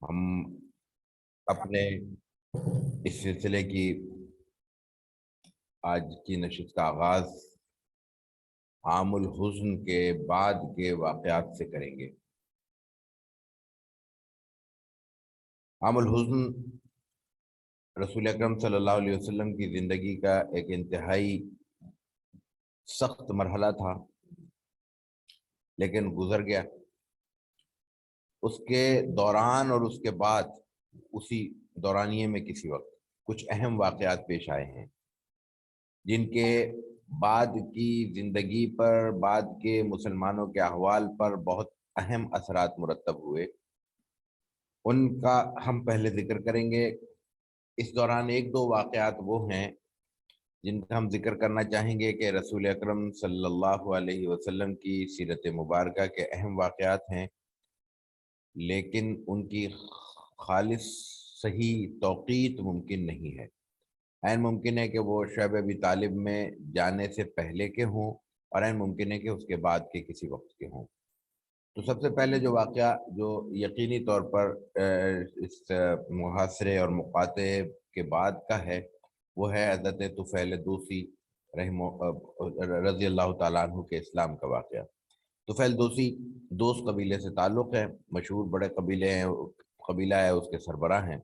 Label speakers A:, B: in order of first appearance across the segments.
A: ہم اپنے اس سلسلے کی آج کی نشست کا آغاز عام الحزن کے بعد کے واقعات سے کریں گے۔ عام الحزن رسول اکرم صلی اللہ علیہ وسلم کی زندگی کا ایک انتہائی سخت مرحلہ تھا، لیکن گزر گیا۔ اس کے دوران اور اس کے بعد اسی دورانیے میں کسی وقت کچھ اہم واقعات پیش آئے ہیں، جن کے بعد کی زندگی پر، بعد کے مسلمانوں کے احوال پر بہت اہم اثرات مرتب ہوئے۔ ان کا ہم پہلے ذکر کریں گے۔ اس دوران ایک دو واقعات وہ ہیں جن کا ہم ذکر کرنا چاہیں گے کہ رسول اکرم صلی اللہ علیہ وسلم کی سیرت مبارکہ کے اہم واقعات ہیں، لیکن ان کی خالص صحیح توقیت ممکن نہیں ہے۔ عین ممکن ہے کہ وہ شعب ابی طالب میں جانے سے پہلے کے ہوں، اور عین ممکن ہے کہ اس کے بعد کے کسی وقت کے ہوں۔ تو سب سے پہلے جو واقعہ جو یقینی طور پر اس محاصرے اور مقاطعے کے بعد کا ہے، وہ ہے حضرت طفیل دوسی رضی اللہ تعالیٰ عنہ کے اسلام کا واقعہ۔ طفیل دوسی دوس قبیلے سے تعلق ہے، مشہور بڑے قبیلے ہیں، قبیلہ ہے، اس کے سربراہ ہیں۔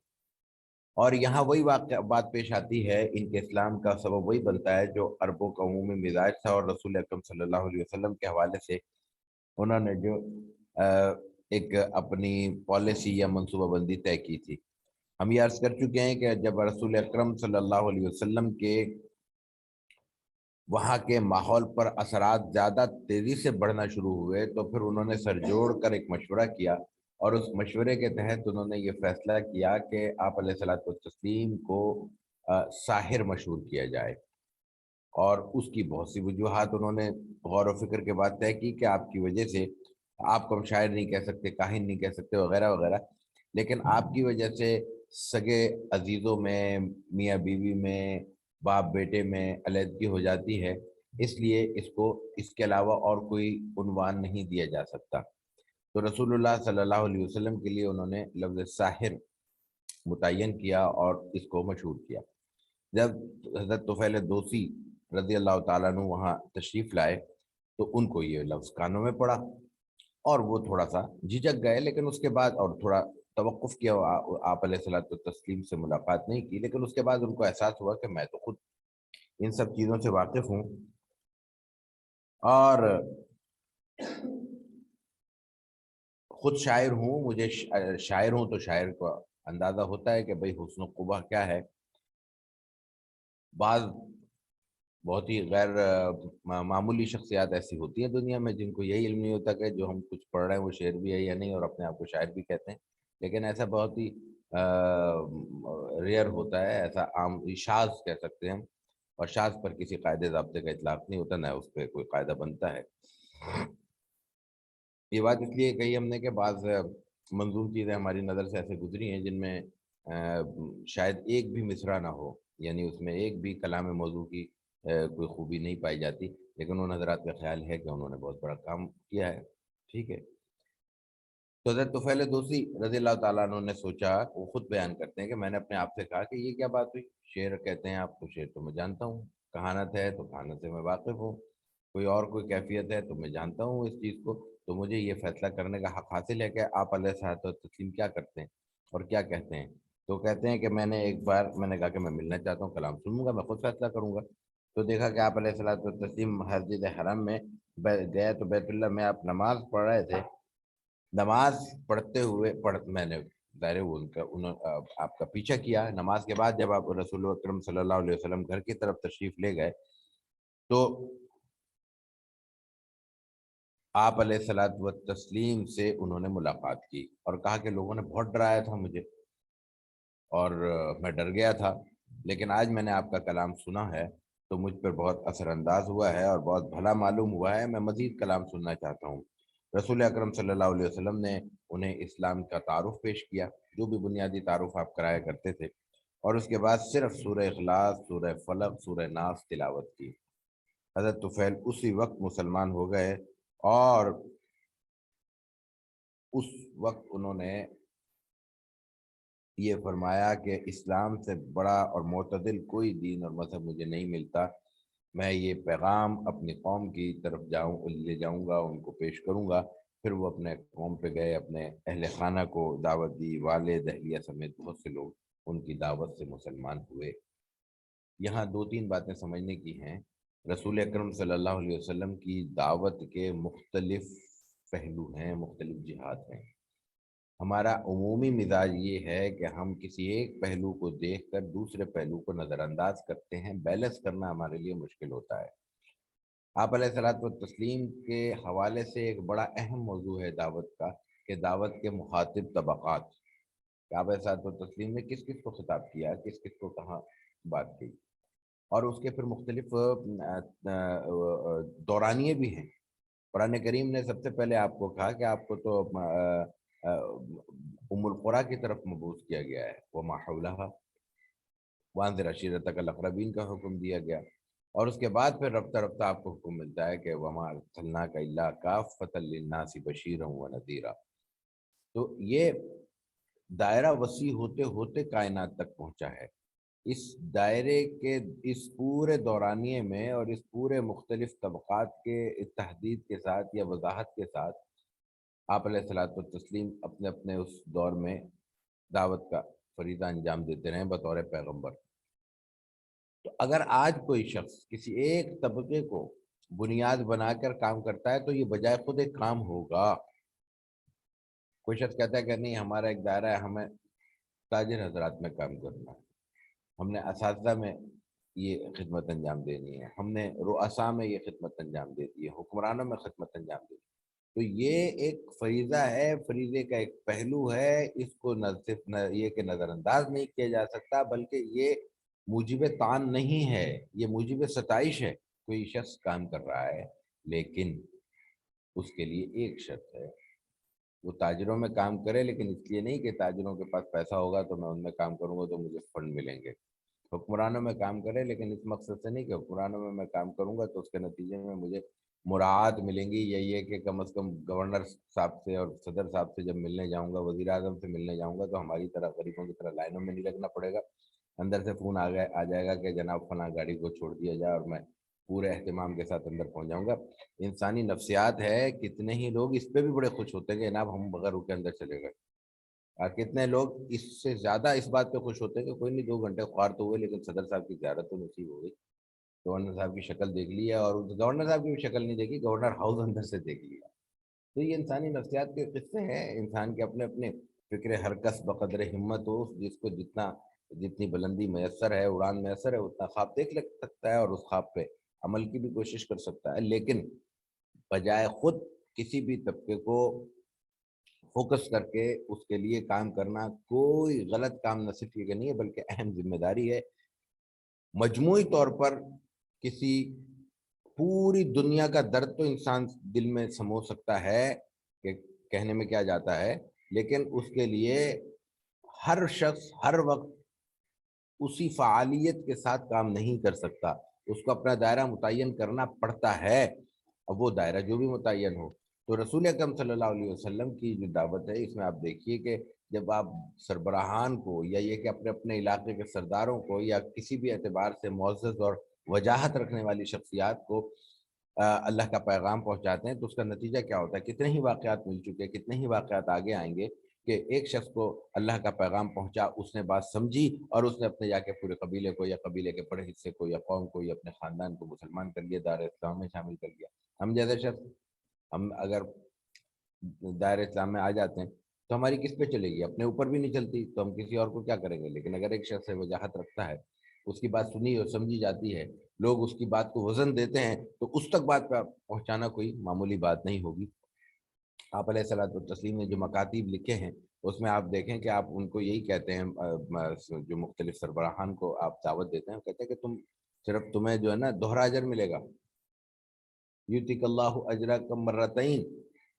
A: اور یہاں وہی واقعہ بات پیش آتی ہے، ان کے اسلام کا سبب وہی بنتا ہے جو عربوں کا عمومی مزاج تھا، اور رسول اکرم صلی اللہ علیہ وسلم کے حوالے سے انہوں نے جو ایک اپنی پالیسی یا منصوبہ بندی طے کی تھی۔ ہم یہ عرض کر چکے ہیں کہ جب رسول اکرم صلی اللہ علیہ وسلم کے وہاں کے ماحول پر اثرات زیادہ تیزی سے بڑھنا شروع ہوئے، تو پھر انہوں نے سر جوڑ کر ایک مشورہ کیا، اور اس مشورے کے تحت انہوں نے یہ فیصلہ کیا کہ آپ علیہ الصلوۃ والتسلیم کو ساحر مشہور کیا جائے۔ اور اس کی بہت سی وجوہات انہوں نے غور و فکر کے بعد طے کی کہ آپ کی وجہ سے آپ کو ہم شاعر نہیں کہہ سکتے، کاہن نہیں کہہ سکتے، وغیرہ وغیرہ، لیکن آپ کی وجہ سے سگے عزیزوں میں، میاں بیوی میں، باپ بیٹے میں علیحدگی ہو جاتی ہے، اس لیے اس کو اس کے علاوہ اور کوئی عنوان نہیں دیا جا سکتا۔ تو رسول اللہ صلی اللہ علیہ وسلم کے لیے انہوں نے لفظ ساحر متعین کیا اور اس کو مشہور کیا۔ جب حضرت طفیل دوسی رضی اللہ تعالیٰ عنہ وہاں تشریف لائے، تو ان کو یہ لفظ کانوں میں پڑا، اور وہ تھوڑا سا جھجک گئے، لیکن اس کے بعد اور تھوڑا توقف کیا، آپ علیہ الصلوۃ والتسلیم سے ملاقات نہیں کی، لیکن اس کے بعد ان کو احساس ہوا کہ میں تو خود ان سب چیزوں سے واقف ہوں، اور خود شاعر ہوں، مجھے شاعر ہوں تو شاعر کو اندازہ ہوتا ہے کہ بھئی حسن و قبح کیا ہے۔ بعض بہت ہی غیر معمولی شخصیات ایسی ہوتی ہیں دنیا میں جن کو یہی علم نہیں ہوتا کہ جو ہم کچھ پڑھ رہے ہیں وہ شعر بھی ہے یا نہیں، اور اپنے آپ کو شاعر بھی کہتے ہیں، لیکن ایسا بہت ہی ریئر ہوتا ہے، ایسا عام شاذ کہہ سکتے ہیں ہم، اور شاذ پر کسی قاعدے ضابطے کا اطلاق نہیں ہوتا، نہ اس پہ کوئی قاعدہ بنتا ہے۔ یہ بات اس لیے کہی ہم نے کہ بعض منظوم چیزیں ہماری نظر سے ایسے گزری ہیں جن میں شاید ایک بھی مصرع نہ ہو، یعنی اس میں ایک بھی کلام موضوع کی کوئی خوبی نہیں پائی جاتی، لیکن ان حضرات کا خیال ہے کہ انہوں نے بہت بڑا کام کیا ہے۔ ٹھیک ہے، تو حضرت طفیل دوسی رضی اللہ تعالیٰ عنہ نے سوچا، وہ خود بیان کرتے ہیں کہ میں نے اپنے آپ سے کہا کہ یہ کیا بات ہوئی، شعر کہتے ہیں آپ کو، شعر تو میں جانتا ہوں، کہانت ہے تو کہانت سے میں واقف ہوں، کوئی اور کوئی کیفیت ہے تو میں جانتا ہوں اس چیز کو، تو مجھے یہ فیصلہ کرنے کا حق حاصل ہے کہ آپ علیہ الصلوۃ والتسلیم کیا کرتے ہیں اور کیا کہتے ہیں۔ تو کہتے ہیں کہ میں نے ایک بار میں نے کہا کہ میں ملنا چاہتا ہوں، کلام سنوں گا، میں خود فیصلہ کروں گا۔ تو دیکھا کہ آپ علیہ الصلوۃ والتسلیم مسجد حرم میں گئے، تو بیت اللہ میں آپ نماز پڑھ رہے تھے۔ نماز پڑھتے ہوئے میں نے ظاہر وہ آپ کا پیچھا کیا۔ نماز کے بعد جب آپ رسول اکرم صلی اللہ علیہ وسلم گھر کی طرف تشریف لے گئے، تو آپ علیہ الصلوۃ والتسلیم سے انہوں نے ملاقات کی اور کہا کہ لوگوں نے بہت ڈرایا تھا مجھے، اور میں ڈر گیا تھا، لیکن آج میں نے آپ کا کلام سنا ہے تو مجھ پر بہت اثر انداز ہوا ہے اور بہت بھلا معلوم ہوا ہے، میں مزید کلام سننا چاہتا ہوں۔ رسول اکرم صلی اللہ علیہ وسلم نے انہیں اسلام کا تعارف پیش کیا، جو بھی بنیادی تعارف آپ کرایا کرتے تھے، اور اس کے بعد صرف سورہ اخلاص، سورہ فلق، سورہ ناس تلاوت کی۔ حضرت طفیل اسی وقت مسلمان ہو گئے، اور اس وقت انہوں نے یہ فرمایا کہ اسلام سے بڑا اور معتدل کوئی دین اور مذہب مجھے نہیں ملتا، میں یہ پیغام اپنی قوم کی طرف لے جاؤں گا، ان کو پیش کروں گا۔ پھر وہ اپنے قوم پہ گئے، اپنے اہل خانہ کو دعوت دی، والد اہلیہ سمیت بہت سے لوگ ان کی دعوت سے مسلمان ہوئے۔ یہاں دو تین باتیں سمجھنے کی ہیں۔ رسول اکرم صلی اللہ علیہ وسلم کی دعوت کے مختلف پہلو ہیں، مختلف جہات ہیں۔ ہمارا عمومی مزاج یہ ہے کہ ہم کسی ایک پہلو کو دیکھ کر دوسرے پہلو کو نظر انداز کرتے ہیں، بیلنس کرنا ہمارے لیے مشکل ہوتا ہے۔ آپ علیہ الصلوۃ والتسلیم کے حوالے سے ایک بڑا اہم موضوع ہے دعوت کا، کہ دعوت کے مخاطب طبقات، کہ آپ علیہ الصلوۃ والتسلیم نے کس کس کو خطاب کیا، کس کس کو کہاں بات کی، اور اس کے پھر مختلف دورانیے بھی ہیں۔ قرآن کریم نے سب سے پہلے آپ کو کہا کہ آپ کو تو ام القریٰ کی طرف مبعوث کیا گیا ہے، وما حولہا وانذر عشیرتک الاقربین کا حکم دیا گیا، اور اس کے بعد پھر رفتہ رفتہ آپ کو حکم ملتا ہے کہ وما ارسلناک الا کافۃ للناس بشیرا ونذیرا۔ تو یہ دائرہ وسیع ہوتے ہوتے کائنات تک پہنچا ہے۔ اس دائرے کے اس پورے دورانیے میں اور اس پورے مختلف طبقات کے تحدید کے ساتھ یا وضاحت کے ساتھ آپ علیہ الصلوۃ والتسلیم اپنے اپنے اس دور میں دعوت کا فریضہ انجام دیتے رہے بطور پیغمبر۔ تو اگر آج کوئی شخص کسی ایک طبقے کو بنیاد بنا کر کام کرتا ہے تو یہ بجائے خود ایک کام ہوگا۔ کوئی شخص کہتا ہے کہ نہیں، ہمارا ایک دائرہ ہے، ہمیں تاجر حضرات میں کام کرنا ہے، ہم نے اساتذہ میں یہ خدمت انجام دینی ہے، ہم نے رؤساء میں یہ خدمت انجام دے دی ہے، حکمرانوں میں خدمت انجام دے دی ہے۔ تو یہ ایک فریضہ ہے، فریضے کا ایک پہلو ہے، اس کو نہ صرف یہ کہ نظر انداز نہیں کیا جا سکتا، بلکہ یہ موجب طعن نہیں ہے، یہ موجب ستائش ہے۔ کوئی شخص کام کر رہا ہے لیکن اس کے لیے ایک شرط ہے، وہ تاجروں میں کام کرے، لیکن اس لیے نہیں کہ تاجروں کے پاس پیسہ ہوگا تو میں ان میں کام کروں گا تو مجھے فنڈ ملیں گے۔ حکمرانوں میں کام کرے لیکن اس مقصد سے نہیں کہ حکمرانوں میں کام کروں گا تو اس کے نتیجے میں مجھے مراعات ملیں گی، یا یہ کہ کم از کم گورنر صاحب سے اور صدر صاحب سے جب ملنے جاؤں گا، وزیر اعظم سے ملنے جاؤں گا تو ہماری طرح غریبوں کی طرح لائنوں میں نہیں لگنا پڑے گا، اندر سے فون آ جائے گا کہ جناب فلاں گاڑی کو چھوڑ دیا جائے، اور میں پورے اہتمام کے ساتھ اندر پہنچ جاؤں گا۔ انسانی نفسیات ہے، کتنے ہی لوگ اس پہ بھی بڑے خوش ہوتے ہیں کہ جناب ہم بغیر رکے اندر چلے گئے، اور کتنے لوگ اس سے زیادہ اس بات پہ خوش ہوتے ہیں کہ کوئی نہیں 2 گھنٹے خوار تو ہوئے لیکن صدر صاحب کی زیارت تو نصیب ہو گئی، گورنر صاحب کی شکل دیکھ لی ہے، اور گورنر صاحب کی بھی شکل نہیں دیکھی، گورنر ہاؤس اندر سے دیکھ لیا۔ تو یہ انسانی نفسیات کے قصے ہیں، انسان کے اپنے اپنے فکر ہر کس بقدر ہمت ہو، جس کو جتنی بلندی میسر ہے، اڑان میسر ہے، اتنا خواب دیکھ سکتا ہے اور اس خواب پہ عمل کی بھی کوشش کر سکتا ہے، لیکن بجائے خود کسی بھی طبقے کو فوکس کر کے اس کے لیے کام کرنا کوئی غلط کام نہ صرف یہ نہیں ہے بلکہ اہم ذمہ داری ہے۔ مجموعی طور پر کسی پوری دنیا کا درد تو انسان دل میں سمو سکتا ہے کہ کہنے میں کیا جاتا ہے، لیکن اس کے لیے ہر شخص ہر وقت اسی فعالیت کے ساتھ کام نہیں کر سکتا، اس کو اپنا دائرہ متعین کرنا پڑتا ہے، اب وہ دائرہ جو بھی متعین ہو۔ تو رسول اکرم صلی اللہ علیہ وسلم کی جو دعوت ہے، اس میں آپ دیکھیے کہ جب آپ سربراہان کو یا یہ کہ اپنے اپنے علاقے کے سرداروں کو یا کسی بھی اعتبار سے معزز اور وجاہت رکھنے والی شخصیات کو اللہ کا پیغام پہنچاتے ہیں تو اس کا نتیجہ کیا ہوتا ہے؟ کتنے ہی واقعات مل چکے، کتنے ہی واقعات آگے آئیں گے کہ ایک شخص کو اللہ کا پیغام پہنچا، اس نے بات سمجھی اور اس نے اپنے جا کے پورے قبیلے کو یا قبیلے کے بڑے حصے کو یا قوم کو یا اپنے خاندان کو مسلمان کر لیا، دار اسلام میں شامل کر لیا۔ ہم جیسے شخص، ہم اگر دائر اسلام میں آ جاتے ہیں تو ہماری کس پہ چلے گی؟ اپنے اوپر بھی نہیں چلتی تو ہم کسی اور کو کیا کریں گے؟ لیکن اگر ایک شخص وجاہت رکھتا ہے، اس کی بات سنی اور سمجھی جاتی ہے، لوگ اس کی بات کو وزن دیتے ہیں، تو اس تک بات پہنچانا کوئی معمولی بات نہیں ہوگی۔ آپ علیہ الصلوۃ والتسلیم نے جو مکاتیب لکھے ہیں اس میں آپ دیکھیں کہ آپ ان کو یہی کہتے ہیں، جو مختلف سربراہان کو آپ دعوت دیتے ہیں، کہتے ہیں کہ تمہیں جو ہے نا دوہرا اجر ملے گا، یؤتیک اللہ اجرک مرتین،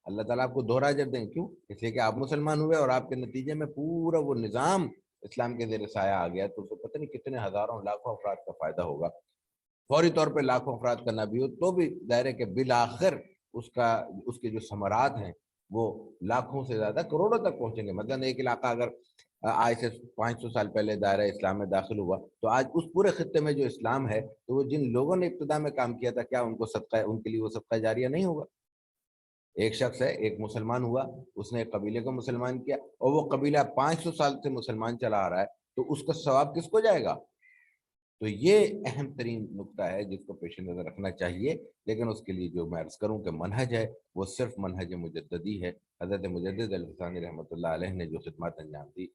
A: اللہ تعالیٰ آپ کو دوہرا اجر دیں۔ کیوں؟ اس لیے کہ آپ مسلمان ہوئے اور آپ کے نتیجے میں پورا وہ نظام اسلام کے زیر سایہ آ گیا، تو اسے پتہ نہیں کتنے ہزاروں لاکھوں افراد کا فائدہ ہوگا۔ فوری طور پہ لاکھوں افراد کا نہ بھی ہو تو بھی دائرے کے بالآخر اس کے جو ثمرات ہیں وہ لاکھوں سے زیادہ کروڑوں تک پہنچیں گے۔ مثلا ایک علاقہ اگر آج سے 500 سال پہلے دائرہ اسلام میں داخل ہوا، تو آج اس پورے خطے میں جو اسلام ہے، تو وہ جن لوگوں نے ابتدا میں کام کیا تھا، کیا ان کو صدقہ، ان کے لیے وہ صدقہ جاریہ نہیں ہوگا؟ ایک شخص ہے، ایک مسلمان ہوا، اس نے ایک قبیلے کو مسلمان کیا، اور وہ قبیلہ 500 سال سے مسلمان چلا آ رہا ہے، تو اس کا ثواب کس کو جائے گا؟ تو یہ اہم ترین نقطہ ہے جس کو پیش نظر رکھنا چاہیے، لیکن اس کے لیے جو میں عرض کروں کہ منہج ہے وہ صرف منہج مجددی ہے۔ حضرت مجدد الفسانی رحمۃ اللہ علیہ نے جو خدمات انجام دی،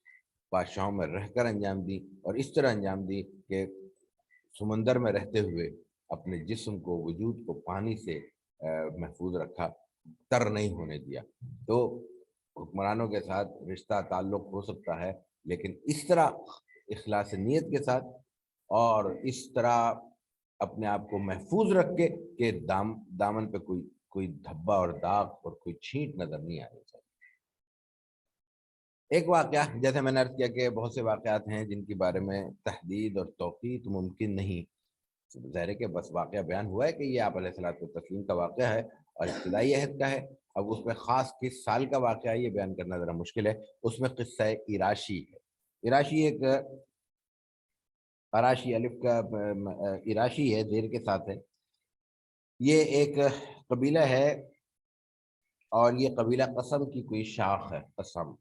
A: بادشاہوں میں رہ کر انجام دی، اور اس طرح انجام دی کہ سمندر میں رہتے ہوئے اپنے جسم کو، وجود کو پانی سے محفوظ رکھا، تر نہیں ہونے دیا۔ تو حکمرانوں کے ساتھ رشتہ تعلق ہو سکتا ہے، لیکن اس طرح اخلاص نیت کے ساتھ اور اس طرح اپنے آپ کو محفوظ رکھ کے کہ دامن پہ کوئی دھبا اور داغ اور کوئی چھینٹ نظر نہیں آنی چاہیے۔ ایک واقعہ، جیسے میں نے عرض کیا کہ بہت سے واقعات ہیں جن کے بارے میں تحدید اور توقیت ممکن نہیں، ظاہر ہے کہ بس واقعہ بیان ہوا ہے کہ یہ آپ علیہ الصلوۃ والتسلیم کا واقعہ ہے اور ابتدائی عہد کا ہے۔ اب اس میں خاص کس سال کا واقعہ ہے یہ بیان کرنا ذرا مشکل ہے۔ اس میں قصہ اراشی ہے۔ اراشی ایک اراشی الف کا اراشی ہے، زیر کے ساتھ ہے۔ یہ ایک قبیلہ ہے، اور یہ قبیلہ قسم کی کوئی شاخ ہے، قسم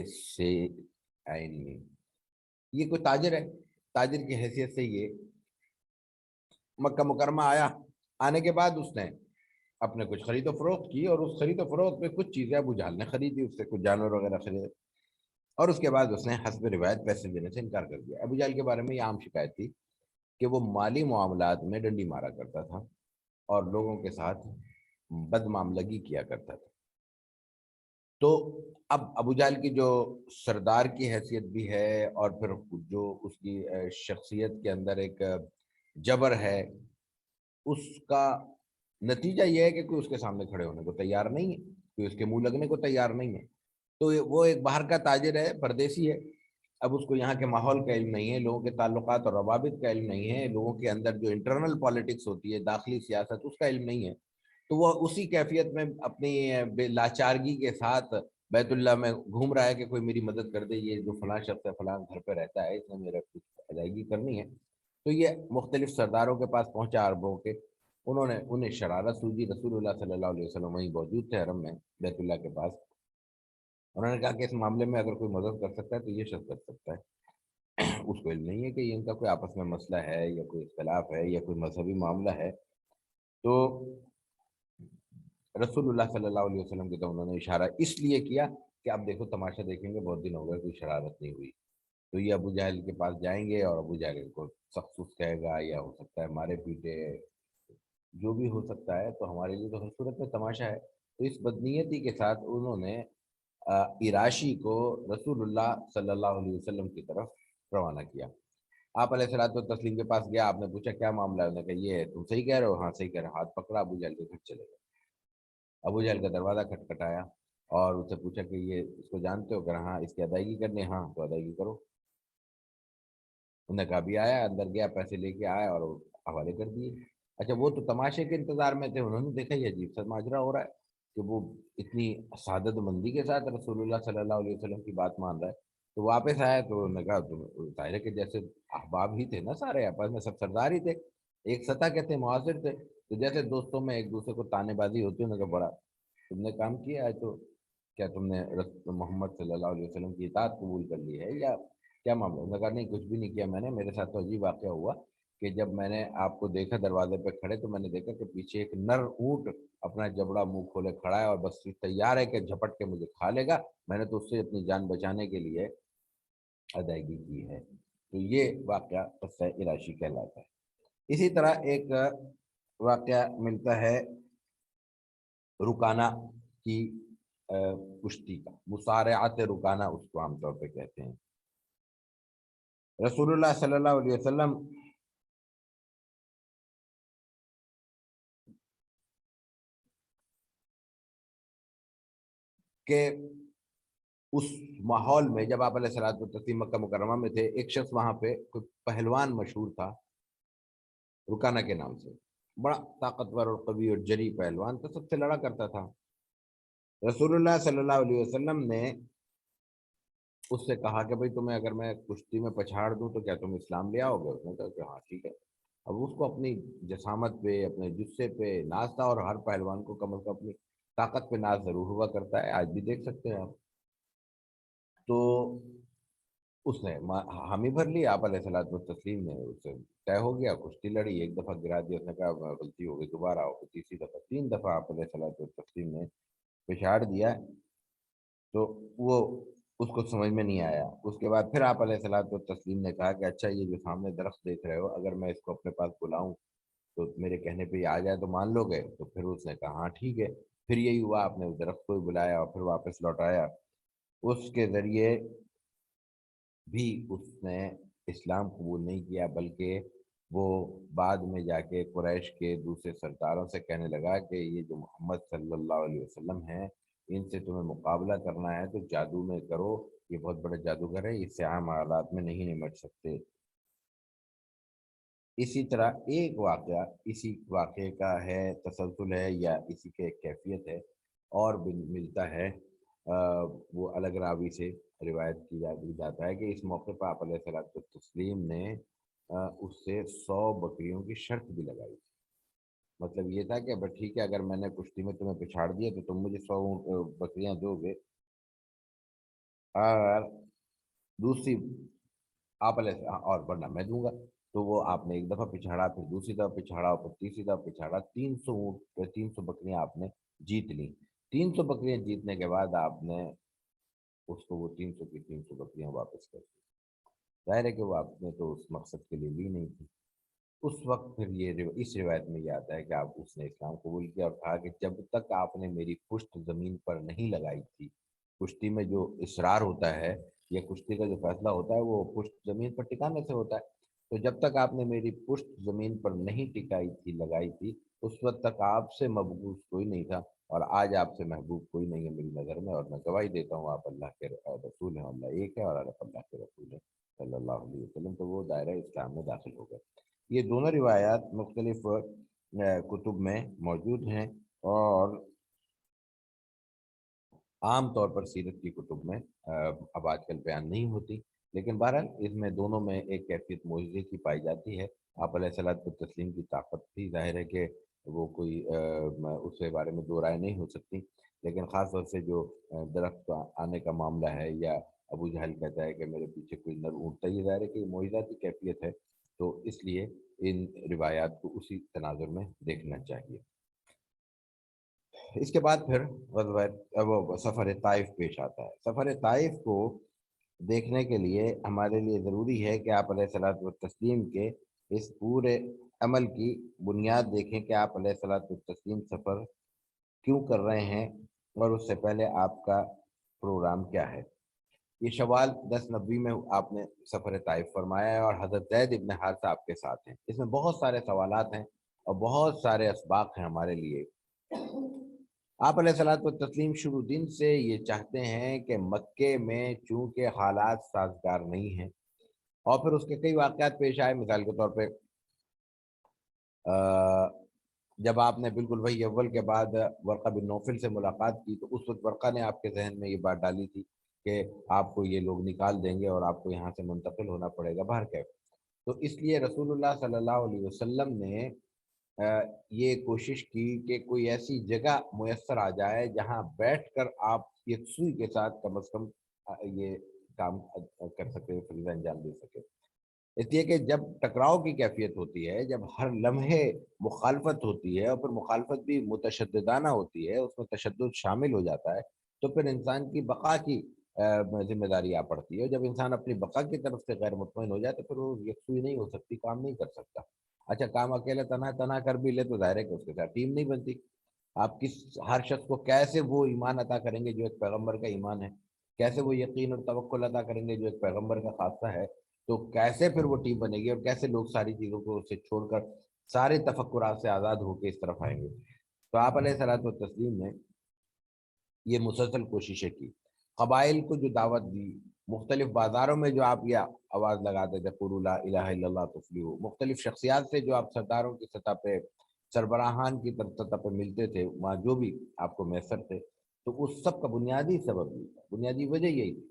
A: سے عین میں۔ یہ کوئی تاجر ہے، تاجر کی حیثیت سے یہ مکہ مکرمہ آیا۔ آنے کے بعد اس نے اپنے کچھ خرید و فروخت کی، اور اس خرید و فروخت میں کچھ چیزیں ابو جہل نے خریدی، اس سے کچھ جانور وغیرہ خریدے، اور اس کے بعد اس نے حسب روایت پیسے دینے سے انکار کر دیا۔ ابو جہل کے بارے میں یہ عام شکایت تھی کہ وہ مالی معاملات میں ڈنڈی مارا کرتا تھا اور لوگوں کے ساتھ بد معاملگی کیا کرتا تھا۔ تو اب ابو جہل کی جو سردار کی حیثیت بھی ہے، اور پھر جو اس کی شخصیت کے اندر ایک جبر ہے، اس کا نتیجہ یہ ہے کہ کوئی اس کے سامنے کھڑے ہونے کو تیار نہیں ہے، کوئی اس کے منہ لگنے کو تیار نہیں ہے۔ تو وہ ایک باہر کا تاجر ہے، پردیسی ہے، اب اس کو یہاں کے ماحول کا علم نہیں ہے، لوگوں کے تعلقات اور روابط کا علم نہیں ہے، لوگوں کے اندر جو انٹرنل پالیٹکس ہوتی ہے، داخلی سیاست، اس کا علم نہیں ہے۔ تو وہ اسی کیفیت میں اپنی لاچارگی کے ساتھ بیت اللہ میں گھوم رہا ہے کہ کوئی میری مدد کر دے، یہ جو فلاں شخص ہے فلاں گھر پہ رہتا ہے، اس نے میرا کچھ ادائیگی کرنی ہے۔ تو یہ مختلف سرداروں کے پاس پہنچا عربوں کے، انہوں نے انہیں شرارت سوجی، رسول اللہ صلی اللہ علیہ وسلم وہیں موجود تھے حرم میں بیت اللہ کے پاس۔ انہوں نے کہا کہ اس معاملے میں اگر کوئی مدد کر سکتا ہے تو یہ شخص کر سکتا ہے۔ اس کو علم نہیں ہے کہ یہ ان کا کوئی آپس میں مسئلہ ہے یا کوئی اختلاف ہے یا کوئی مذہبی معاملہ ہے۔ تو رسول اللہ صلی اللہ علیہ وسلم کی تو انہوں نے اشارہ اس لیے کیا کہ اب دیکھو تماشا دیکھیں گے، بہت دن ہو گئے کوئی شرارت نہیں ہوئی، تو یہ ابو جہل کے پاس جائیں گے اور ابو جہل کو سخت سخت کہے گا، یا ہو سکتا ہے مارے پیٹے، جو بھی ہو سکتا ہے، تو ہمارے لیے تو ہر صورت میں تماشا ہے۔ تو اس بدنیتی کے ساتھ انہوں نے اراشی کو رسول اللہ صلی اللہ علیہ وسلم کی طرف روانہ کیا۔ آپ علیہ الصلوۃ والتسلیم کے پاس گیا، آپ نے پوچھا کیا معاملہ ہے، انہوں نے کہا یہ ہے، تم صحیح کہہ رہے ہو؟ ہاں صحیح کہہ رہے ہو۔ ہاتھ پکڑا، ابو جہل کے گھر چلے گئے۔ ابو جہل کا دروازہ کھٹکھٹایا اور اس سے پوچھا کہ یہ اس کو جانتے ہو؟ کہ ہاں۔ اس کی ادائیگی کرنی ہے؟ ہاں، تو ادائیگی کرو۔ انہوں نے کہا بھی آیا، اندر گیا، پیسے لے کے آیا اور حوالے کر دیے۔ اچھا، وہ تو تماشے کے انتظار میں تھے، انہوں نے دیکھا یہ عجیب سا ماجرا ہو رہا ہے کہ وہ اتنی سعادت مندی کے ساتھ رسول اللہ صلی اللہ علیہ وسلم کی بات مان رہا ہے۔ تو واپس آیا تو انہوں نے کہا ظاہر ہے کہ جیسے احباب ہی تھے نا، سارے آپس میں سب سردار ہی تھے، ایک سطح کے تھے، معاصر تھے، تو جیسے دوستوں میں ایک دوسرے کو تانے بازی ہوتی ہے، انہوں نے کہا بڑا تم نے کام کیا ہے، تو کیا تم نے محمد صلی اللہ علیہ وسلم کی اطاعت قبول کر لی ہے یا کیا معاملہ؟ انہوں نے کہا نہیں، کچھ بھی نہیں کیا میں نے، میرے ساتھ تو عجیب واقعہ ہوا کہ جب میں نے آپ کو دیکھا دروازے پہ کھڑے تو میں نے دیکھا کہ پیچھے ایک نر اونٹ اپنا جبڑا منہ کھولے کھڑا ہے اور بس تیار ہے کہ جھپٹ کے مجھے کھا لے گا، میں نے تو اس سے اپنی جان بچانے کے لیے ادائیگی کی ہے۔ تو یہ واقعہ قصہ اراشی کہلاتا ہے۔ اسی طرح ایک واقعہ ملتا ہے رکانہ کی کشتی کا، مصارعات رکانہ اس کو عام طور پہ کہتے ہیں۔ رسول اللہ صلی اللہ علیہ وسلم کے اس ماحول میں جب آپ علیہ الصلوۃ والتسلیم مکہ مکرمہ میں تھے، ایک شخص وہاں پہ کوئی پہلوان مشہور تھا رکانہ کے نام سے، بڑا طاقتور اور قوی اور جری پہلوان تھا، سب سے لڑا کرتا تھا۔ رسول اللہ صلی اللہ علیہ وسلم نے اس سے کہا کہ بھئی تمہیں اگر میں کشتی میں پچھاڑ دوں تو کیا تم اسلام لے آؤ گے؟ اس نے کہا کہ ہاں ٹھیک ہے۔ اب اس کو اپنی جسامت پہ، اپنے جسے پہ ناز تھا، اور ہر پہلوان کو کم از کم اپنی طاقت پہ ناز ضرور ہوا کرتا ہے، آج بھی دیکھ سکتے ہیں آپ۔ تو اس نے حامی بھر لی، آپ علیہ الصلوۃ والتسلیم نے اس سے طے ہو گیا، کشتی لڑی، ایک دفعہ گرا دیا، اس نے کہا غلطی ہو گئی دوبارہ آؤ، تیسری دفعہ، تین دفعہ آپ علیہ الصلوۃ والتسلیم نے پچھاڑ دیا، تو وہ اس کو سمجھ میں نہیں آیا۔ اس کے بعد پھر آپ علیہ الصلوۃ والتسلیم نے کہا کہ اچھا یہ جو سامنے درخت دیکھ رہے ہو، اگر میں اس کو اپنے پاس بلاؤں تو میرے کہنے پہ یہ آ جائے تو مان لو گے؟ تو پھر اس نے کہا ہاں ٹھیک ہے۔ پھر یہی ہوا، آپ نے اس درخت کو ہی بلایا اور پھر واپس لوٹایا۔ اس کے ذریعے بھی اس نے اسلام قبول نہیں کیا، بلکہ وہ بعد میں جا کے قریش کے دوسرے سرداروں سے کہنے لگا کہ یہ جو محمد صلی اللہ علیہ وسلم ہیں، ان سے تمہیں مقابلہ کرنا ہے تو جادو میں کرو، یہ بہت بڑے جادوگر ہیں، اس سے عام حالات میں نہیں نمٹ سکتے۔ اسی طرح ایک واقعہ اسی واقعے کا ہے، تسلسل ہے یا اسی کے ایک کیفیت ہے، اور بھی ملتا ہے، وہ الگ راوی سے روایت کی جاتا ہے کہ اس موقع پر آپ علیہ الصلوۃ والتسلیم نے اس سے 100 بکریوں کی شرط بھی لگائی تھی۔ مطلب یہ تھا کہ بس ٹھیک ہے، اگر میں نے کشتی میں تمہیں پچھاڑ دیا تو تم مجھے 100 بکریاں دو گے، اور دوسری آپ علیہ اور ورنہ میں دوں گا۔ تو وہ آپ نے ایک دفعہ پچھاڑا، پھر دوسری دفعہ پچھاڑا، پھر تیسری دفعہ پچھاڑا، 300 بکریاں آپ نے جیت لی۔ 300 بکریاں جیتنے کے بعد آپ نے اس کو وہ 300 کی 300 بکریاں واپس کر دی۔ ظاہر ہے کہ وہ آپ نے تو اس مقصد کے لیے لی نہیں تھی۔ اس وقت پھر اس روایت میں یہ آتا ہے کہ آپ اس نے اسلام قبول کیا اور کہا کہ جب تک آپ نے میری پشت زمین پر نہیں لگائی تھی، کشتی میں جو اصرار ہوتا ہے یا کشتی کا جو فیصلہ ہوتا ہے وہ پشت زمین پر ٹکانے سے ہوتا ہے، تو جب تک آپ نے میری پشت زمین پر نہیں ٹکائی تھی، لگائی تھی، اس وقت تک آپ سے مبعوث کوئی نہیں تھا، اور آج آپ سے محبوب کوئی نہیں ہے میری نظر میں، اور میں گواہی دیتا ہوں آپ اللہ کے رسول ہیں، اللہ ایک ہے اور اللہ کے رسول ہیں صلی اللہ علیہ وسلم، تو وہ دائرہ اسلام میں داخل ہو گئے۔ یہ دونوں روایات مختلف کتب میں موجود ہیں، اور عام طور پر سیرت کی کتب میں اب آج کل بیان نہیں ہوتی، لیکن بہرحال اس میں دونوں میں ایک کیفیت معجزے کی پائی جاتی ہے۔ آپ علیہ الصلوۃ والتسلیم کی طاقت بھی ظاہر ہے کہ وہ کوئی اس کے بارے میں دو رائے نہیں ہو سکتی، لیکن خاص طور سے جو درخت آنے کا معاملہ ہے، یا ابو جہل کہتا ہے کہ میرے پیچھے کوئی نر اونٹتا، یہ ظاہر ہے کہ یہ معجزاتی کیفیت ہے، تو اس لیے ان روایات کو اسی تناظر میں دیکھنا چاہیے۔ اس کے بعد پھر وہ سفر طائف پیش آتا ہے۔ سفر طائف کو دیکھنے کے لیے ہمارے لیے ضروری ہے کہ آپ علیہ الصلوۃ والتسلیم کے اس پورے عمل کی بنیاد دیکھیں کہ آپ علیہ الصلوۃ والتسلیم سفر کیوں کر رہے ہیں، اور اس سے پہلے آپ کا پروگرام کیا ہے۔ یہ شوال 10 نبی میں آپ نے سفر طائف فرمایا ہے، اور حضرت زید ابن حارثہ آپ کے ساتھ ہیں۔ اس میں بہت سارے سوالات ہیں اور بہت سارے اسباق ہیں ہمارے لیے۔ آپ علیہ الصلوۃ والتسلیم شروع دن سے یہ چاہتے ہیں کہ مکے میں چونکہ حالات سازگار نہیں ہیں، اور پھر اس کے کئی واقعات پیش آئے، مثال کے طور پہ جب آپ نے بالکل وہی اول کے بعد ورقہ بن نوفل سے ملاقات کی، تو اس وقت ورقہ نے آپ کے ذہن میں یہ بات ڈالی تھی کہ آپ کو یہ لوگ نکال دیں گے اور آپ کو یہاں سے منتقل ہونا پڑے گا باہر کے۔ تو اس لیے رسول اللہ صلی اللہ علیہ وسلم نے یہ کوشش کی کہ کوئی ایسی جگہ میسر آ جائے جہاں بیٹھ کر آپ یکسوئی کے ساتھ کم از کم یہ کام کر سکے، فریضہ انجام دے سکے۔ اس لیے کہ جب ٹکراؤ کی کیفیت ہوتی ہے، جب ہر لمحے مخالفت ہوتی ہے، اور پھر مخالفت بھی متشددانہ ہوتی ہے، اس میں تشدد شامل ہو جاتا ہے، تو پھر انسان کی بقا کی ذمہ داری آ پڑتی ہے۔ جب انسان اپنی بقا کی طرف سے غیر مطمئن ہو جائے تو پھر وہ یکسوئی نہیں ہو سکتی، کام نہیں کر سکتا۔ اچھا کام اکیلے تنہا تنہا کر بھی لے تو ظاہر ہے کہ اس کے ساتھ ٹیم نہیں بنتی۔ آپ ہر شخص کو کیسے وہ ایمان عطا کریں گے جو ایک پیغمبر کا ایمان ہے، کیسے وہ یقین اور توکل عطا کریں گے جو ایک پیغمبر کا خاصہ ہے، تو کیسے پھر وہ ٹیم بنے گی، اور کیسے لوگ ساری چیزوں کو اسے چھوڑ کر سارے تفکرات سے آزاد ہو کے اس طرف آئیں گے۔ تو آپ علیہ الصلوۃ والتسلیم نے یہ مسلسل کوششیں کی، قبائل کو جو دعوت دی، مختلف بازاروں میں جو آپ یہ آواز لگاتے تھے قولوا لا الہ الا اللہ تفلحوا، مختلف شخصیات سے جو آپ سرداروں کی سطح پہ، سربراہان کی سطح پہ ملتے تھے، وہاں جو بھی آپ کو میسر تھے، تو اس سب کا بنیادی سبب یہ تھا، بنیادی وجہ یہی تھی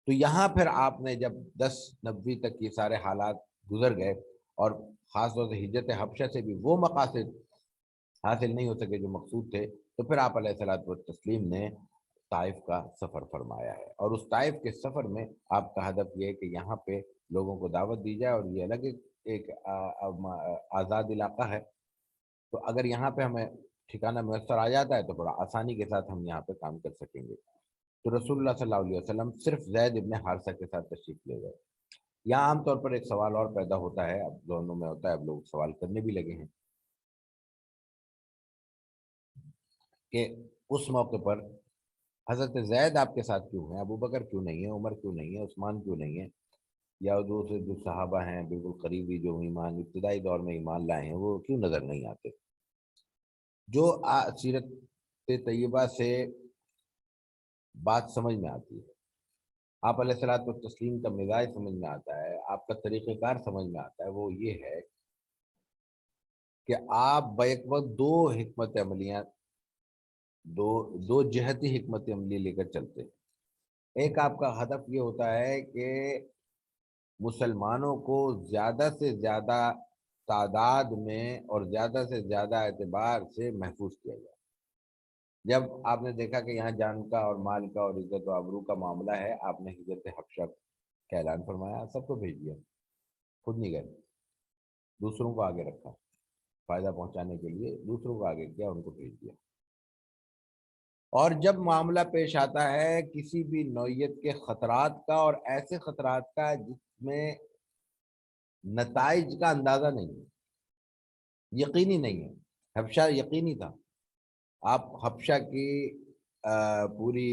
A: تو یہاں پھر آپ نے جب 10 90 تک یہ سارے حالات گزر گئے اور خاص طور سے ہجرت حبشہ سے بھی وہ مقاصد حاصل نہیں ہو سکے جو مقصود تھے، تو پھر آپ علیہ الصلوۃ والتسلیم نے طائف کا سفر فرمایا ہے، اور اس طائف کے سفر میں آپ کا ہدف یہ ہے کہ یہاں پہ لوگوں کو دعوت دی جائے، اور یہ الگ ایک آزاد علاقہ ہے، تو اگر یہاں پہ ہمیں ٹھکانہ میسر آ جاتا ہے تو بڑا آسانی کے ساتھ ہم یہاں پہ کام کر سکیں گے۔ تو رسول اللہ صلی اللہ علیہ وسلم صرف زید ابن حارثہ کے ساتھ تشریف لے گئے۔ یہاں عام طور پر ایک سوال اور پیدا ہوتا ہے، اب دونوں میں ہوتا ہے، اب لوگ سوال کرنے بھی لگے ہیں کہ اس موقع پر حضرت زید آپ کے ساتھ کیوں ہیں، ابو بکر کیوں نہیں ہے، عمر کیوں نہیں ہے، عثمان کیوں نہیں ہے، یا دوسرے جو صحابہ ہیں بالکل قریبی جو ایمان ابتدائی دور میں ایمان لائے ہیں وہ کیوں نظر نہیں آتے؟ جو سیرت طیبہ سے بات سمجھ میں آتی ہے، آپ علیہ الصلوۃ والتسلیم کا مزاج سمجھ میں آتا ہے، آپ کا طریقہ کار سمجھ میں آتا ہے، وہ یہ ہے کہ آپ بیک وقت دو حکمت عملیاں، دو جہتی حکمت عملی لے کر چلتے ہیں۔ ایک آپ کا ہدف یہ ہوتا ہے کہ مسلمانوں کو زیادہ سے زیادہ تعداد میں اور زیادہ سے زیادہ اعتبار سے محفوظ کیا جائے۔ جب آپ نے دیکھا کہ یہاں جان کا اور مال کا اور عزت و آبرو کا معاملہ ہے، آپ نے ہجرت حبشہ کا اعلان فرمایا، سب کو بھیج دیا، خود نہیں گئے، دوسروں کو آگے رکھا، فائدہ پہنچانے کے لیے دوسروں کو آگے کیا، ان کو بھیج دیا۔ اور جب معاملہ پیش آتا ہے کسی بھی نوعیت کے خطرات کا، اور ایسے خطرات کا جس میں نتائج کا اندازہ نہیں ہے، یقینی نہیں ہے، حبشہ یقینی تھا، آپ حبشہ کی پوری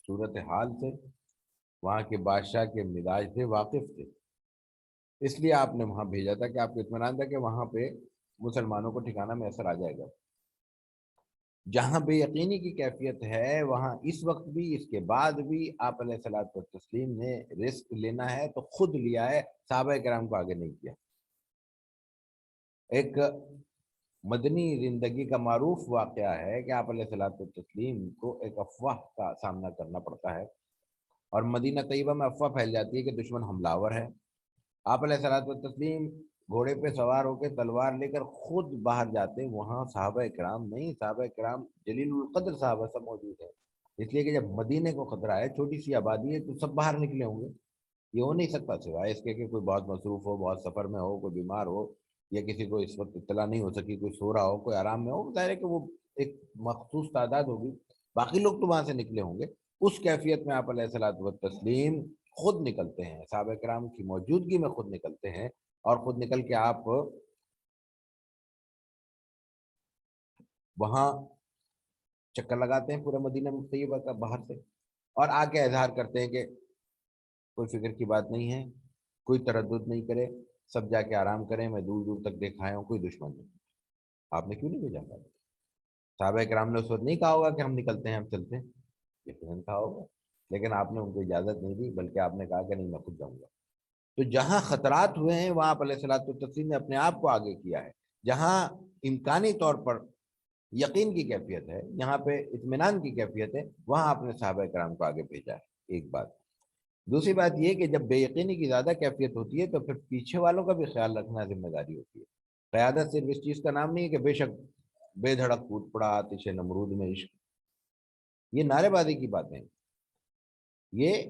A: صورت حال سے، وہاں کے بادشاہ کے مزاج سے واقف تھے، اس لیے آپ نے وہاں بھیجا تھا کہ آپ کو اطمینان تھا کہ وہاں پہ مسلمانوں کو ٹھکانہ میسر آ جائے گا۔ جہاں بے یقینی کی کیفیت ہے وہاں اس وقت بھی، اس کے بعد بھی آپ علیہ الصلوۃ والتسلیم نے رسک لینا ہے تو خود لیا ہے، صحابہ کرام کو آگے نہیں کیا۔ ایک مدنی زندگی کا معروف واقعہ ہے کہ آپ علیہ الصلوۃ والتسلیم کو ایک افواہ کا سامنا کرنا پڑتا ہے، اور مدینہ طیبہ میں افواہ پھیل جاتی ہے کہ دشمن حملہ آور ہے۔ آپ علیہ الصلوۃ والتسلیم گھوڑے پہ سوار ہو کے تلوار لے کر خود باہر جاتے، وہاں صحابہ کرام نہیں، صحابہ کرام جلیل القدر صحابہ سب موجود ہیں، اس لیے کہ جب مدینے کو خطرہ ہے، چھوٹی سی آبادی ہے، تو سب باہر نکلے ہوں گے۔ یہ ہو نہیں سکتا سوائے اس کے کہ کوئی بہت مصروف ہو، بہت سفر میں ہو، کوئی بیمار ہو، یا کسی کو اس وقت اطلاع نہیں ہو سکی، کوئی سو رہا ہو، کوئی آرام میں ہو، ظاہر ہے کہ وہ ایک مخصوص تعداد ہوگی، باقی لوگ تو وہاں سے نکلے ہوں گے۔ اس کیفیت میں آپ علیہ الصلوۃ والتسلیم خود نکلتے ہیں، صحابہ کرام کی موجودگی میں خود نکلتے ہیں، اور خود نکل کے آپ وہاں چکر لگاتے ہیں پورے مدینہ طیبہ کا باہر سے، اور آ کے اظہار کرتے ہیں کہ کوئی فکر کی بات نہیں ہے، کوئی تردد نہیں کرے، سب جا کے آرام کریں، میں دور دور تک دیکھ آیا ہوں، کوئی دشمن نہیں۔ آپ نے کیوں نہیں بھیجا تھا؟ صحابہ کرام نے اس وقت نہیں کہا ہوگا کہ ہم نکلتے ہیں، ہم چلتے ہیں، یقیناً کہا ہوگا، لیکن آپ نے ان کو اجازت نہیں دی، بلکہ آپ نے کہا کہ نہیں، میں خود جاؤں گا۔ تو جہاں خطرات ہوئے ہیں وہاں آپ علیہ الصلوۃ والتسلیم نے اپنے آپ کو آگے کیا ہے، جہاں امکانی طور پر یقین کی کیفیت ہے، یہاں پہ اطمینان کی کیفیت ہے، وہاں آپ نے صحابہ کرام کو آگے بھیجا ہے، ایک بات۔ دوسری بات یہ کہ جب بے یقینی کی زیادہ کیفیت ہوتی ہے تو پھر پیچھے والوں کا بھی خیال رکھنا ذمہ داری ہوتی ہے۔ قیادت صرف اس چیز کا نام نہیں ہے کہ بے شک بے دھڑک کود پڑا آتش نمرود میں عشق، یہ نعرے بازی کی باتیں ہیں، یہ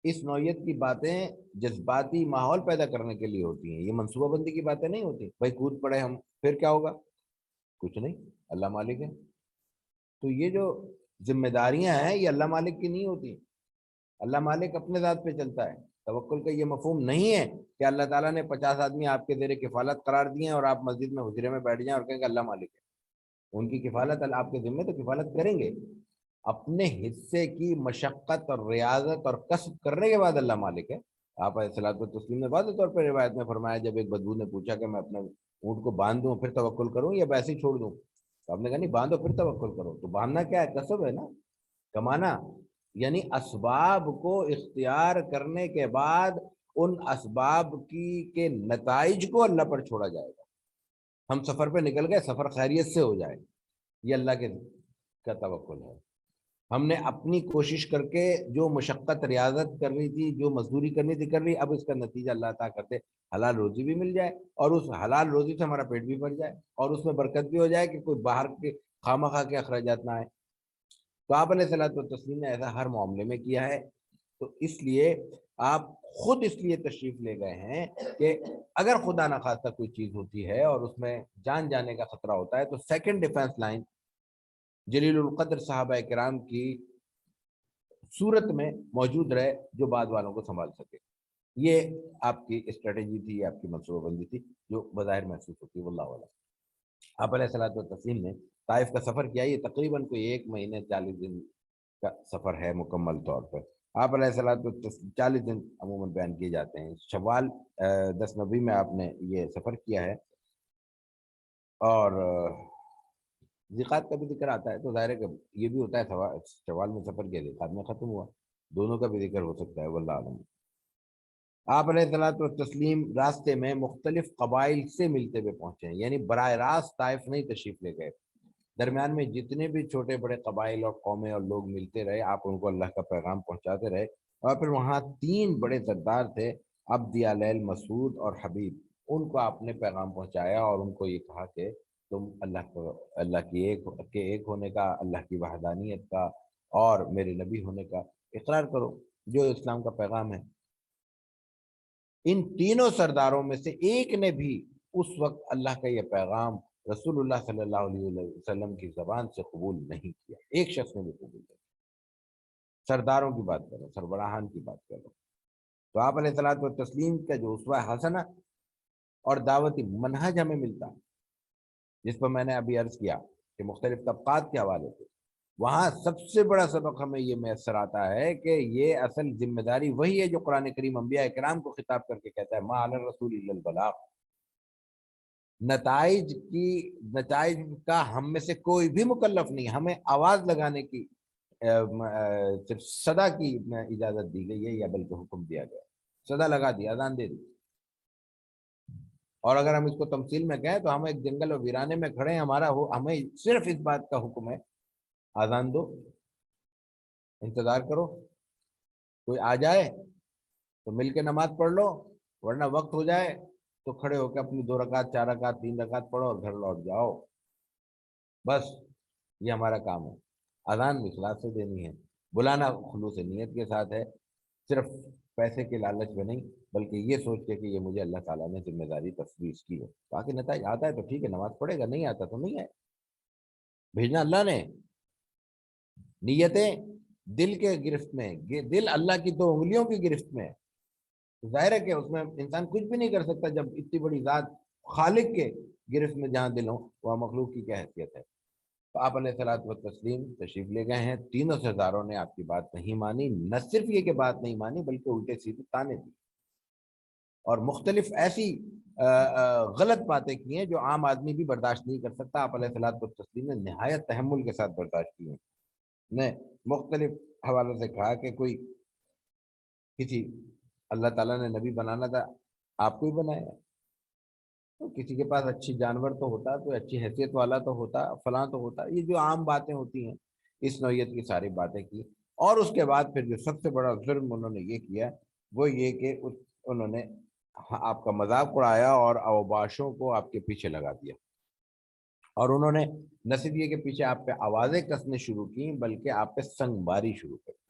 A: اس نوعیت کی باتیں جذباتی ماحول پیدا کرنے کے لیے ہوتی ہیں، یہ منصوبہ بندی کی باتیں نہیں ہوتی۔ بھائی کود پڑے ہم، پھر کیا ہوگا؟ کچھ نہیں، اللہ مالک ہے۔ تو یہ جو ذمہ داریاں ہیں یہ اللہ مالک کی نہیں ہوتی، اللہ مالک اپنے ذات پہ چلتا ہے۔ توکل کا یہ مفہوم نہیں ہے کہ اللہ تعالیٰ نے 50 آدمی آپ کے زیر کفالت قرار دیے ہیں اور آپ مسجد میں حجرے میں بیٹھ جائیں اور کہیں کہ اللہ مالک ہے۔ ان کی کفالت اللہ آپ کے ذمہ تو کفالت کریں گے، اپنے حصے کی مشقت اور ریاضت اور کسب کرنے کے بعد اللہ مالک ہے۔ آپ علیہ الصلوۃ والتسلیم نے واضح طور پر روایت میں فرمایا، جب ایک بدبو نے پوچھا کہ میں اپنے اونٹ کو باندھ دوں پھر توکل کروں یا ویسے ہی چھوڑ دوں، تو آپ نے کہا نہیں، باندھو پھر توکل کرو۔ تو باندھنا کیا ہے؟ کسب ہے نا، کمانا، یعنی اسباب کو اختیار کرنے کے بعد ان اسباب کی کے نتائج کو اللہ پر چھوڑا جائے گا۔ ہم سفر پہ نکل گئے، سفر خیریت سے ہو جائے، یہ اللہ کے کا توکل ہے۔ ہم نے اپنی کوشش کر کے جو مشقت ریاضت کر رہی تھی، جو مزدوری کرنی تھی کر لی، اب اس کا نتیجہ اللہ عطا کرتے حلال روزی بھی مل جائے اور اس حلال روزی سے ہمارا پیٹ بھی بھر جائے اور اس میں برکت بھی ہو جائے کہ کوئی باہر کے خواہ مخواہ کے اخراجات نہ آئے۔ تو آپ علیہ الصلوۃ والتسلیم نے ایسا ہر معاملے میں کیا ہے۔ تو اس لیے آپ خود اس لیے تشریف لے گئے ہیں کہ اگر خدا نخواستہ کوئی چیز ہوتی ہے اور اس میں جان جانے کا خطرہ ہوتا ہے تو سیکنڈ ڈیفنس لائن جلیل القدر صحابہ کرام کی صورت میں موجود رہے جو بعد والوں کو سنبھال سکے۔ یہ آپ کی اسٹریٹجی تھی، یہ آپ کی منصوبہ بندی تھی جو بظاہر محسوس ہوتی ہے، واللہ اعلم۔ آپ علیہ الصلوۃ والتسلیم نے طائف کا سفر کیا، یہ تقریباً کوئی 1 مہینے 40 دن کا سفر ہے مکمل طور پر۔ آپ علیہ الصلوۃ والتسلیم 40 دن عموماً بیان کیے جاتے ہیں۔ شوال 10 نبی میں آپ نے یہ سفر کیا ہے، اور ذیقات کا بھی ذکر آتا ہے، تو ظاہر ہے کہ یہ بھی ہوتا ہے شوال میں سفر کیا، ذیقات میں ختم ہوا، دونوں کا بھی ذکر ہو سکتا ہے، واللہ اعلم۔ آپ علیہ الصلوۃ والتسلیم راستے میں مختلف قبائل سے ملتے ہوئے پہنچے ہیں، یعنی براہ راست طائف نہیں تشریف لے گئے، درمیان میں جتنے بھی چھوٹے بڑے قبائل اور قومیں اور لوگ ملتے رہے، آپ ان کو اللہ کا پیغام پہنچاتے رہے۔ اور پھر وہاں 3 بڑے سردار تھے، عبد یالیل، مسعود اور حبیب، ان کو آپ نے پیغام پہنچایا اور ان کو یہ کہا کہ تم اللہ کی ایک ہونے کا، اللہ کی وحدانیت کا اور میرے نبی ہونے کا اقرار کرو، جو اسلام کا پیغام ہے۔ ان تینوں سرداروں میں سے ایک نے بھی اس وقت اللہ کا یہ پیغام رسول اللہ صلی اللہ علیہ وسلم کی زبان سے قبول نہیں کیا، ایک شخص نے بھی قبول نہیں کیا۔ سرداروں کی بات کرو، سربراہان کی بات کرو۔ تو آپ علیہ الصلوۃ والتسلیم کا جو اسوہ حسنہ اور دعوتی منہج ہمیں ملتا، جس پر میں نے ابھی عرض کیا کہ مختلف طبقات کے حوالے سے، وہاں سب سے بڑا سبق ہمیں یہ میسر آتا ہے کہ یہ اصل ذمہ داری وہی ہے جو قرآن کریم انبیاء کرام کو خطاب کر کے کہتا ہے، ما علی الرسول الا البلاغ۔ نتائج کا ہم میں سے کوئی بھی مکلف نہیں، ہمیں آواز لگانے کی صرف صدا کی اجازت دی گئی ہے، یا بلکہ حکم دیا گیا، صدا لگا دی، اذان دے دی۔ اور اگر ہم اس کو تمثیل میں کہیں تو ہم ایک جنگل و ویرانے میں کھڑے ہیں، ہمیں صرف اس بات کا حکم ہے، اذان دو، انتظار کرو، کوئی آ جائے تو مل کے نماز پڑھ لو، ورنہ وقت ہو جائے تو کھڑے ہو کے اپنی 2 رکعت 4 رکعت 3 رکعت پڑھو اور گھر لوٹ جاؤ، بس یہ ہمارا کام ہے۔ اذان اخلاص سے دینی ہے، بلانا خلوص نیت کے ساتھ ہے، صرف پیسے کے لالچ میں نہیں، بلکہ یہ سوچ کے کہ یہ مجھے اللہ تعالیٰ نے ذمہ داری تفویض کی ہے۔ باقی نتائج آتا ہے تو ٹھیک ہے، نماز پڑھے گا، نہیں آتا تو نہیں ہے، بھیجنا اللہ نے۔ نیتیں دل کے گرفت میں، دل اللہ کی 2 انگلیوں کی گرفت میں، ظاہر ہے کہ اس میں انسان کچھ بھی نہیں کر سکتا جب اتنی بڑی ذات خالق کے گرفت میں جہاں دل ہو، وہاں مخلوق کی کیا حیثیت ہے۔ تو آپ علیہ الصلوۃ والتسلیم تشریف لے گئے ہیں، تینوں سرداروں نے آپ کی بات نہیں مانی، نہ صرف یہ کہ بات نہیں مانی بلکہ الٹے سیدھے تانے دی اور مختلف ایسی غلط باتیں کی ہیں جو عام آدمی بھی برداشت نہیں کر سکتا۔ آپ علیہ الصلوۃ والتسلیم نے نہایت تحمل کے ساتھ برداشت کی ہیں، نے مختلف حوالوں سے کہا کہ کوئی کسی اللہ تعالیٰ نے نبی بنانا تھا، آپ کو ہی بنایا، تو کسی کے پاس اچھی جانور تو ہوتا، کوئی اچھی حیثیت والا تو ہوتا، فلاں تو ہوتا، یہ جو عام باتیں ہوتی ہیں اس نوعیت کی ساری باتیں کی۔ اور اس کے بعد پھر جو سب سے بڑا ظلم انہوں نے یہ کیا وہ یہ کہ انہوں نے آپ کا مذاق اڑایا اور اوباشوں کو آپ کے پیچھے لگا دیا، اور انہوں نے نہ صرف یہ کہ پیچھے آپ پہ آوازیں کسنے شروع کی بلکہ آپ پہ سنگ باری شروع کر دی،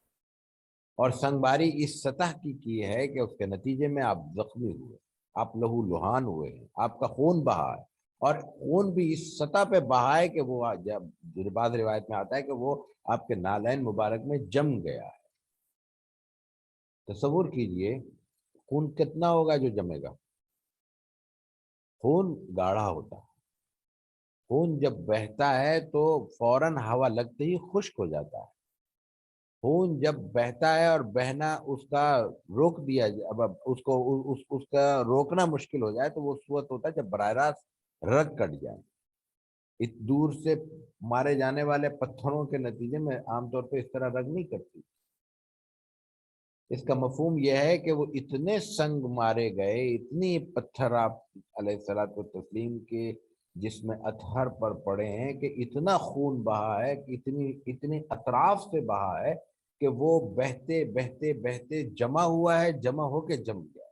A: اور سنگ باری اس سطح کی ہے کہ اس کے نتیجے میں آپ زخمی ہوئے، آپ لہو لہان ہوئے ہیں، آپ کا خون بہا ہے، اور خون بھی اس سطح پہ بہا ہے کہ وہ جب بعض روایت میں آتا ہے کہ وہ آپ کے نالین مبارک میں جم گیا ہے۔ تصور کیجئے خون کتنا ہوگا جو جمے گا۔ خون گاڑھا ہوتا ہے، خون جب بہتا ہے تو فوراً ہوا لگتے ہی خشک ہو جاتا ہے۔ خون جب بہتا ہے اور بہنا اس کا روک دیا جائے، اب اس کو اس کا روکنا مشکل ہو جائے تو وہ صورت ہوتا ہے جب براہ راست رگ کٹ جائے۔ اس دور سے مارے جانے والے پتھروں کے نتیجے میں عام طور پہ اس طرح رگ نہیں کٹتی۔ اس کا مفہوم یہ ہے کہ وہ اتنے سنگ مارے گئے، اتنی پتھر آپ علیہ الصلوۃ والتسلیم کے جس میں اطہر پر پڑے ہیں کہ اتنا خون بہا ہے کہ اتنے اطراف سے بہا ہے کہ وہ بہتے بہتے بہتے جمع ہوا ہے، جمع ہو کے جم گیا۔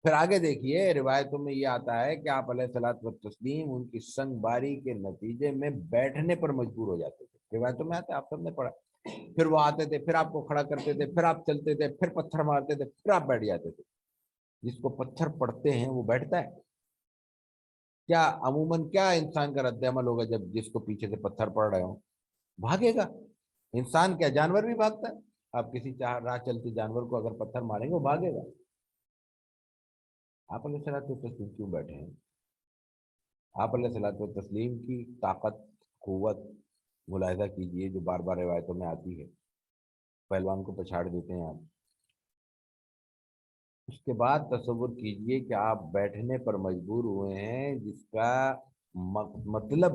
A: پھر آگے دیکھیے روایتوں میں یہ آتا ہے کہ آپ علیہ الصلوۃ والتسلیم ان کی سنگ باری کے نتیجے میں بیٹھنے پر مجبور ہو جاتے تھے، روایتوں میں آتا ہے، آپ سب نے پڑھا۔ پھر وہ آتے تھے، پھر آپ کو کھڑا کرتے تھے، پھر آپ چلتے تھے، پھر پتھر مارتے تھے، پھر آپ بیٹھ جاتے تھے۔ جس کو پتھر پڑتے ہیں وہ بیٹھتا ہے کیا؟ عموماً کیا انسان کا رد عمل ہوگا جب جس کو پیچھے سے پتھر پڑ رہے ہوں؟ بھاگے گا۔ انسان کیا جانور بھی بھاگتا ہے؟ آپ کسی راہ چلتے جانور کو اگر پتھر ماریں گے وہ بھاگے گا۔ آپ علیہ الصلوۃ والتسلیم کیوں بیٹھے ہیں؟ آپ علیہ الصلوۃ والتسلیم کی طاقت، قوت ملاحظہ کیجئے جو بار بار روایتوں میں آتی ہے۔ پہلوان کو پچھاڑ دیتے ہیں آپ، اس کے بعد تصور کیجئے کہ آپ بیٹھنے پر مجبور ہوئے ہیں، جس کا مطلب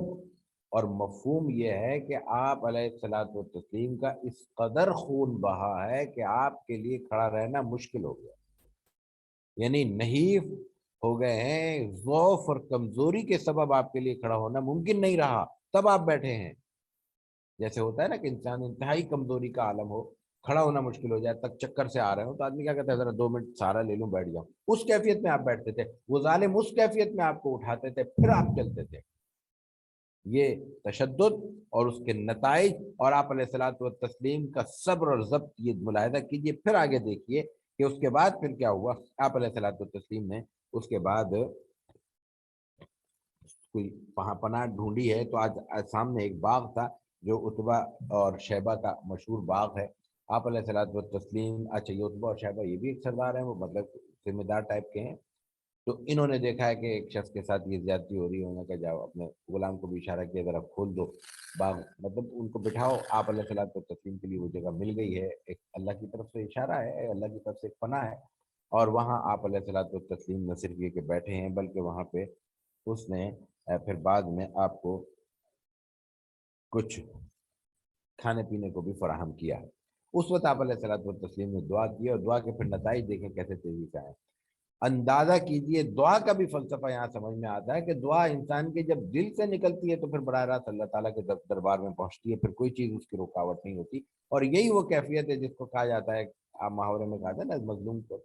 A: اور مفہوم یہ ہے کہ آپ علیہ الصلوۃ والتسلیم کا اس قدر خون بہا ہے کہ آپ کے لیے کھڑا رہنا مشکل ہو گیا، یعنی نحیف ہو گئے ہیں، ضعف اور کمزوری کے سبب آپ کے لیے کھڑا ہونا ممکن نہیں رہا، تب آپ بیٹھے ہیں۔ جیسے ہوتا ہے نا کہ انسان انتہائی کمزوری کا عالم ہو، کھڑا ہونا مشکل ہو جائے، تک چکر سے آ رہے ہو، تو آدمی کیا کہتا ہے ذرا 2 منٹ سہارا لے لوں بیٹھ جاؤں، اس کیفیت میں آپ بیٹھتے تھے، وہ ظالم اس کیفیت میں آپ کو اٹھاتے تھے، پھر آپ چلتے تھے۔ یہ تشدد اور اس کے نتائج اور آپ علیہ الصلوۃ والتسلیم کا صبر اور ضبط، یہ ملاحظہ کیجئے۔ پھر آگے دیکھیے کہ اس کے بعد پھر کیا ہوا۔ آپ علیہ الصلوۃ والتسلیم نے اس کے بعد کوئی پناہ ڈھونڈی ہے، تو آج سامنے ایک باغ تھا جو عتبہ اور شیبہ کا مشہور باغ ہے۔ آپ علیہ الصلوۃ والتسلیم، اچھا یہ عتبہ اور شیبہ یہ بھی ایک سردار ہیں، وہ مطلب ذمہ دار ٹائپ کے ہیں، تو انہوں نے دیکھا ہے کہ ایک شخص کے ساتھ یہ زیادتی ہو رہی ہے، انہوں نے کہا جاؤ، اپنے غلام کو بھی اشارہ کیا ذرا کھول دو باغ، مطلب ان کو بٹھاؤ۔ آپ علیہ الصلوۃ والتسلیم کے لیے وہ جگہ مل گئی ہے، ایک اللہ کی طرف سے اشارہ ہے، اللہ کی طرف سے ایک پناہ ہے، اور وہاں آپ علیہ الصلوۃ والتسلیم نہ صرف یہ کہ بیٹھے ہیں، بلکہ وہاں پہ اس نے پھر بعد میں آپ کو کچھ کھانے پینے کو بھی فراہم کیا ہے۔ اس وقت آپ علیہ الصلوۃ والتسلیم نے دعا کی، اور دعا کے پھر نتائج دیکھیں کیسے تیزی سے آئے۔ اندازہ کیجئے دعا کا بھی فلسفہ یہاں سمجھ میں آتا ہے کہ دعا انسان کے جب دل سے نکلتی ہے تو پھر براہ راست اللہ تعالیٰ کے دربار میں پہنچتی ہے، پھر کوئی چیز اس کی رکاوٹ نہیں ہوتی، اور یہی وہ کیفیت ہے جس کو کہا جاتا ہے، عام محاورے میں کہا جاتا ہے نا مظلوم کو،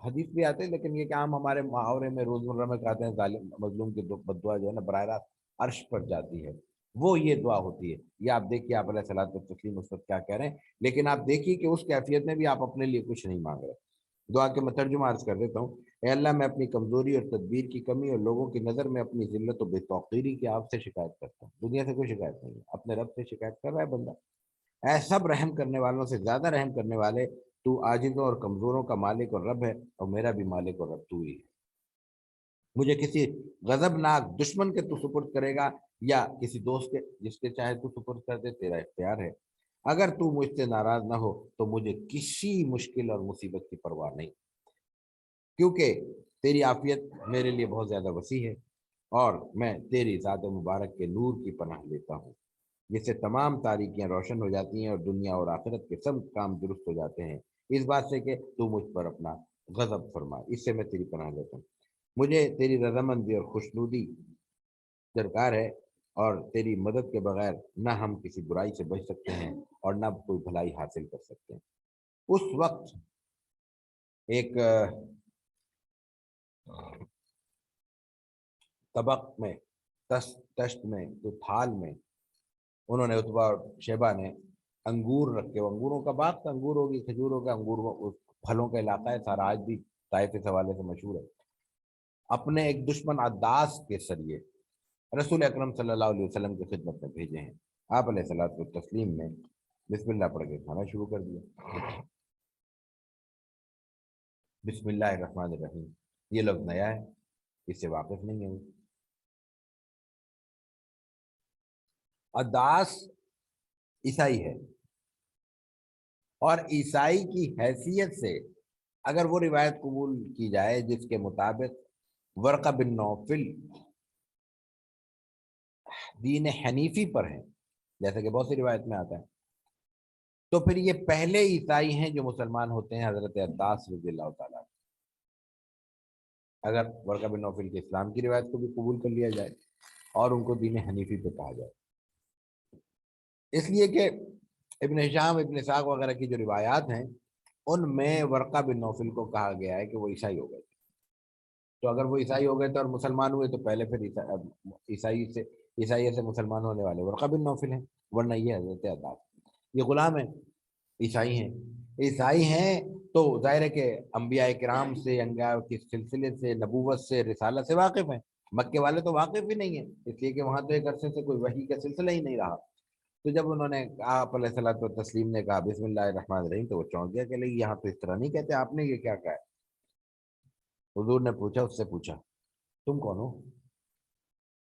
A: حدیث بھی آتے ہیں لیکن یہ کہ عام ہمارے محاورے میں روزمرہ میں کہتے ہیں ظالم مظلوم کی بد دعا جو ہے نا براہ راست عرش پر جاتی ہے، وہ یہ دعا ہوتی ہے۔ یہ آپ دیکھیے آپ علیہ الصلوۃ والتسلیم اس وقت کیا کہہ رہے ہیں، لیکن آپ دیکھیے کہ اس کیفیت میں بھی آپ اپنے لیے کچھ نہیں مانگ رہے۔ دعا کے میں ترجمہ عرض کر دیتا ہوں۔ اے اللہ، میں اپنی کمزوری اور تدبیر کی کمی اور لوگوں کی نظر میں اپنی ذلت و بے توقیری کی آپ سے شکایت کرتا ہوں۔ دنیا سے کوئی شکایت نہیں ہے، اپنے رب سے شکایت کر رہا ہے بندہ۔ اے سب رحم کرنے والوں سے زیادہ رحم کرنے والے، تو عاجزوں اور کمزوروں کا مالک اور رب ہے، اور میرا بھی مالک اور رب تو ہی ہے۔ مجھے کسی غضبناک دشمن کے تو سپرد کرے گا، یا کسی دوست کے جس کے چاہے تو سپرد کر دے، تیرا اختیار ہے۔ اگر تو مجھ سے ناراض نہ ہو تو مجھے کسی مشکل اور مصیبت کی پرواہ نہیں، کیونکہ تیری عافیت میرے لیے بہت زیادہ وسیع ہے، اور میں تیری ذات مبارک کے نور کی پناہ لیتا ہوں، جس سے تمام تاریکیاں روشن ہو جاتی ہیں اور دنیا اور آخرت کے سب کام درست ہو جاتے ہیں، اس بات سے کہ تو مجھ پر اپنا غضب فرما، اس سے میں تیری پناہ لیتا ہوں۔ مجھے تیری رضامندی اور خوشنودی درکار ہے، اور تیری مدد کے بغیر نہ ہم کسی برائی سے بچ سکتے ہیں اور نہ کوئی بھلائی حاصل کر سکتے ہیں۔ اس وقت ایک طبق میں، تشت میں، تو تھال میں انہوں نے عتبہ اور شیبہ نے انگور رکھے، انگوروں کا باغ تھا، انگور ہوگی، کھجور ہوگا، انگور پھلوں کا علاقہ ہے سارا، آج بھی طائف اس حوالے سے مشہور ہے، اپنے ایک دشمن عداس کے ذریعے رسول اکرم صلی اللہ علیہ وسلم کی خدمت میں بھیجے ہیں۔ آپ علیہ الصلوۃ والتسلیم نے بسم اللہ پڑھ کے کھانا شروع کر دیا۔ بسم اللہ الرحمن الرحیم، یہ لفظ نیا ہے، اس سے واقف نہیں ہے۔ عداس عیسائی ہے، اور عیسائی کی حیثیت سے اگر وہ روایت قبول کی جائے جس کے مطابق ورقہ بن نوفل دین حنیفی پر ہیں، جیسا کہ بہت سی روایت میں آتا ہے، تو پھر یہ پہلے عیسائی ہیں جو مسلمان ہوتے ہیں، حضرت عداس رضی اللہ تعالیٰ۔ اگر ورقہ بن نوفل کے اسلام کی روایت کو بھی قبول کر لیا جائے اور ان کو دین حنیفی پہ کہا جائے. اس لیے کہ ابن ہشام، ابن اسحاق وغیرہ کی جو روایات ہیں ان میں ورقہ بن نوفل کو کہا گیا ہے کہ وہ عیسائی ہو گئے. تو اگر وہ عیسائی ہو گئے تھے اور مسلمان ہوئے تو پہلے پھر عیسائی سے مسلمان ہونے والے ورقہ بن نوفل ہیں، ورنہ یہ حضرت عباس یہ غلام ہیں، عیسائی ہیں. عیسائی ہیں تو ظاہر ہے کہ انبیاء کرام سے، انبیاء کے سلسلے سے، نبوت سے، رسالت سے واقف ہیں. مکے والے تو واقف ہی نہیں ہیں، اس لیے کہ وہاں تو ایک عرصے سے کوئی وحی کا سلسلہ ہی نہیں رہا. تو جب انہوں نے آپ علیہ الصلوۃ والتسلیم نے کہا بسم اللہ الرحمن الرحیم تو وہ چونک گیا کہ نہیں یہاں تو اس طرح نہیں کہتے، آپ نے یہ کیا کہا ہے؟ حضور نے پوچھا، اس سے پوچھا تم کون ہو؟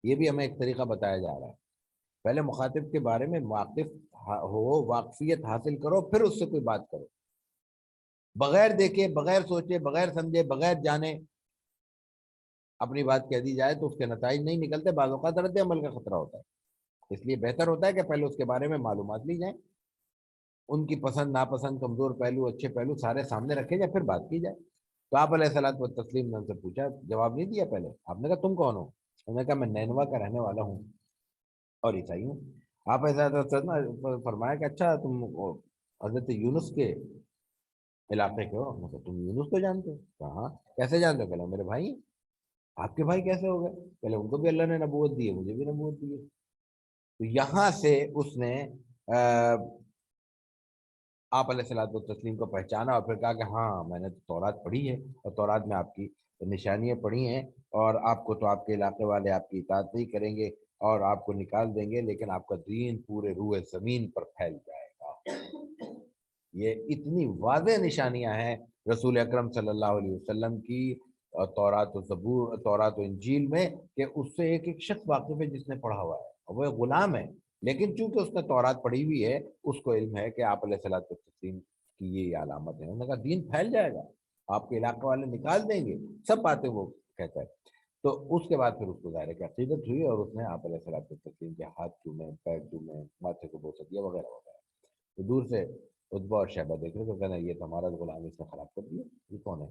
A: یہ بھی ہمیں ایک طریقہ بتایا جا رہا ہے. پہلے مخاطب کے بارے میں واقف ہو، واقفیت حاصل کرو، پھر اس سے کوئی بات کرو. بغیر دیکھے، بغیر سوچے، بغیر سمجھے، بغیر جانے اپنی بات کہہ دی جائے تو اس کے نتائج نہیں نکلتے، بعض اوقات رد عمل کا خطرہ ہوتا ہے. اس لیے بہتر ہوتا ہے کہ پہلے اس کے بارے میں معلومات لی جائیں، ان کی پسند ناپسند، کمزور پہلو، اچھے پہلو سارے سامنے رکھے جائے، پھر بات کی جائے. تو آپ علیہ الصلوۃ والتسلیم نے ان سے پوچھا، جواب نہیں دیا. پہلے آپ نے کہا تم کون ہو؟ انہوں نے کہا میں نینوا کا رہنے والا ہوں اور عیسائی ہوں. آپ ایسا فرمایا کہ اچھا تم حضرت یونس کے علاقے کے ہو؟ مطلب تم یونس کو جانتے ہو؟ کہا ہاں. کیسے جانتے ہو؟ میرے بھائی. آپ کے بھائی کیسے ہو گئے؟ پہلے ان کو بھی اللہ نے نبوت دی ہے، مجھے بھی نبوت دی ہے. تو یہاں سے اس نے آپ علیہ الصلوۃ والتسلیم کو پہچانا اور پھر کہا کہ ہاں میں نے تو تورات پڑھی ہے اور تورات میں آپ کی نشانیاں پڑھی ہیں، اور آپ کو تو آپ کے علاقے والے آپ کی اطاعت نہیں کریں گے اور آپ کو نکال دیں گے، لیکن آپ کا دین پورے روئے زمین پر پھیل جائے گا. یہ اتنی واضح نشانیاں ہیں رسول اکرم صلی اللہ علیہ وسلم کی تورات و زبور، تورات و انجیل میں، کہ اس سے ایک ایک شخص واقف ہے جس نے پڑھا ہوا ہے، وہ ایک غلام ہے لیکن چونکہ اس نے تورات پڑھی ہوئی ہے اس کو علم ہے کہ آپ علیہ الصلوۃ والتسلیم کی یہ علامت ہے. انہوں نے کہا دین پھیل جائے گا، آپ کے علاقے والے نکال دیں گے، سب باتیں وہ کہتا ہے. تو اس کے بعد پھر اس کو ظاہر ہے کہ عقیدت ہوئی اور اس نے آپ علیہ الصلوۃ والتسلیم کے ہاتھ چومے، پیر چومے، ماتھے کو بوسہ دیا وغیرہ وغیرہ. تو دور سے عتبہ اور شیبہ دیکھ رہے تو کہنا یہ تو ہمارا غلام، اس نے خراب کر دیا، یہ کون ہے؟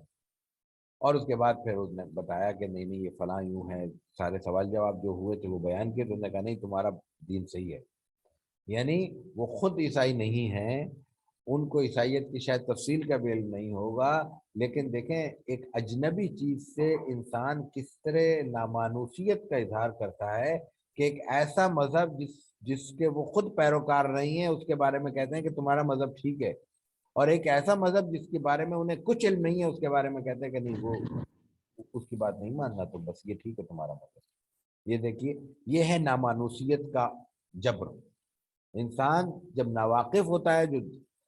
A: اور اس کے بعد پھر اس نے بتایا کہ نہیں نہیں یہ فلاں یوں ہے، سارے سوال جواب جو ہوئے تھے وہ بیان کیے. تو انہوں نے کہا نہیں تمہارا دین صحیح ہے. یعنی وہ خود عیسائی نہیں ہیں، ان کو عیسائیت کی شاید تفصیل کا بھی علم نہیں ہوگا، لیکن دیکھیں ایک اجنبی چیز سے انسان کس طرح نامانوسیت کا اظہار کرتا ہے کہ ایک ایسا مذہب جس کے وہ خود پیروکار نہیں ہیں اس کے بارے میں کہتے ہیں کہ تمہارا مذہب ٹھیک ہے، اور ایک ایسا مذہب جس کے بارے میں انہیں کچھ علم نہیں ہے اس کے بارے میں کہتے ہیں کہ نہیں وہ اس کی بات نہیں ماننا، تو بس یہ ٹھیک ہے تمہارا مذہب. یہ دیکھیے یہ ہے نامانوسیت کا جبر. انسان جب ناواقف ہوتا ہے، جو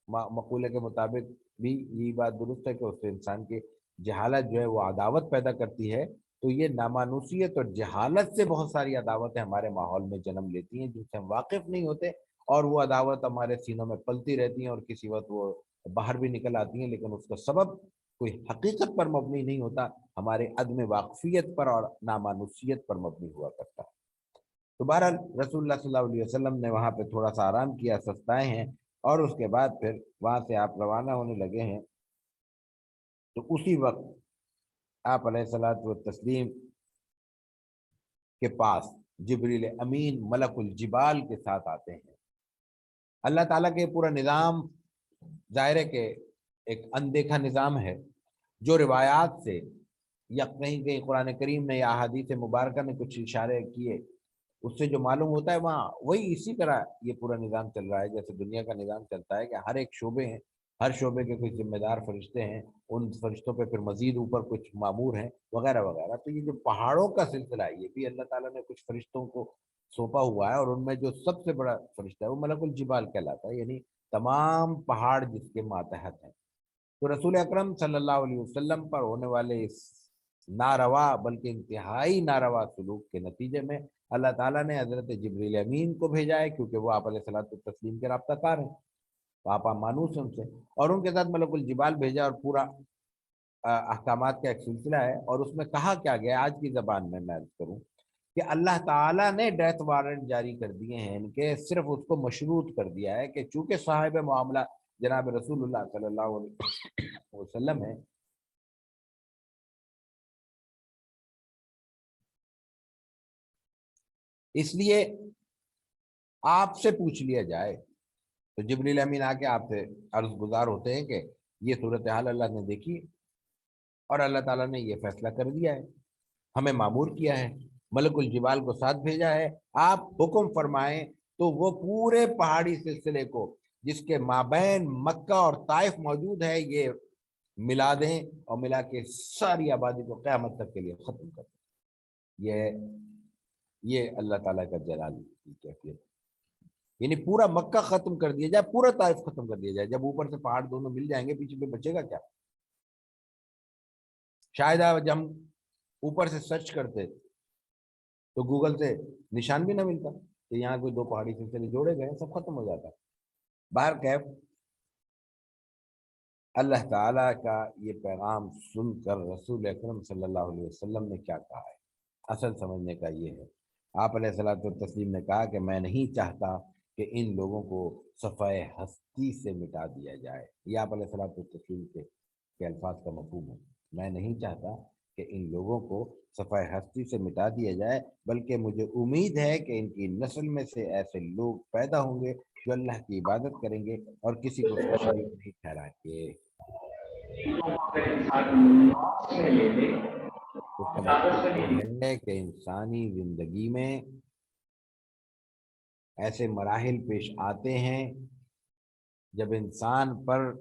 A: مقولے کے مطابق بھی یہی بات درست ہے کہ اس سے انسان کی جہالت جو ہے وہ عداوت پیدا کرتی ہے. تو یہ نامانوسیت اور جہالت سے بہت ساری عداوتیں ہمارے ماحول میں جنم لیتی ہیں جن سے ہم واقف نہیں ہوتے، اور وہ عداوت ہمارے سینوں میں پلتی رہتی ہیں اور کسی وقت وہ باہر بھی نکل آتی ہیں، لیکن اس کا سبب کوئی حقیقت پر مبنی نہیں ہوتا، ہمارے عدم واقفیت پر اور نامانوسیت پر مبنی ہوا کرتا ہے. تو بہرحال رسول اللہ صلی اللہ علیہ وسلم نے وہاں پہ تھوڑا سا آرام کیا، سستائے ہیں، اور اس کے بعد پھر وہاں سے آپ روانہ ہونے لگے ہیں. تو اسی وقت آپ علیہ الصلوۃ والتسلیم کے پاس جبریل امین ملک الجبال کے ساتھ آتے ہیں. اللہ تعالیٰ کے پورا نظام ظاہر ہے کہ ایک اندیکھا نظام ہے، جو روایات سے یا کہیں کہیں قرآن کریم نے یا احادیث مبارکہ نے کچھ اشارے کیے اس سے جو معلوم ہوتا ہے وہاں وہی اسی طرح یہ پورا نظام چل رہا ہے جیسے دنیا کا نظام چلتا ہے، کہ ہر ایک شعبے ہیں، ہر شعبے کے کچھ ذمہ دار فرشتے ہیں، ان فرشتوں پہ پھر مزید اوپر کچھ مامور ہیں وغیرہ وغیرہ. تو یہ جو پہاڑوں کا سلسلہ ہے یہ بھی اللہ تعالیٰ نے کچھ فرشتوں کو سونپا ہوا ہے، اور ان میں جو سب سے بڑا فرشتہ ہے وہ ملک الجبال کہلاتا ہے، یعنی تمام پہاڑ جس کے ماتحت ہیں. تو رسول اکرم صلی اللہ علیہ وسلم پر ہونے والے اس ناروا بلکہ انتہائی ناروا سلوک کے نتیجے میں اللہ تعالیٰ نے حضرت جبریل امین کو بھیجا ہے، کیونکہ وہ آپ علیہ الصلوۃ والتسلیم کے رابطہ کار ہیں، آپ مانوس ہیں ان سے، اور ان کے ساتھ ملک الجبال بھیجا، اور پورا احکامات کا ایک سلسلہ ہے. اور اس میں کہا کیا گیا آج کی زبان میں عرض کروں کہ اللہ تعالیٰ نے ڈیتھ وارنٹ جاری کر دیے ہیں ان کے، صرف اس کو مشروط کر دیا ہے کہ چونکہ صاحب معاملہ جناب رسول اللہ صلی اللہ علیہ وسلم ہے، اس لیے آپ سے پوچھ لیا جائے تو جبریل امین آ کے آپ سے عرض گزار ہوتے ہیں کہ یہ صورتحال اللہ نے دیکھی اور اللہ تعالیٰ نے یہ فیصلہ کر دیا ہے، ہمیں مامور کیا ہے، ملک الجبال کو ساتھ بھیجا ہے، آپ حکم فرمائیں تو وہ پورے پہاڑی سلسلے کو جس کے مابین مکہ اور طائف موجود ہے یہ ملا دیں اور ملا کے ساری آبادی کو قیامت تک کے لیے ختم کر دیں۔ یہ اللہ تعالیٰ کا جلال کی کیفیت، یعنی پورا مکہ ختم کر دیا جائے، پورا طائف ختم کر دیا جائے، جب اوپر سے پہاڑ دونوں مل جائیں گے پیچھے پہ بچے گا کیا؟ شاید جب ہم اوپر سے سرچ کرتے تو گوگل سے نشان بھی نہ ملتا کہ یہاں کوئی دو پہاڑی سلسلے جوڑے گئے، سب ختم ہو جاتا۔ باہر کیف اللہ تعالیٰ کا یہ پیغام سن کر رسول اکرم صلی اللہ علیہ وسلم نے کیا کہا ہے، اصل سمجھنے کا یہ ہے۔ آپ علیہ الصلوۃ والتسلیم نے کہا کہ میں نہیں چاہتا کہ ان لوگوں کو صفحہ ہستی سے مٹا دیا جائے۔ یہ آپ علیہ الصلوۃ والتسلیم کے الفاظ کا مفہوم ہے، میں نہیں چاہتا کہ ان لوگوں کو صفحہ ہستی سے مٹا دیا جائے، بلکہ مجھے امید ہے کہ ان کی نسل میں سے ایسے لوگ پیدا ہوں گے جو اللہ کی عبادت کریں گے اور کسی کو اس کا شریک نہیں ٹھہرائیں گے۔ اس کا مطلب یہ ہے کہ انسانی زندگی میں ایسے مراحل پیش آتے ہیں جب انسان پر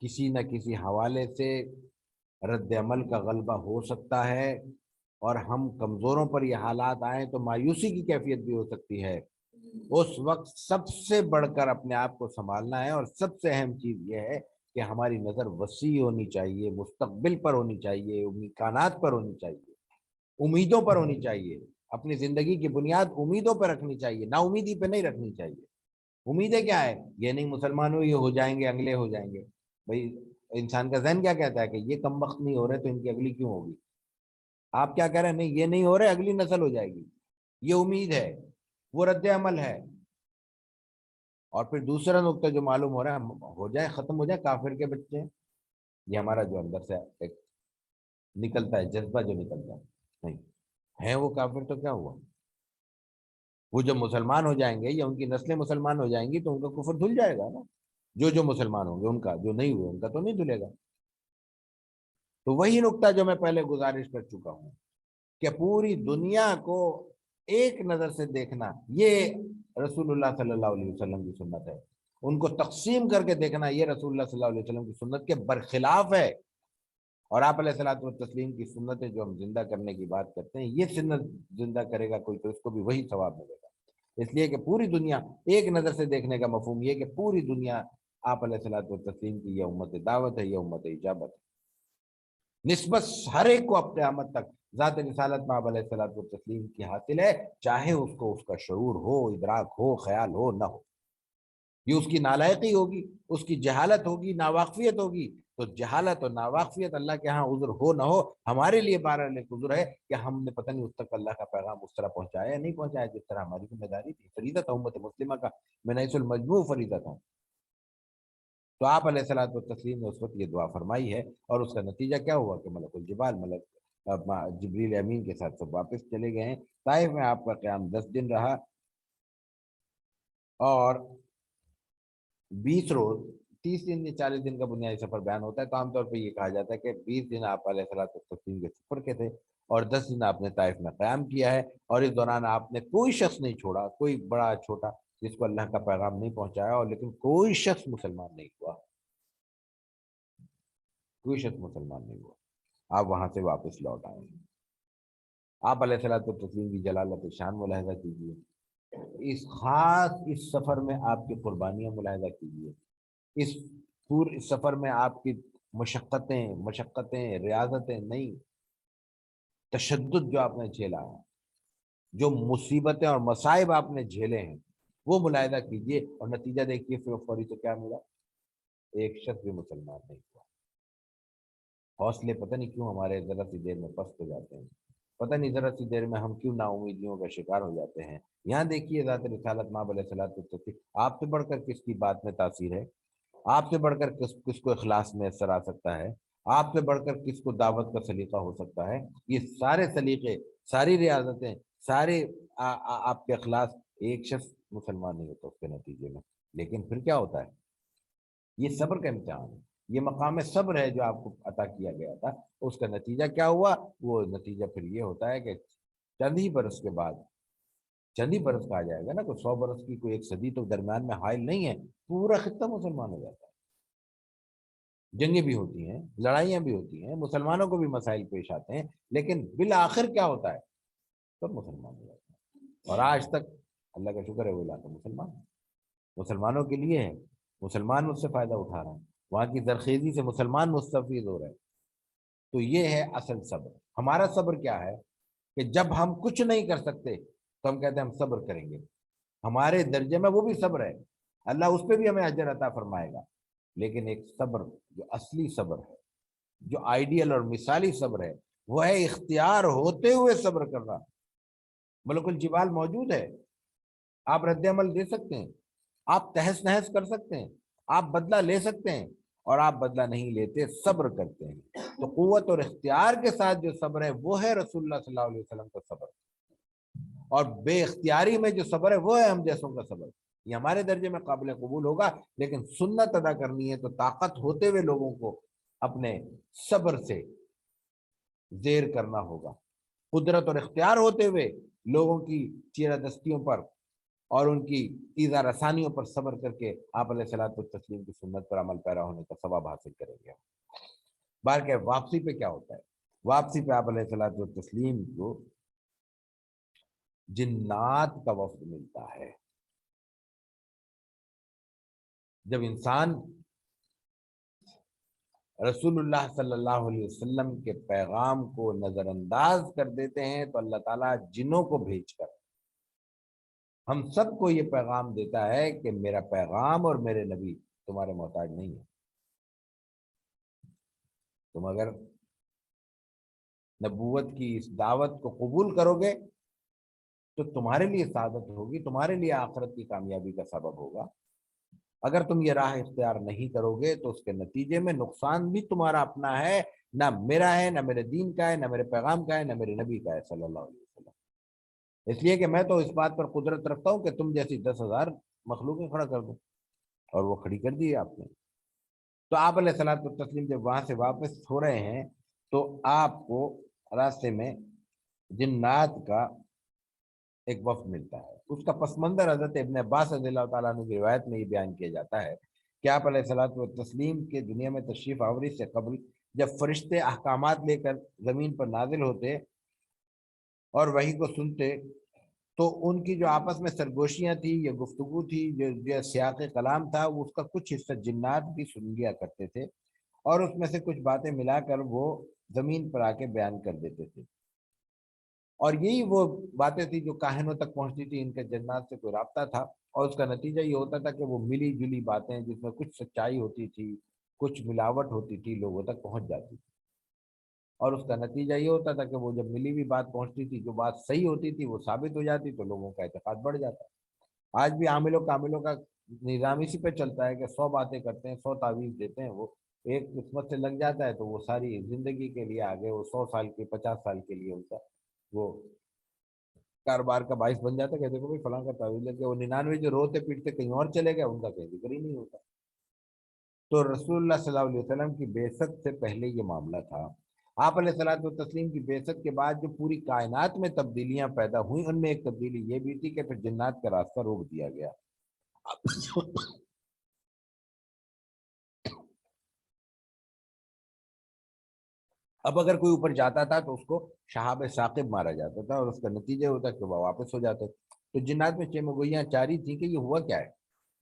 A: کسی نہ کسی حوالے سے رد عمل کا غلبہ ہو سکتا ہے، اور ہم کمزوروں پر یہ حالات آئیں تو مایوسی کی کیفیت بھی ہو سکتی ہے۔ اس وقت سب سے بڑھ کر اپنے آپ کو سنبھالنا ہے، اور سب سے اہم چیز یہ ہے کہ ہماری نظر وسیع ہونی چاہیے، مستقبل پر ہونی چاہیے، امکانات پر ہونی چاہیے، امیدوں پر ہونی چاہیے۔ اپنی زندگی کی بنیاد امیدوں پر رکھنی چاہیے، نا امیدی پہ نہیں رکھنی چاہیے۔ امیدیں کیا ہے؟ یہ نہیں مسلمان ہو یہ ہو جائیں گے، اگلے ہو جائیں گے۔ بھائی انسان کا ذہن کیا کہتا ہے کہ یہ کم وقت نہیں ہو رہے تو ان کی اگلی کیوں ہوگی؟ آپ کیا کہہ رہے ہیں؟ نہیں یہ نہیں ہو رہے، اگلی نسل ہو جائے گی، یہ امید ہے، وہ رد عمل ہے۔ اور پھر دوسرا نقطہ جو معلوم ہو رہا ہے، ہو جائے ختم ہو جائے کافر کے بچے، یہ ہمارا جو اندر سے ایک نکلتا ہے جذبہ جو نکلتا ہے، نہیں ہے وہ کافر تو کیا ہوا، وہ جو مسلمان ہو جائیں گے یا ان کی نسلیں مسلمان ہو جائیں گی تو ان کا کفر دھل جائے گا نا، جو مسلمان ہوں گے ان کا، جو نہیں ہوئے ان کا تو نہیں دھلے گا۔ تو وہی نقطہ جو میں پہلے گزارش کر چکا ہوں کہ پوری دنیا کو ایک نظر سے دیکھنا، یہ رسول اللہ صلی اللہ علیہ وسلم کی سنت ہے۔ ان کو تقسیم کر کے دیکھنا، یہ رسول اللہ صلی اللہ علیہ وسلم کی سنت کے برخلاف ہے۔ اور آپ علیہ الصلوۃ والتسلیم کی سنتیں جو ہم زندہ کرنے کی بات کرتے ہیں، یہ سنت زندہ کرے گا کوئی تو اس کو بھی وہی ثواب ملے گا۔ اس لیے کہ پوری دنیا ایک نظر سے دیکھنے کا مفہوم یہ کہ پوری دنیا آپ علیہ الصلوۃ والتسلیم کی یہ امت دعوت ہے، یہ امت اجابت ہے۔ نسبت ہر ایک کو اپنے آمد تک ذات رسالت میں آپ علیہ الصلوۃ والتسلیم کی حاصل ہے، چاہے اس کو اس کا شعور ہو، ادراک ہو، خیال ہو نہ ہو۔ یہ اس کی نالائقی ہوگی، اس کی جہالت ہوگی، ناواقفیت ہوگی، تو جہالت اور ناواقفیت اللہ کے ہاں عذر ہو نہ ہو، ہمارے لیے بہرحال ایک عذر ہے کہ ہم نے پتہ نہیں اس تک اللہ کا پیغام اس طرح پہنچایا یا نہیں پہنچایا جس طرح ہماری ذمہ داری تھی۔ فریضہ تھا امت مسلمہ کا، میں نئیس المجموع فریضہ تھا۔ تو آپ علیہ الصلوۃ والتسلیم نے اس وقت یہ دعا فرمائی ہے، اور اس کا نتیجہ کیا ہوا کہ ملک الجبال، جبریل امین کے ساتھ سب واپس چلے گئے ہیں۔ طائف میں آپ کا قیام 10 دن رہا، اور 20 روز، 30 دن یا 40 دن کا بنیادی سفر بیان ہوتا ہے، تو عام طور پہ یہ کہا جاتا ہے کہ 20 دن آپ علیہ الصلوۃ والتسلیم کے سفر کے تھے، اور 10 دن آپ نے طائف میں قیام کیا ہے، اور اس دوران آپ نے کوئی شخص نہیں چھوڑا، کوئی بڑا چھوٹا جس کو اللہ کا پیغام نہیں پہنچایا، اور لیکن کوئی شخص مسلمان نہیں ہوا، کوئی شخص مسلمان نہیں ہوا۔ آپ وہاں سے واپس لوٹ آئے۔ آپ علیہ الصلوۃ والتسلیم کی جلالت شان ملاحظہ کیجیے، اس سفر میں آپ کی قربانیاں ملاحظہ کیجیے، اس پورے سفر میں آپ کی مشقتیں ریاضتیں نہیں، تشدد جو آپ نے جھیلا ہے، جو مصیبتیں اور مصائب آپ نے جھیلے ہیں، وہ ملاحظہ کیجیے، اور نتیجہ دیکھیے پھر فوری تو کیا ملا، ایک شخص بھی مسلمان نہیں ہوا۔ حوصلے پتہ نہیں کیوں ہمارے ذرا سی دیر میں پست ہو جاتے ہیں، پتہ نہیں ذرا سی دیر میں ہم کیوں نا امیدیوں کا شکار ہو جاتے ہیں۔ یہاں دیکھیے ذات رسالت مآب علیہ الصلوۃ والتسلیم، آپ سے بڑھ کر کس کی بات میں تاثیر ہے؟ آپ سے بڑھ کر کس کو اخلاص میں اثر آ سکتا ہے؟ آپ سے بڑھ کر کس کو دعوت کا سلیقہ ہو سکتا ہے؟ یہ سارے سلیقے، ساری ریاضتیں، سارے آپ کے اخلاص، ایک شخص مسلمان نہیں ہوتا اس کے نتیجے میں، لیکن پھر کیا ہوتا ہے؟ یہ صبر کا امتحان ہے، یہ مقام صبر ہے جو آپ کو عطا کیا گیا تھا۔ اس کا نتیجہ کیا ہوا؟ وہ نتیجہ پھر یہ ہوتا ہے کہ چند ہی برس کے بعد، چند ہی برس کہا جائے گا نا، کوئی 100 برس کی، کوئی ایک صدی تو درمیان میں حائل نہیں ہے، پورا خطہ مسلمان ہو جاتا ہے۔ جنگیں بھی ہوتی ہیں، لڑائیاں بھی ہوتی ہیں، مسلمانوں کو بھی مسائل پیش آتے ہیں، لیکن بالآخر کیا ہوتا ہے؟ سب مسلمان ہو جاتے ہیں۔ اور آج تک اللہ کا شکر ہے وہ علاقہ مسلمان ہے، مسلمانوں کے لیے ہے، مسلمان اس سے فائدہ اٹھا رہے ہیں، وہاں کی زرخیزی سے مسلمان مستفید ہو رہے ہیں۔ تو یہ ہے اصل صبر۔ ہمارا صبر کیا ہے کہ جب ہم کچھ نہیں کر سکتے تو ہم کہتے ہیں ہم صبر کریں گے، ہمارے درجے میں وہ بھی صبر ہے، اللہ اس پہ بھی ہمیں اجر عطا فرمائے گا، لیکن ایک صبر جو اصلی صبر ہے، جو آئیڈیل اور مثالی صبر ہے، وہ ہے اختیار ہوتے ہوئے صبر کرنا۔ ملک الجبال موجود ہے، آپ رد عمل دے سکتے ہیں، آپ تہس نہس کر سکتے ہیں، آپ بدلہ لے سکتے ہیں، اور آپ بدلہ نہیں لیتے، صبر کرتے ہیں۔ تو قوت اور اختیار کے ساتھ جو صبر ہے وہ ہے رسول اللہ صلی اللہ علیہ وسلم کا صبر، اور بے اختیاری میں جو صبر ہے وہ ہے ہم جیسوں کا صبر۔ یہ ہمارے درجے میں قابل قبول ہوگا، لیکن سنت ادا کرنی ہے تو طاقت ہوتے ہوئے لوگوں کو اپنے صبر سے زیر کرنا ہوگا، قدرت اور اختیار ہوتے ہوئے لوگوں کی چیرہ دستیوں پر اور ان کی ایذا رسانیوں پر صبر کر کے آپ علیہ الصلوۃ والتسلیم کی سنت پر عمل پیرا ہونے کا ثواب حاصل کریں گے۔ بار کہ واپسی پہ کیا ہوتا ہے؟ واپسی پہ آپ علیہ الصلوۃ والتسلیم کو جنات کا وفد ملتا ہے۔ جب انسان رسول اللہ صلی اللہ علیہ وسلم کے پیغام کو نظر انداز کر دیتے ہیں تو اللہ تعالیٰ جنوں کو بھیج کر ہم سب کو یہ پیغام دیتا ہے کہ میرا پیغام اور میرے نبی تمہارے محتاج نہیں ہے، تم اگر نبوت کی اس دعوت کو قبول کرو گے تو تمہارے لیے سعادت ہوگی، تمہارے لیے آخرت کی کامیابی کا سبب ہوگا، اگر تم یہ راہ اختیار نہیں کرو گے تو اس کے نتیجے میں نقصان بھی تمہارا اپنا ہے، نہ میرا ہے، نہ میرے دین کا ہے، نہ میرے پیغام کا ہے، نہ میرے نبی کا ہے صلی اللہ علیہ وسلم۔ اس لیے کہ میں تو اس بات پر قدرت رکھتا ہوں کہ تم جیسی 10,000 مخلوقیں کھڑا کر دوں، اور وہ کھڑی کر دی آپ نے۔ تو آپ علیہ الصلوۃ والتسلیم جب وہاں سے واپس ہو رہے ہیں تو آپ کو راستے میں جنات کا ایک وفد ملتا ہے۔ اس کا پس منظر حضرت ابن عباس رضی اللہ تعالیٰ عنہ کی روایت میں یہ بیان کیا جاتا ہے کہ آپ علیہ الصلوۃ والتسلیم کے دنیا میں تشریف آوری سے قبل جب فرشتے احکامات لے کر زمین پر نازل ہوتے اور وحی کو سنتے تو ان کی جو آپس میں سرگوشیاں تھیں یا گفتگو تھی، جو سیاق کلام تھا، اس کا کچھ حصہ جنات بھی سن لیا کرتے تھے، اور اس میں سے کچھ باتیں ملا کر وہ زمین پر آ کے بیان کر دیتے تھے، اور یہی وہ باتیں تھی جو کاہنوں تک پہنچتی تھی، ان کے جنات سے کوئی رابطہ تھا، اور اس کا نتیجہ یہ ہوتا تھا کہ وہ ملی جلی باتیں جس میں کچھ سچائی ہوتی تھی، کچھ ملاوٹ ہوتی تھی، لوگوں تک پہنچ جاتی تھی، اور اس کا نتیجہ یہ ہوتا تھا کہ وہ جب ملی ہوئی بات پہنچتی تھی، جو بات صحیح ہوتی تھی وہ ثابت ہو جاتی تو لوگوں کا اعتقاد بڑھ جاتا۔ آج بھی عامل و کاملوں کا نظام اسی پہ چلتا ہے کہ 100 باتیں کرتے ہیں، 100 تعویذ دیتے ہیں، وہ ایک قسمت سے لگ جاتا ہے تو وہ ساری زندگی کے لیے آگے، وہ 100 سال کے 50 سال کے لیے ان کا وہ کاروبار کا باعث بن جاتا ہے کہ دیکھو بھائی فلاں کا تعویذ لگ گیا، وہ 99 جو روتے پیٹتے کہیں اور چلے گئے، ان کا کوئی ذکر ہی نہیں ہوتا۔ تو رسول اللہ صلی اللہ علیہ وسلم کی بعثت سے پہلے یہ معاملہ تھا۔ آپ علیہ الصلوۃ والتسلیم کی بعثت کے بعد جو پوری کائنات میں تبدیلیاں پیدا ہوئیں، ان میں ایک تبدیلی یہ بھی تھی کہ پھر جنات کا راستہ روک دیا گیا۔ اب اگر کوئی اوپر جاتا تھا تو اس کو شہاب ثاقب مارا جاتا تھا، اور اس کا نتیجہ ہوتا کہ وہ واپس ہو جاتے۔ تو جنات میں چمگوئیاں جاری تھیں کہ یہ ہوا کیا ہے،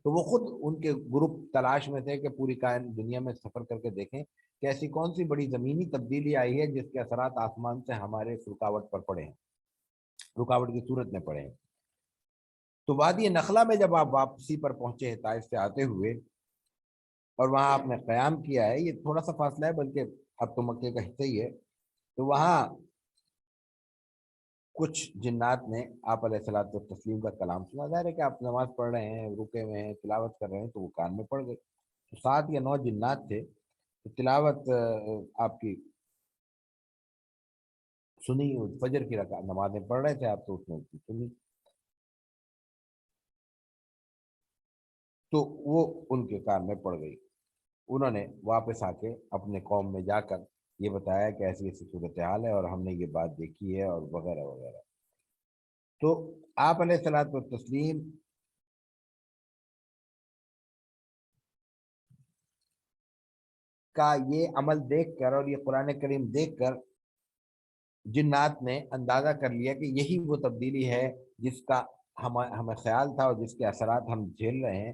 A: تو وہ خود ان کے گروپ تلاش میں تھے کہ پوری کائن دنیا میں سفر کر کے دیکھیں کہ ایسی کون سی بڑی زمینی تبدیلی آئی ہے جس کے اثرات آسمان سے ہمارے رکاوٹ پر پڑے ہیں، رکاوٹ کی صورت میں پڑے ہیں۔ تو وادی نخلا میں جب آپ واپسی پر پہنچے ہیں طائف سے آتے ہوئے، اور وہاں آپ نے قیام کیا ہے، یہ تھوڑا سا فاصلہ ہے بلکہ اب تو مکے کا حصہ ہی ہے، تو وہاں کچھ جنات نے آپ علیہ الصلوۃ والتسلیم کا کلام سنا۔ ظاہر ہے کہ آپ نماز پڑھ رہے ہیں، رکے ہوئے ہیں، تلاوت کر رہے ہیں، تو وہ کان میں پڑ گئے۔ تو 7 یا 9 جنات تھے، تو تلاوت آپ کی سنی، فجر کی رکعت نمازیں پڑھ رہے تھے آپ تو اس نے سنی، تو وہ ان کے کان میں پڑ گئی۔ انہوں نے واپس آ کے اپنے قوم میں جا کر یہ بتایا کہ ایسی ایسی صورتحال ہے اور ہم نے یہ بات دیکھی ہے اور وغیرہ وغیرہ۔ تو آپ علیہ الصلوۃ والتسلیم کا یہ عمل دیکھ کر اور یہ قرآن کریم دیکھ کر جنات نے اندازہ کر لیا کہ یہی وہ تبدیلی ہے جس کا ہمیں خیال تھا اور جس کے اثرات ہم جھیل رہے ہیں۔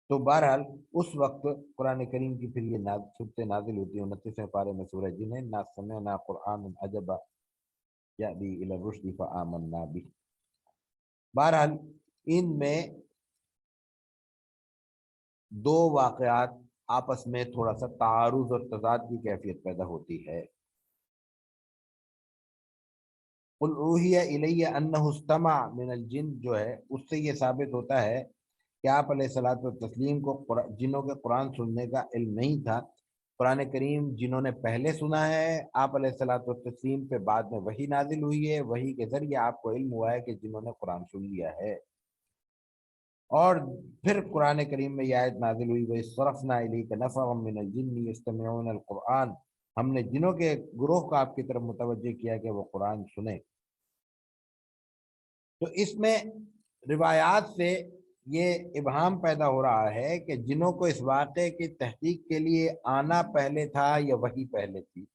A: تو بہرحال اس وقت قرآن کریم کی پھر یہ صورتیں نازل ہوتی ہیں 29ویں پارے میں سورہ جن ہے، نا سمعنا قرآن عجبا یہدی الی الرشد فآمنا بہ۔ بہرحال ان میں دو واقعات آپس میں تھوڑا سا تعارض اور تضاد کی کیفیت پیدا ہوتی ہے۔ قل اوحی الی انہ استمع من الجن جو ہے اس سے یہ ثابت ہوتا ہے کہ آپ علیہ الصلوۃ والتسلیم کو جنوں کے قرآن سننے کا علم نہیں تھا۔ قرآن کریم جنہوں نے پہلے سنا ہے آپ علیہ الصلوۃ والتسلیم پہ بعد میں وحی نازل ہوئی ہے، وحی کے ذریعے آپ کو علم ہوا ہے کہ جنہوں نے قرآن سن لیا ہے۔ اور پھر قرآن کریم میں یہ آیت نازل ہوئی وَإِذْ صَرَفْنَا إِلَيْكَ نَفَرًا مِّنَ الْجِنِّ يَسْتَمِعُونَ الْقُرْآنَ، ہم نے جنوں کے گروہ کو آپ کی طرف متوجہ کیا کہ وہ قرآن سنیں۔ تو اس میں روایات سے یہ ابہام پیدا ہو رہا ہے کہ جنوں کو اس واقعے کی تحقیق کے لیے آنا پہلے تھا یا وحی پہلے تھی۔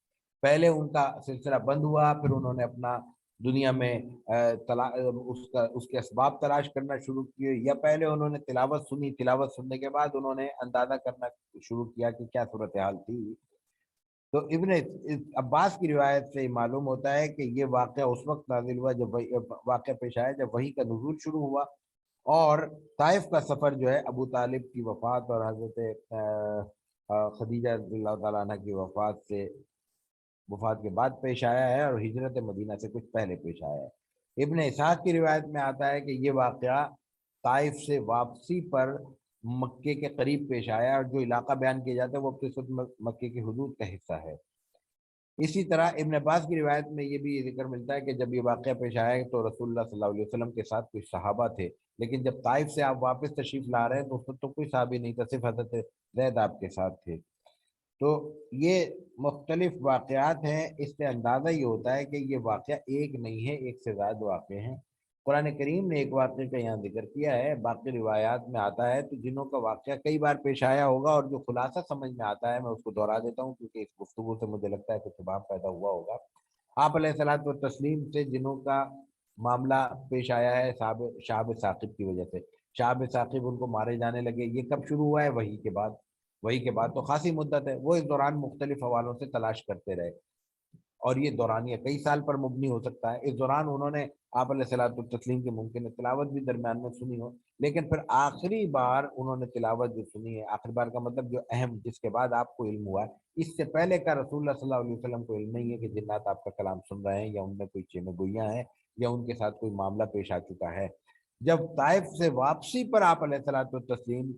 A: پہلے ان کا سلسلہ بند ہوا، پھر انہوں نے اپنا دنیا میں اس کے اسباب تلاش کرنا شروع کیے، یا پہلے انہوں نے تلاوت سنی، تلاوت سننے کے بعد انہوں نے اندازہ کرنا شروع کیا کہ کیا صورتحال تھی۔ تو ابن عباس کی روایت سے معلوم ہوتا ہے کہ یہ واقعہ اس وقت نازل ہوا جب واقعہ پیش آیا جب وحی کا نزول شروع ہوا، اور طائف کا سفر جو ہے ابو طالب کی وفات اور حضرت خدیجہ رضی اللہ تعالیٰ عنہ کی وفات کے بعد پیش آیا ہے، اور ہجرت مدینہ سے کچھ پہلے پیش آیا ہے۔ ابن اسحاق کی روایت میں آتا ہے کہ یہ واقعہ طائف سے واپسی پر مکے کے قریب پیش آیا، اور جو علاقہ بیان کیا جاتا ہے وہ مکے کی حدود کا حصہ ہے۔ اسی طرح ابن عباس کی روایت میں یہ بھی ذکر ملتا ہے کہ جب یہ واقعہ پیش آیا تو رسول اللہ صلی اللہ علیہ وسلم کے ساتھ کچھ صحابہ تھے، لیکن جب طائف سے آپ واپس تشریف لا رہے ہیں تو اس وقت تو کوئی صحابی نہیں تھا، صرف حضرت زید آپ کے ساتھ تھے۔ تو یہ مختلف واقعات ہیں، اس سے اندازہ یہ ہوتا ہے کہ یہ واقعہ ایک نہیں ہے، ایک سے زائد واقعے ہیں۔ قرآن کریم نے ایک واقعے کا یہاں ذکر کیا ہے، باقی روایات میں آتا ہے تو جنہوں کا واقعہ کئی بار پیش آیا ہوگا، اور جو خلاصہ سمجھ میں آتا ہے میں اس کو دہرا دیتا ہوں کیونکہ اس گفتگو سے مجھے لگتا ہے کہ اتفاق پیدا ہوا ہوگا۔ آپ علیہ الصلوۃ والتسلیم سے جنہوں کا معاملہ پیش آیا ہے شعب ثاقب کی وجہ سے، شعب ثاقب ان کو مارے جانے لگے، یہ کب شروع ہوا ہے؟ وحی کے بعد۔ وحی کے بعد تو خاصی مدت ہے، وہ اس دوران مختلف حوالوں سے تلاش کرتے رہے، اور یہ دورانیہ کئی سال پر مبنی ہو سکتا ہے۔ اس دوران انہوں نے آپ علیہ الصلوۃ والتسلیم کی ممکن ہے تلاوت بھی درمیان میں سنی ہو، لیکن پھر آخری بار انہوں نے تلاوت جو سنی ہے، آخری بار کا مطلب جو اہم جس کے بعد آپ کو علم ہوا ہے، اس سے پہلے کا رسول اللہ صلی اللہ علیہ وسلم کو علم نہیں ہے کہ جنات آپ کا کلام سن رہے ہیں یا ان میں کوئی چیمیں گوئیاں ہیں یا ان کے ساتھ کوئی معاملہ پیش آ چکا ہے۔ جب طائف سے واپسی پر آپ علیہ الصلوۃ والتسلیم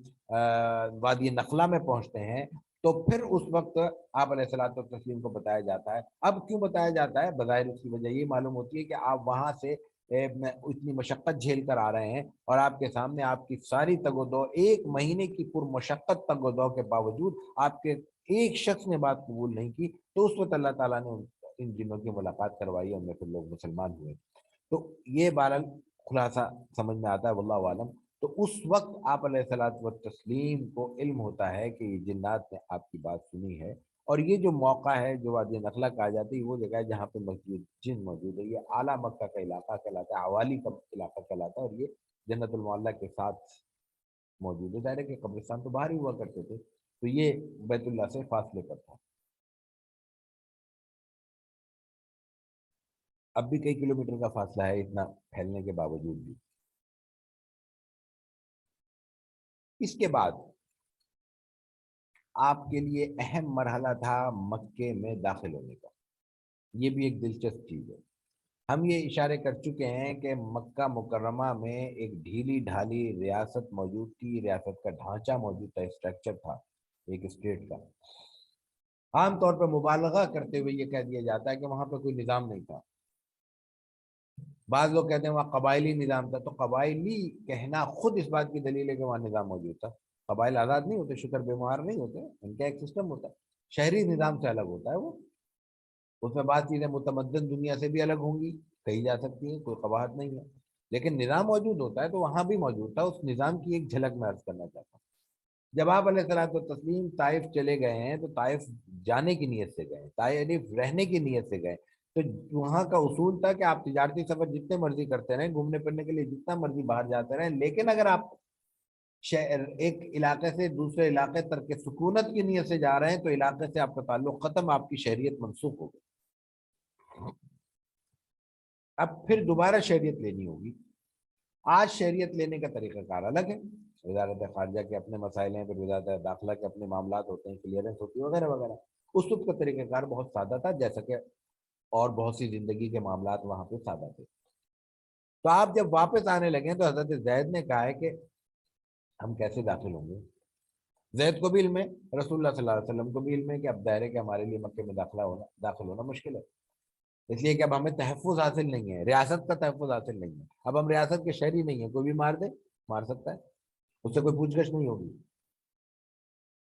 A: وادی نخلا میں پہنچتے ہیں تو پھر اس وقت آپ علیہ الصلوۃ والتسلیم کو بتایا جاتا ہے۔ اب کیوں بتایا جاتا ہے؟ بظاہر اس کی وجہ یہ معلوم ہوتی ہے کہ آپ وہاں سے اتنی مشقت جھیل کر آ رہے ہیں، اور آپ کے سامنے آپ کی ساری تگ و دو، ایک مہینے کی پر مشقت تگ و دو کے باوجود آپ کے ایک شخص نے بات قبول نہیں کی، تو اس وقت اللہ تعالیٰ نے ان جنوں کی ملاقات کروائی، ان میں پھر لوگ مسلمان ہوئے۔ تو یہ بہرحال خلاصہ سمجھ میں آتا ہے، واللہ عالم۔ تو اس وقت آپ علیہ الصلوۃ والتسلیم کو علم ہوتا ہے کہ یہ جنات نے آپ کی بات سنی ہے، اور یہ جو موقع ہے جو وادی نخلا کہا جاتی ہے وہ جگہ ہے جہاں پہ مسجد جن موجود ہے، یہ اعلیٰ مکہ کا علاقہ کہلاتا ہے، عوالی کا علاقہ کہلاتا ہے، اور یہ جنت المعلیٰ کے ساتھ موجود ہے۔ ظاہر ہے کہ قبرستان تو باہر ہی ہوا کرتے تھے، تو یہ بیت اللہ سے فاصلے پر تھا۔ اب بھی کئی کلومیٹر کا فاصلہ ہے اتنا پھیلنے کے باوجود بھی۔ اس کے بعد آپ کے لیے اہم مرحلہ تھا مکے میں داخل ہونے کا۔ یہ بھی ایک دلچسپ چیز ہے۔ ہم یہ اشارے کر چکے ہیں کہ مکہ مکرمہ میں ایک ڈھیلی ڈھالی ریاست موجود تھی، ریاست کا ڈھانچہ موجود تھا، اسٹرکچر تھا ایک اسٹیٹ کا۔ عام طور پر مبالغہ کرتے ہوئے یہ کہہ دیا جاتا ہے کہ وہاں پہ کوئی نظام نہیں تھا، بعض لوگ کہتے ہیں وہاں قبائلی نظام تھا، تو قبائلی کہنا خود اس بات کی دلیل ہے کہ وہاں نظام موجود تھا۔ قبائل آزاد نہیں ہوتے، شکر بیمار نہیں ہوتے، ان کا ایک سسٹم ہوتا ہے، شہری نظام سے الگ ہوتا ہے وہ، اس میں بعض چیزیں متمدن دنیا سے بھی الگ ہوں گی، کہی جا سکتی ہیں، کوئی قباحت نہیں ہے، لیکن نظام موجود ہوتا ہے تو وہاں بھی موجود تھا، اس نظام کی ایک جھلک میں عرض کرنا چاہتا ہوں۔ جب آپ علیہ الصلوۃ والتسلیم طائف چلے گئے ہیں تو طائف جانے کی نیت سے گئے، طائف رہنے کی نیت سے گئے، تو وہاں کا اصول تھا کہ آپ تجارتی سفر جتنے مرضی کرتے رہیں، گھومنے پھرنے کے لیے جتنا مرضی باہر جاتے رہیں، لیکن اگر آپ شہر ایک علاقے سے دوسرے علاقے ترک سکونت کی نیت سے جا رہے ہیں تو علاقے سے آپ کا تعلق ختم، آپ کی شہریت منسوخ ہو گئی، اب پھر دوبارہ شہریت لینی ہوگی۔ آج شہریت لینے کا طریقہ کار الگ ہے، وزارت خارجہ کے اپنے مسائل ہیں، پھر وزارت داخلہ کے اپنے معاملات ہوتے ہیں، کلیئرنس ہوتی ہے وغیرہ وغیرہ۔ اس وقت کا طریقہ کار بہت سادہ تھا، جیسا کہ اور بہت سی زندگی کے معاملات وہاں پہ سادہ تھے۔ تو آپ جب واپس آنے لگے تو حضرت زید نے کہا ہے کہ ہم کیسے داخل ہوں گے؟ زید کو بھی علم ہے، رسول اللہ صلی اللہ علیہ وسلم کو بھی علم ہے کہ اب ظاہر ہے کہ ہمارے لیے مکے میں داخل ہونا مشکل ہے، اس لیے کہ اب ہمیں تحفظ حاصل نہیں ہے، ریاست کا تحفظ حاصل نہیں ہے، اب ہم ریاست کے شہری نہیں ہیں، کوئی بھی مار دے مار سکتا ہے، اس سے کوئی پوچھ گچھ نہیں ہوگی۔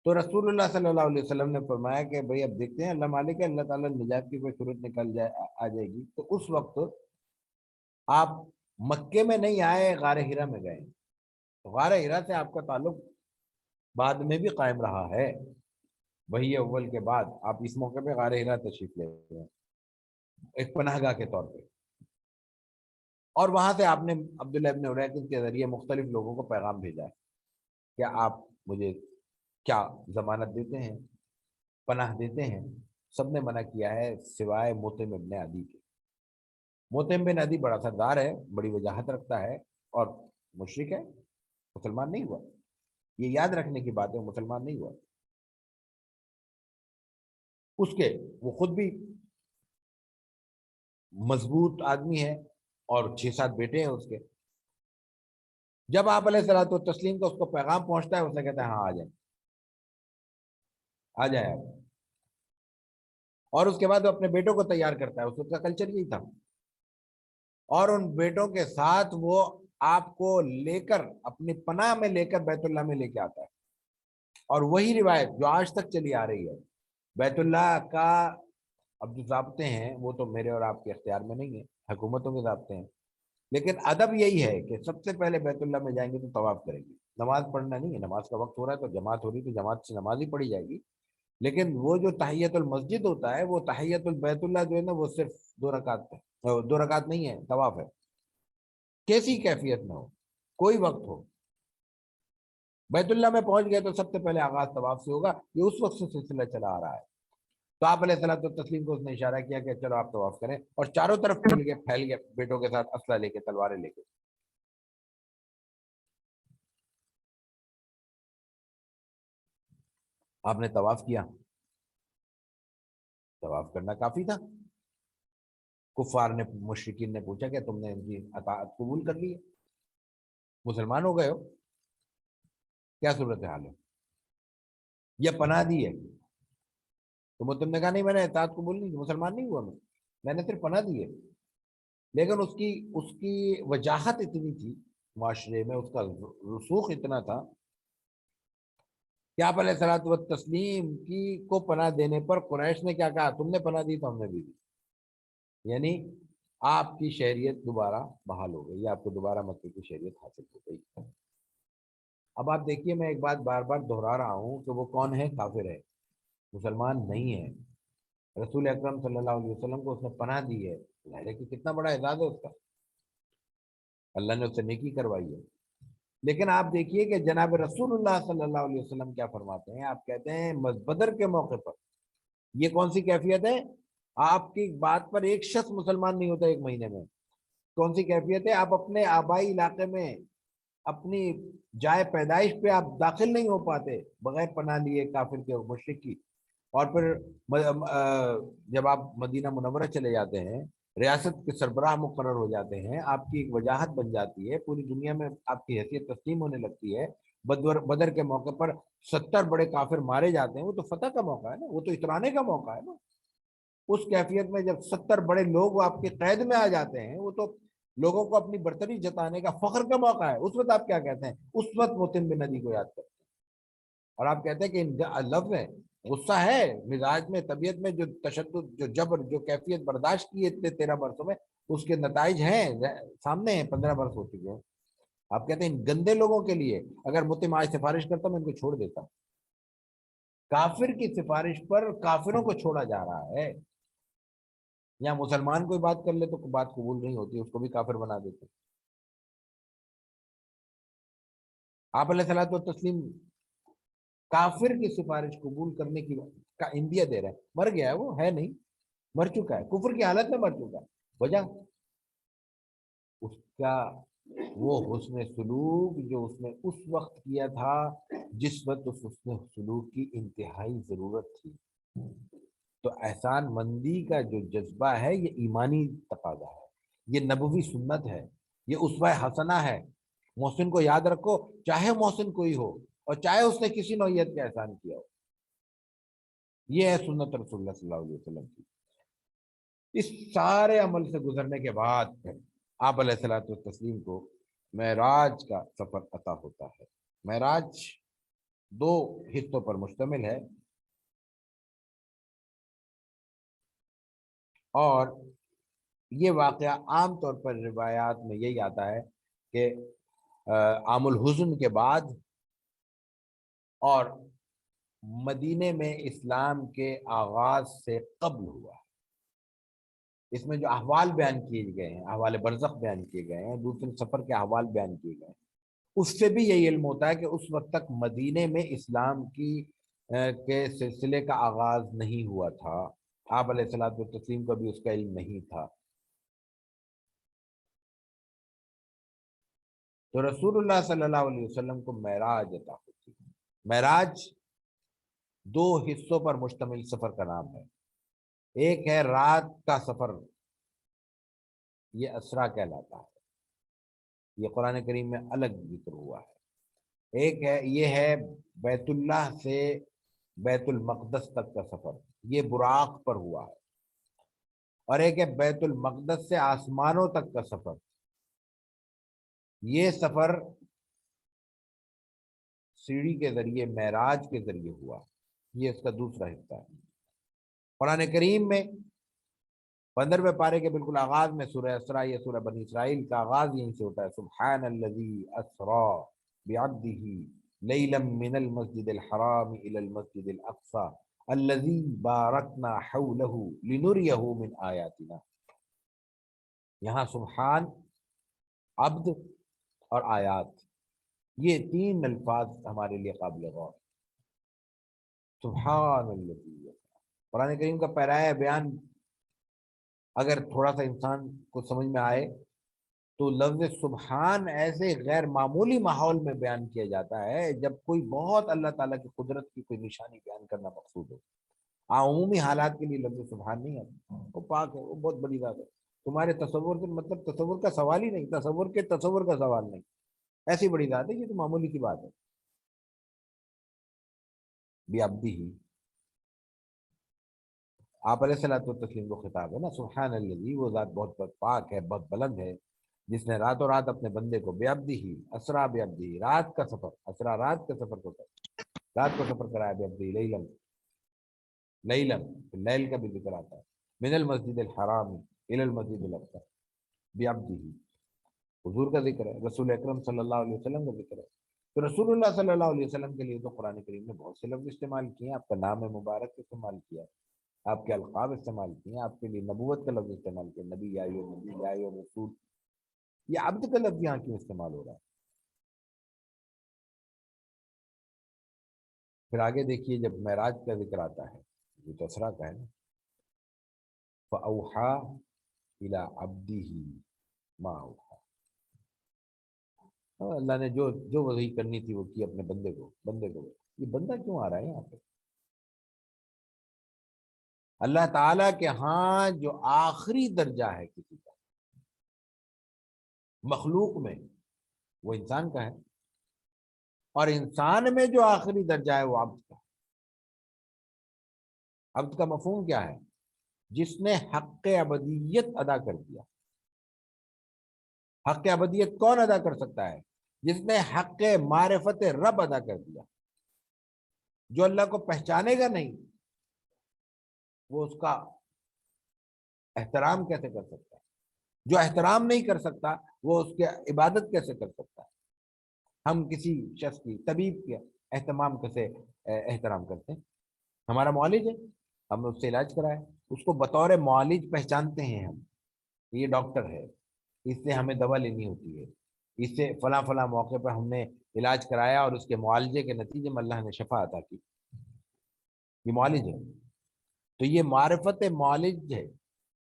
A: تو رسول اللہ صلی اللہ علیہ وسلم نے فرمایا کہ بھئی اب دیکھتے ہیں، اللہ مالک ہے، اللہ تعالیٰ نجات کی کوئی صورت نکل جائے آ جائے گی۔ تو اس وقت آپ مکے میں نہیں آئے، غار ہرا میں گئے، غار ہرا سے آپ کا تعلق بعد میں بھی قائم رہا ہے، وہی اول کے بعد آپ اس موقع پہ غار ہرا تشریف لے گئے ہیں ایک پناہ گاہ کے طور پہ، اور وہاں سے آپ نے عبداللہ ابن اریقط کے ذریعے مختلف لوگوں کو پیغام بھیجا ہے کہ آپ مجھے کیا ضمانت دیتے ہیں، پناہ دیتے ہیں؟ سب نے منع کیا ہے سوائے موتم ابن عدی کے۔ موتم بن عدی بڑا سردار ہے، بڑی وجاہت رکھتا ہے، اور مشرک ہے، مسلمان نہیں ہوا، یہ یاد رکھنے کی بات ہے، مسلمان نہیں ہوا۔ اس کے وہ خود بھی مضبوط آدمی ہے، اور 6-7 بیٹے ہیں اس کے۔ جب آپ علیہ الصلوۃ والتسلیم کو اس کو پیغام پہنچتا ہے، اس نے کہتا ہے ہاں آ جائیں، آ جائیں آپ، اور اس کے بعد وہ اپنے بیٹوں کو تیار کرتا ہے، اس وقت کا کلچر یہی تھا، اور ان بیٹوں کے ساتھ وہ آپ کو لے کر اپنی پناہ میں لے کر بیت اللہ میں لے کے آتا ہے، اور وہی روایت جو آج تک چلی آ رہی ہے، بیت اللہ کا اب جو ضابطے ہیں وہ تو میرے اور آپ کے اختیار میں نہیں ہے، حکومتوں کے ضابطے ہیں، لیکن ادب یہی ہے کہ سب سے پہلے بیت اللہ میں جائیں گے تو طواف کریں گے، نماز پڑھنا نہیں ہے، نماز کا وقت ہو رہا ہے تو جماعت ہو رہی تو جماعت سے نماز ہی پڑھی جائے گی، لیکن وہ جو تحیت المسجد ہوتا ہے، وہ تحیت البیت اللہ جو ہے نا، وہ صرف 2 رکعت ہے، 2 رکعت نہیں ہے، طواف ہے، کیسی کیفیت میں ہو، کوئی وقت ہو، بیت اللہ میں پہنچ گئے تو سب سے پہلے آغاز طواف سے ہوگا، یہ اس وقت سے سلسلہ چلا آ رہا ہے۔ تو آپ علیہ الصلوۃ والتسلیم کو اس نے اشارہ کیا کہ چلو آپ طواف کریں، اور چاروں طرف پھیل گئے بیٹوں کے ساتھ، اسلحہ لے کے، تلواریں لے کے۔ آپ نے طواف کیا، طواف کرنا کافی تھا، کفار نے، مشرکین نے پوچھا کہ تم نے ان کی اطاعت قبول کر لی ہے، مسلمان ہو گئے ہو، کیا صورت حال ہے، یہ پناہ دی ہے؟ تو تم نے کہا نہیں، میں نے اطاعت قبول نہیں کی، مسلمان نہیں ہوا میں نے صرف پناہ دی ہے، لیکن اس کی وجاہت اتنی تھی معاشرے میں، اس کا رسوخ اتنا تھا کہ آپ علیہ الصلوۃ والتسلیم کی کو پناہ دینے پر قریش نے کیا کہا، تم نے پناہ دی تو ہم نے بھی دی، یعنی آپ کی شہریت دوبارہ بحال ہو گئی، آپ کو دوبارہ مکے کی شہریت حاصل ہو گئی۔ اب آپ دیکھیے، میں ایک بات بار بار دہرا رہا ہوں کہ وہ کون ہے؟ کافر ہے، مسلمان نہیں ہے، رسول اکرم صلی اللہ علیہ وسلم کو اس نے پناہ دی ہے، ظاہر ہے کہ کتنا بڑا اعزاز ہے اس کا، اللہ نے اس سے نیکی کروائی ہے۔ لیکن آپ دیکھیے کہ جناب رسول اللہ صلی اللہ علیہ وسلم کیا فرماتے ہیں، آپ کہتے ہیں بدر کے موقع پر، یہ کون سی کیفیت ہے؟ آپ کی بات پر ایک شخص مسلمان نہیں ہوتا 1 مہینے میں، کون سی کیفیت ہے؟ آپ اپنے آبائی علاقے میں، اپنی جائے پیدائش پہ آپ داخل نہیں ہو پاتے بغیر پناہ لیے کافر کے اور مشرک کی، اور پھر جب آپ مدینہ منورہ چلے جاتے ہیں، ریاست کے سربراہ مقرر ہو جاتے ہیں، آپ کی ایک وجاہت بن جاتی ہے، پوری دنیا میں آپ کی حیثیت تسلیم ہونے لگتی ہے، بدر کے موقع پر 70 بڑے کافر مارے جاتے ہیں، وہ تو فتح کا موقع ہے نا، وہ تو اترانے کا موقع ہے نا، اس کیفیت میں جب 70 بڑے لوگ آپ کی قید میں آ جاتے ہیں، وہ تو لوگوں کو اپنی برتری جتانے کا، فخر کا موقع ہے، اس وقت آپ کیا کہتے ہیں؟ اس وقت متم بن ندی کو یاد کرتے ہیں، اور آپ کہتے ہیں کہ لفظ ہے، غصہ ہے مزاج میں، طبیعت میں، جو تشدد، جو جبر، جو کیفیت برداشت کی اتنے 13 برسوں میں، اس کے نتائج ہیں سامنے ہیں، 15 برس ہو چکے ہیں۔ آپ کہتے ہیں ان گندے لوگوں کے لیے اگر متم آج سفارش کرتا میں ان کو چھوڑ دیتا ہوں۔ کافر کی سفارش پر کافروں کو چھوڑا جا رہا ہے، یا مسلمان کوئی بات کر لے تو بات قبول نہیں ہوتی، اس کو بھی کافر بنا دیتے۔ آپ علیہ الصلوۃ والتسلیم کافر کی سفارش قبول کرنے کی کا اندیا دے رہے ہیں، مر گیا ہے، وہ ہے نہیں، مر چکا ہے، کفر کی حالت میں مر چکا ہے، وجہ اس کا وہ حسن سلوک جو اس نے اس وقت کیا تھا جس وقت اس حسن سلوک کی انتہائی ضرورت تھی۔ تو احسان مندی کا جو جذبہ ہے یہ ایمانی تقاضا ہے، یہ نبوی سنت ہے، یہ اسوہ حسنہ ہے۔ محسن کو یاد رکھو، چاہے محسن کوئی ہو اور چاہے اس نے کسی نوعیت کا احسان کیا ہو، یہ ہے سنت رسول اللہ صلی اللہ علیہ وسلم کی۔ اس سارے عمل سے گزرنے کے بعد پھر آپ علیہ الصلوۃ والتسلیم کو معراج کا سفر عطا ہوتا ہے۔ معراج 2 حصوں پر مشتمل ہے، اور یہ واقعہ عام طور پر روایات میں یہی آتا ہے کہ عام الحزن کے بعد اور مدینے میں اسلام کے آغاز سے قبل ہوا ہے۔ اس میں جو احوال بیان کیے گئے ہیں، احوال برزخ بیان کیے گئے ہیں، دوسرے سفر کے احوال بیان کیے گئے ہیں، اس سے بھی یہی علم ہوتا ہے کہ اس وقت تک مدینے میں اسلام کی کے سلسلے کا آغاز نہیں ہوا تھا، آپ علیہ الصلوۃ والتسلیم کو بھی اس کا علم نہیں تھا۔ تو رسول اللہ صلی اللہ علیہ وسلم کو معراج عطا ہوتی ہے۔ معراج 2 حصوں پر مشتمل سفر کا نام ہے۔ ایک ہے رات کا سفر، یہ اسرا کہلاتا ہے، یہ قرآن کریم میں الگ ذکر ہوا ہے۔ ایک ہے، یہ ہے بیت اللہ سے بیت المقدس تک کا سفر، یہ براق پر ہوا ہے۔ اور ایک ہے بیت المقدس سے آسمانوں تک کا سفر، یہ سفر سیڑھی کے ذریعے، معراج کے ذریعے ہوا، یہ اس کا دوسرا حصہ ہے۔ قرآن کریم میں 15ویں پارے کے بالکل آغاز میں سورہ اسراء یا سورہ بنی اسرائیل کا آغاز یہیں سے ہوتا ہے، سبحان الذی اسریٰ بعبدہ لیلا من المسجد الحرام الى المسجد الاقصى الذی بارکنا حولہ لنریہ من آیاتنا۔ یہاں سبحان، عبد اور آیات، یہ 3 الفاظ ہمارے لیے قابل غور۔ سبحان الذی، قرآن کریم کا پیرایہ بیان اگر تھوڑا سا انسان کو سمجھ میں آئے تو لفظ سبحان ایسے غیر معمولی ماحول میں بیان کیا جاتا ہے جب کوئی بہت اللہ تعالیٰ کی قدرت کی کوئی نشانی بیان کرنا مقصود ہو۔ عمومی حالات کے لیے لفظ سبحان نہیں آتا، وہ پاک ہے، وہ بہت بڑی بات ہے، تمہارے تصور کے مطلب تصور کا سوال ہی نہیں، تصور کا سوال نہیں، ایسی بڑی ذات ہے، یہ تو معمولی کی بات ہے۔ بعبدہ، آپ علیہ الصلوۃ والتسلیم کو خطاب ہے نا، سبحان الذی، وہ ذات بہت پاک ہے، بہت بلند ہے، جس نے راتوں رات اپنے بندے کو، بعبدہ اسرا بعبدہ، رات کا سفر، اسرا رات کا سفر کو رات کو سفر کرایا، بعبدہ لیلا، لیلا لیل کا بھی ذکر آتا ہے، من المسجد الحرام الی المسجد الاقصی بعبدہ، حضور کا ذکر ہے، رسول اکرم صلی اللہ علیہ وسلم کا ذکر ہے۔ تو رسول اللہ صلی اللہ علیہ وسلم کے لیے تو قرآن کریم نے بہت سے لفظ استعمال کیے ہیں، آپ کا نام مبارک استعمال کیا ہے، آپ کے القاب استعمال کیے ہیں، آپ کے لیے نبوت کا لفظ استعمال کیا، نبی، یا ایھا النبی، یا ایھا الرسول، یہ عبد کا لفظ یہاں کیوں استعمال ہو رہا ہے؟ پھر آگے دیکھیے جب معراج کا ذکر آتا ہے، یہ تو اسرا کا ہے نا، فَأَوْحَىٰ إِلَىٰ عَبْدِهِ مَا أَوْحَىٰ، اللہ نے جو وحی کرنی تھی وہ کی اپنے بندے کو۔ یہ بندہ کیوں آ رہا ہے یہاں پہ؟ اللہ تعالیٰ کے ہاں جو آخری درجہ ہے کسی کا مخلوق میں، وہ انسان کا ہے، اور انسان میں جو آخری درجہ ہے وہ عبد کا۔ عبد کا مفہوم کیا ہے؟ جس نے حق ابدیت ادا کر دیا، حق ابدیت کون ادا کر سکتا ہے؟ جس نے حق معرفت رب ادا کر دیا. جو اللہ کو پہچانے گا نہیں وہ اس کا احترام کیسے کر سکتا ہے؟ جو احترام نہیں کر سکتا وہ اس کی عبادت کیسے کر سکتا ہے؟ ہم کسی شخص کی، طبیب کے اہتمام کیسے احترام کرتے ہیں؟ ہمارا معالج ہے، ہم نے اس سے علاج کرایا، اس کو بطور معالج پہچانتے ہیں ہم، یہ ڈاکٹر ہے، اس سے ہمیں دوا لینی ہوتی ہے، اس سے فلاں فلاں موقع پر ہم نے علاج کرایا اور اس کے معالجے کے نتیجے میں اللہ نے شفا عطا کی، یہ معالج ہے. تو یہ معرفت معالج ہے،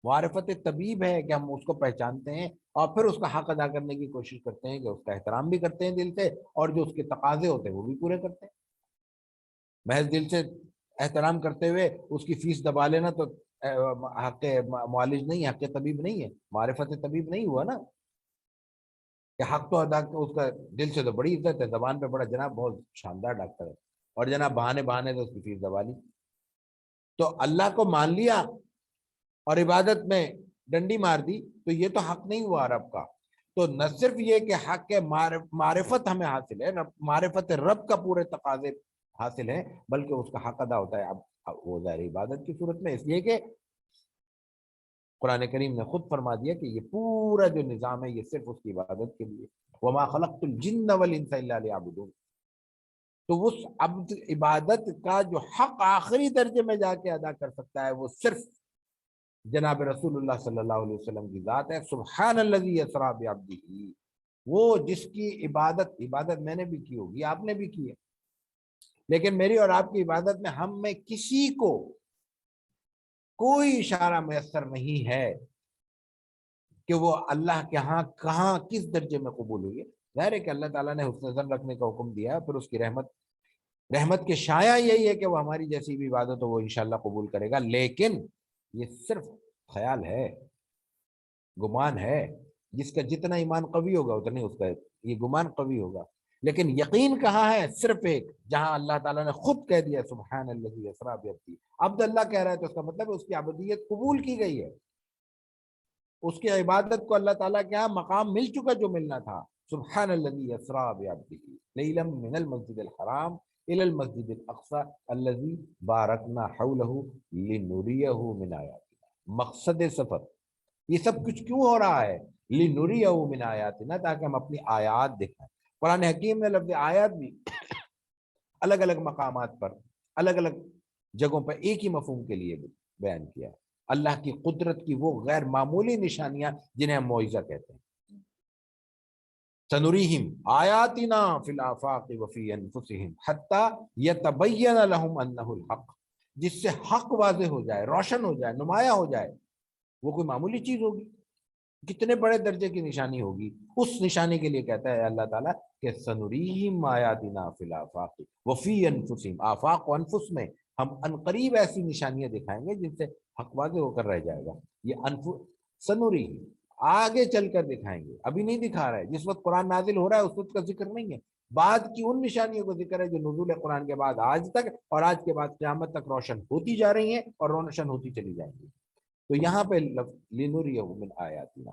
A: معرفت طبیب ہے کہ ہم اس کو پہچانتے ہیں اور پھر اس کا حق ادا کرنے کی کوشش کرتے ہیں، کہ اس کا احترام بھی کرتے ہیں دل سے، اور جو اس کے تقاضے ہوتے ہیں وہ بھی پورے کرتے ہیں. محض دل سے احترام کرتے ہوئے اس کی فیس دبا لینا تو حق معالج نہیں، حق طبیب نہیں ہے، معرفت طبیب نہیں ہوا نا. کہ حق تو ادا، اس کا دل سے تو بڑی عزت ہے، زبان پہ بڑا جناب بہت شاندار ڈاکٹر ہے، اور جناب بہانے بہانے تو اس کی فیس دبا لی. تو اللہ کو مان لیا اور عبادت میں ڈنڈی مار دی تو یہ تو حق نہیں ہوا رب کا. تو نہ صرف یہ کہ حق معرفت ہمیں حاصل ہے، معرفت رب کا پورے تقاضے حاصل ہے، بلکہ اس کا حق ادا ہوتا ہے اب وہ ظاہر عبادت کی صورت میں، اس لیے کہ قرآن کریم نے خود فرما دیا کہ یہ پورا جو نظام ہے یہ صرف اس کی عبادت کے لیے. وما خلقت الجن والانس الا لیعبدون. تو اس عبد عبادت کا جو حق آخری درجے میں جا کے ادا کر سکتا ہے وہ صرف جناب رسول اللہ صلی اللہ علیہ وسلم کی ذات ہے. سبحان الذی اسری بعبدہ، وہ جس کی عبادت میں نے بھی کی ہوگی، آپ نے بھی کی ہے، لیکن میری اور آپ کی عبادت میں ہم میں کسی کو کوئی اشارہ میسر نہیں ہے کہ وہ اللہ کے ہاں کہاں کس درجے میں قبول ہوئی ہے. ظاہر ہے کہ اللہ تعالیٰ نے حسن ظن رکھنے کا حکم دیا، پھر اس کی رحمت کے شایع یہی ہے کہ وہ ہماری جیسی بھی عبادت ہو وہ انشاءاللہ قبول کرے گا. لیکن یہ صرف خیال ہے، گمان ہے، جس کا جتنا ایمان قوی ہوگا اتنی اس کا یہ گمان قوی ہوگا. لیکن یقین کہاں ہے؟ صرف ایک، جہاں اللہ تعالیٰ نے خود کہہ دیا سبحان الذی اسری بعبدہ. عبد اللہ کہہ رہا ہے تو اس کا مطلب اس کی عبودیت قبول کی گئی ہے، اس کی عبادت کو اللہ تعالیٰ کے یہاں مقام مل چکا جو ملنا تھا. سبحان الذی اسری بعبدہ لیلا من المسجد الحرام الى المسجد الاقصى الذی بارکنا حولہ لنریہ من آیاتنا. مقصد سفر یہ سب کچھ کیوں ہو رہا ہے؟ لنریہ من آیاتنا، تاکہ ہم اپنی آیات دکھائیں. قرآن حکیم نے لفظ آیات بھی الگ الگ مقامات پر الگ الگ جگہوں پر ایک ہی مفہوم کے لیے بیان کیا. اللہ کی قدرت کی وہ غیر معمولی نشانیاں جنہیں ہم معجزہ کہتے ہیں. سنریہم آیاتنا فی الآفاق وفی انفسہم حتی یتبین لہم انہ الحق، جس سے حق واضح ہو جائے، روشن ہو جائے، نمایاں ہو جائے. وہ کوئی معمولی چیز ہوگی؟ کتنے بڑے درجے کی نشانی ہوگی؟ اس نشانی کے لیے کہتا ہے اللہ تعالیٰ کہ سنریہم آیاتنا فی الآفاق وفی انفسہم. آفاق و انفس میں ہم انقریب ایسی نشانیاں دکھائیں گے جن سے حق واضح ہو کر رہ جائے گا. یہ سنریہم آگے چل کر دکھائیں گے، ابھی نہیں دکھا رہا ہے. جس وقت قرآن نازل ہو رہا ہے اس وقت کا ذکر نہیں ہے، بعد کی ان نشانیوں کا ذکر ہے جو نزول قرآن کے بعد آج تک اور آج کے بعد قیامت تک روشن ہوتی جا رہی ہیں اور روشن ہوتی چلی جائیں گی. تو یہاں پہ لنریہ من آیاتنا،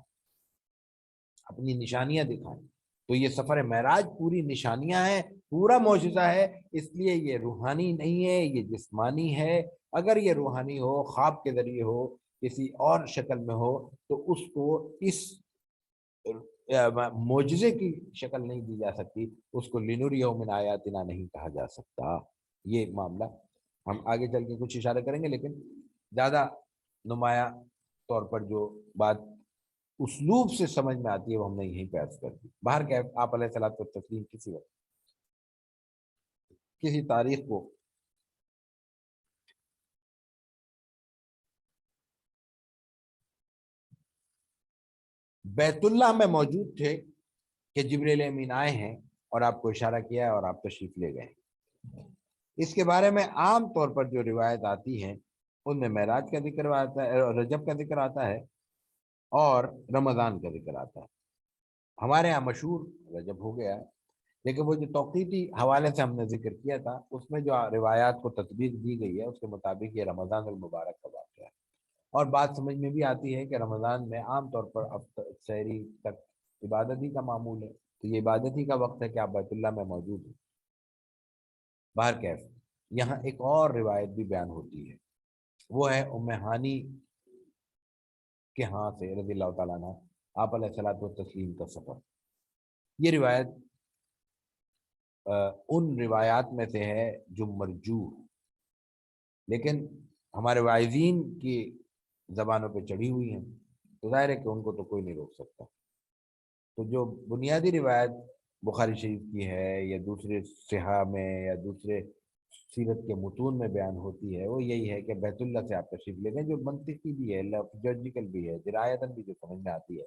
A: اپنی نشانیاں دکھائیں. تو یہ سفر معراج پوری نشانیاں ہیں، پورا معجزہ ہے. اس لیے یہ روحانی نہیں ہے، یہ جسمانی ہے. اگر یہ روحانی ہو، خواب کے ذریعے ہو، کسی اور شکل میں ہو، تو اس کو اس معجزے کی شکل نہیں دی جا سکتی، اس کو لنریہ من آیاتنا نہیں کہا جا سکتا. یہ معاملہ ہم آگے چل کے کچھ اشارے کریں گے، لیکن زیادہ نمایاں طور پر جو بات اسلوب سے سمجھ میں آتی ہے وہ ہم نے یہیں پہ عرض کر دی. باہر کہ آپ علیہ الصلوۃ والتسلیم کسی وقت کسی تاریخ کو بیت اللہ میں موجود تھے کہ جبریل امین آئے ہیں اور آپ کو اشارہ کیا ہے اور آپ تشریف لے گئے. اس کے بارے میں عام طور پر جو روایت آتی ہیں ان میں معراج کا ذکر آتا ہے، رجب کا ذکر آتا ہے اور رمضان کا ذکر آتا ہے. ہمارے ہاں مشہور رجب ہو گیا ہے، لیکن وہ جو توقیتی حوالے سے ہم نے ذکر کیا تھا اس میں جو روایات کو تطبیق دی گئی ہے اس کے مطابق یہ رمضان المبارک کا واقعہ ہے. اور بات سمجھ میں بھی آتی ہے کہ رمضان میں عام طور پر اب سحری تک عبادت ہی کا معمول ہے، تو یہ عبادت ہی کا وقت ہے کہ آپ بیت اللہ میں موجود ہیں۔ باہر کیف یہاں ایک اور روایت بھی بیان ہوتی ہے، وہ ہے ام ہانی کے ہاں سے رضی اللہ تعالیٰ عنہ آپ علیہ الصلوۃ والتسلیم کا سفر۔ یہ روایت ان روایات میں سے ہے جو مرجوح، لیکن ہمارے واعظین کی زبانوں پہ چڑھی ہوئی ہیں، تو ظاہر ہے کہ ان کو تو کوئی نہیں روک سکتا۔ تو جو بنیادی روایت بخاری شریف کی ہے یا دوسرے صحاح میں یا دوسرے سیرت کے متون میں بیان ہوتی ہے، وہ یہی ہے کہ بیت اللہ سے آپ تشریف لے گئے، جو منطقی بھی ہے، لوجیکل بھی ہے، درایتاً بھی جو سمجھ میں آتی ہے۔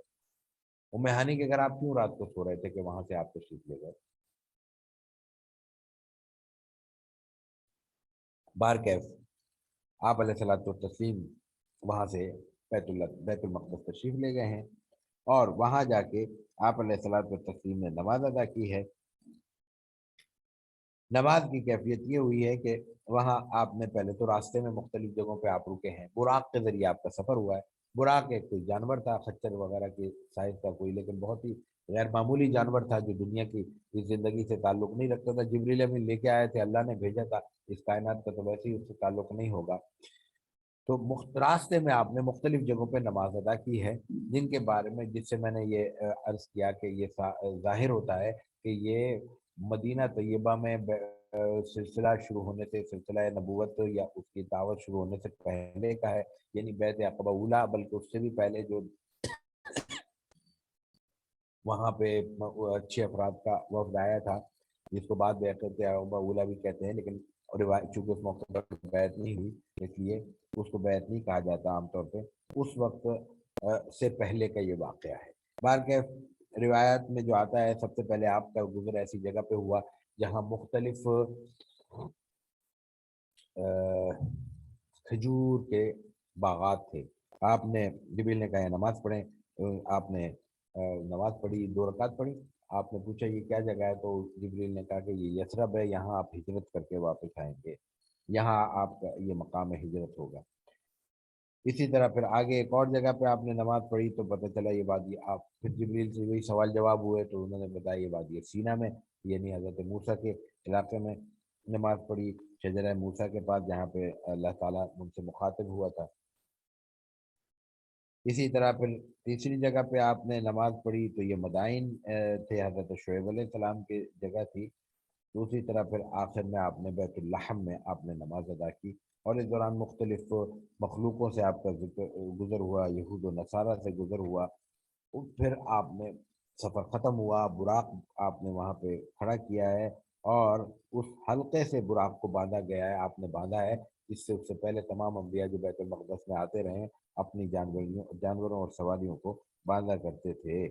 A: ام ہانی کے گھر آپ کیوں رات کو سو رہے تھے کہ وہاں سے آپ تشریف لے گئے؟ بار کیف آپ علیہ الصلوۃ والتسلیم وہاں سے بیت المقدس تشریف لے گئے ہیں، اور وہاں جا کے آپ علیہ الصلوۃ والتسلیم نے نماز ادا کی ہے۔ نماز کی کیفیت یہ ہوئی ہے کہ وہاں آپ نے پہلے تو راستے میں مختلف جگہوں پہ آپ رکے ہیں، براق کے ذریعے آپ کا سفر ہوا ہے۔ براق ایک کوئی جانور تھا، خچر وغیرہ کے سائز کا کوئی، لیکن بہت ہی غیر معمولی جانور تھا جو دنیا کی اس زندگی سے تعلق نہیں رکھتا تھا۔ جبریل امین لے کے آئے تھے، اللہ نے بھیجا تھا، اس کائنات کا تو ویسے ہی اس سے تعلق نہیں ہوگا۔ تو راستے میں آپ نے مختلف جگہوں پہ نماز ادا کی ہے، جن کے بارے میں جس سے میں نے یہ عرض کیا کہ یہ ظاہر ہوتا ہے کہ یہ مدینہ طیبہ میں سلسلہ شروع ہونے سے، سلسلہ نبوت یا اس کی دعوت شروع ہونے سے پہلے کا ہے، یعنی بیعت عقبہ اولیٰ، بلکہ اس سے بھی پہلے جو وہاں پہ اچھے افراد کا وفد آیا تھا، جس کو بعد بیعت عقبہ اولیٰ بھی کہتے ہیں، لیکن روایت چونکہ اس موقع پر بیعت نہیں ہوئی اس لیے اس کو بیعت نہیں کہا جاتا عام طور پہ، اس وقت سے پہلے کا یہ واقعہ ہے۔ بار کے روایت میں جو آتا ہے، سب سے پہلے آپ کا گزر ایسی جگہ پہ ہوا جہاں مختلف کھجور کے باغات تھے۔ آپ نے جبریل نے کہا نماز پڑھیں، آپ نے نماز پڑھی، 2 رکعت پڑھی۔ آپ نے پوچھا یہ کیا جگہ ہے، تو جبریل نے کہا کہ یہ یثرب ہے، یہاں آپ ہجرت کر کے واپس آئیں گے، یہاں آپ کا یہ مقام ہجرت ہوگا۔ اسی طرح پھر آگے ایک اور جگہ پہ آپ نے نماز پڑھی تو پتہ چلا یہ وادی، آپ پھر جبریل سے وہی سوال جواب ہوئے تو انہوں نے بتایا یہ وادی سینا میں، یعنی حضرت موسیٰ کے علاقے میں نماز پڑھی، شجرہ موسیٰ کے پاس، جہاں پہ اللہ تعالیٰ ان سے مخاطب ہوا تھا۔ اسی طرح پھر تیسری جگہ پہ آپ نے نماز پڑھی تو یہ مدائن تھے، حضرت شعیب علیہ السلام کی جگہ تھی۔ دوسری طرح پھر آخر میں آپ نے بیت اللحم میں آپ نے نماز ادا کی، اور اس دوران مختلف مخلوقوں سے آپ کا گزر ہوا، یہود و نصارہ سے گزر ہوا۔ پھر آپ نے سفر ختم ہوا، براق آپ نے وہاں پہ کھڑا کیا ہے، اور اس حلقے سے براق کو باندھا گیا ہے، آپ نے باندھا ہے، جس سے اس سے پہلے تمام انبیاء جو بیت المقدس میں آتے رہے اپنی جانوروں اور سواریوں کو باندھا کرتے تھے۔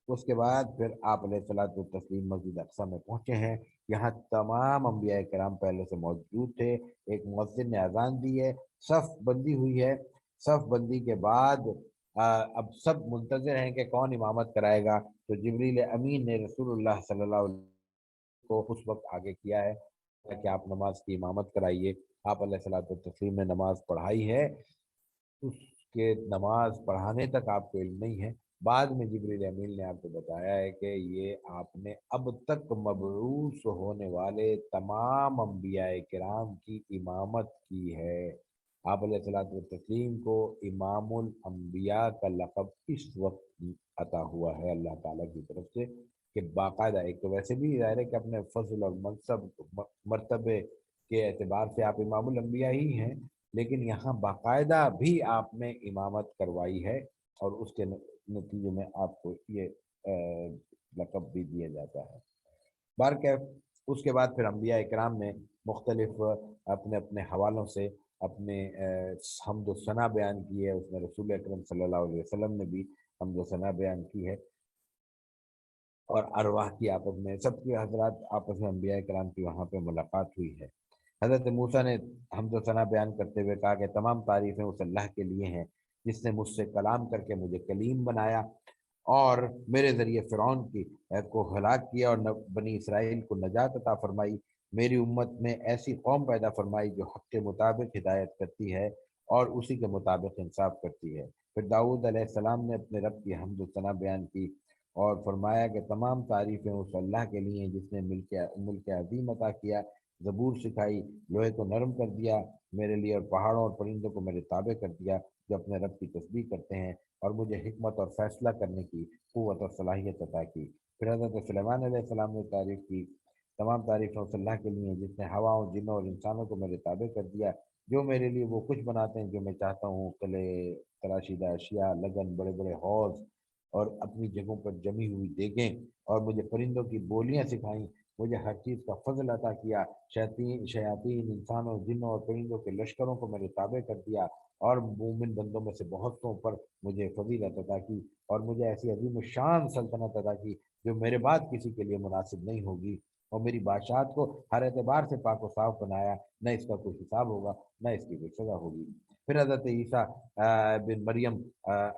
A: اس کے بعد پھر آپ علیہ الصلوۃ والتسلیم مسجد اقصیٰ میں پہنچے ہیں، یہاں تمام انبیاء کرام پہلے سے موجود تھے، ایک مؤذن نے اذان دی ہے، صف بندی ہوئی ہے۔ صف بندی کے بعد اب سب منتظر ہیں کہ کون امامت کرائے گا، تو جبریل امین نے رسول اللہ صلی اللہ علیہ وسلم کو اس وقت آگے کیا ہے کہ آپ نماز کی امامت کرائیے۔ آپ علیہ الصلوۃ والتسلیم نے نماز پڑھائی ہے، اس کے نماز پڑھانے تک آپ کو علم نہیں ہے، بعد میں جبریل امین نے آپ کو بتایا ہے کہ یہ آپ نے اب تک مبعوث ہونے والے تمام انبیاء کرام کی امامت کی ہے۔ آپ علیہ الصلوۃ والتسلیم کو امام الانبیاء کا لقب اس وقت عطا ہوا ہے اللہ تعالیٰ کی طرف سے، کہ باقاعدہ ایک تو ویسے بھی ظاہر ہے کہ اپنے فضل اور منصب مرتبے کے اعتبار سے آپ امام الانبیاء ہی ہیں، لیکن یہاں باقاعدہ بھی آپ نے امامت کروائی ہے، اور اس کے نتیجے میں آپ کو یہ لقب بھی دیا جاتا ہے۔ بہرکیف اس کے بعد پھر انبیاء اکرام نے مختلف اپنے اپنے حوالوں سے اپنے حمد و ثنا بیان کی ہے، اس میں رسول اکرم صلی اللہ علیہ وسلم نے بھی حمد و ثنا بیان کی ہے، اور ارواح کی آپس میں سب کے حضرات آپس میں انبیاء کرام کی وہاں پہ ملاقات ہوئی ہے۔ حضرت موسیٰ نے حمد و ثنا بیان کرتے ہوئے کہا کہ تمام تعریفیں اس اللہ کے لیے ہیں جس نے مجھ سے کلام کر کے مجھے کلیم بنایا، اور میرے ذریعے فرعون کو ہلاک کیا، اور بنی اسرائیل کو نجات عطا فرمائی، میری امت میں ایسی قوم پیدا فرمائی جو حق کے مطابق ہدایت کرتی ہے اور اسی کے مطابق انصاف کرتی ہے۔ پھر داؤد علیہ السلام نے اپنے رب کی حمد و ثنا بیان کی، اور فرمایا کہ تمام تعریفیں اس اللہ کے لیے ہیں جس نے ملک عظیم عطا کیا، زبور سکھائی، لوہے کو نرم کر دیا میرے لیے، اور پہاڑوں اور پرندوں کو میرے تابع کر دیا جو اپنے رب کی تسبیح کرتے ہیں، اور مجھے حکمت اور فیصلہ کرنے کی قوت اور صلاحیت عطا کی۔ پھر حضرت سلیمان علیہ السلام نے تعریف کی، تمام تعریفیں اس اللہ کے لیے ہیں جس نے ہواؤں، جنوں اور انسانوں کو میرے تابع کر دیا، جو میرے لیے وہ کچھ بناتے ہیں جو میں چاہتا ہوں، قلعے، تراشیدہ اشیاء، لگن، بڑے بڑے حوض اور اپنی جگہوں پر جمی ہوئی دیگیں، اور مجھے پرندوں کی بولیاں سکھائیں، مجھے ہر چیز کا فضل عطا کیا، شیاطین، انسانوں، جنوں اور پرندوں کے لشکروں کو میرے تابع کر دیا، اور مومن بندوں میں سے بہتوں پر مجھے فضیلت عطا کی، اور مجھے ایسی عظیم الشان سلطنت عطا کی جو میرے بعد کسی کے لیے مناسب نہیں ہوگی، اور میری بادشاہت کو ہر اعتبار سے پاک و صاف بنایا، نہ اس کا کوئی حساب ہوگا نہ اس کی کوئی سزا ہوگی۔ پھر حضرت عیسیٰ بن مریم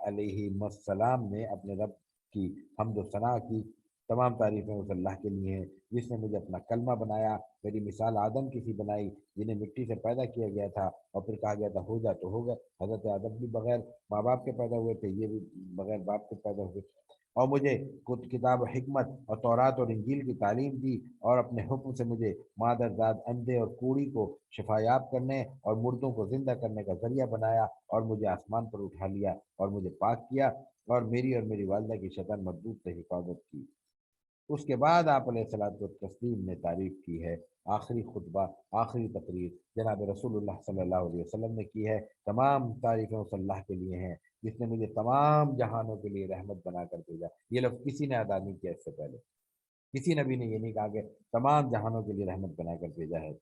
A: علیہ السلام نے اپنے رب کی حمد و ثنا کی، تمام تعریفیں اس اللہ کے لیے ہیں جس نے مجھے اپنا کلمہ بنایا، میری مثال آدم کی سی بنائی جنہیں مٹی سے پیدا کیا گیا تھا، اور پھر کہا گیا تھا ہو جا تو ہو گئے۔ حضرت آدم بھی بغیر ماں باپ کے پیدا ہوئے تھے، یہ بھی بغیر باپ کے پیدا ہوئے، اور مجھے کتاب حکمت اور تورات اور انجیل کی تعلیم دی، اور اپنے حکم سے مجھے مادر زاد، اندھے اور کوڑی کو شفایاب کرنے اور مردوں کو زندہ کرنے کا ذریعہ بنایا، اور مجھے آسمان پر اٹھا لیا اور مجھے پاک کیا، اور میری والدہ کی شیطان مردود سے حفاظت کی۔ اس کے بعد آپ علیہ الصلوۃ والتسلیم نے تعریف کی ہے، آخری خطبہ، آخری تقریر جناب رسول اللہ صلی اللہ علیہ وسلم نے کی ہے، تمام تعریفیں اس اللہ کے لیے ہیں جس نے مجھے تمام جہانوں کے لیے رحمت بنا کر بھیجا۔ یہ لفظ کسی نے ادا نہیں کیا اس سے پہلے، کسی نبی نے یہ نہیں کہا کہ تمام جہانوں کے لیے رحمت بنا کر بھیجا ہے،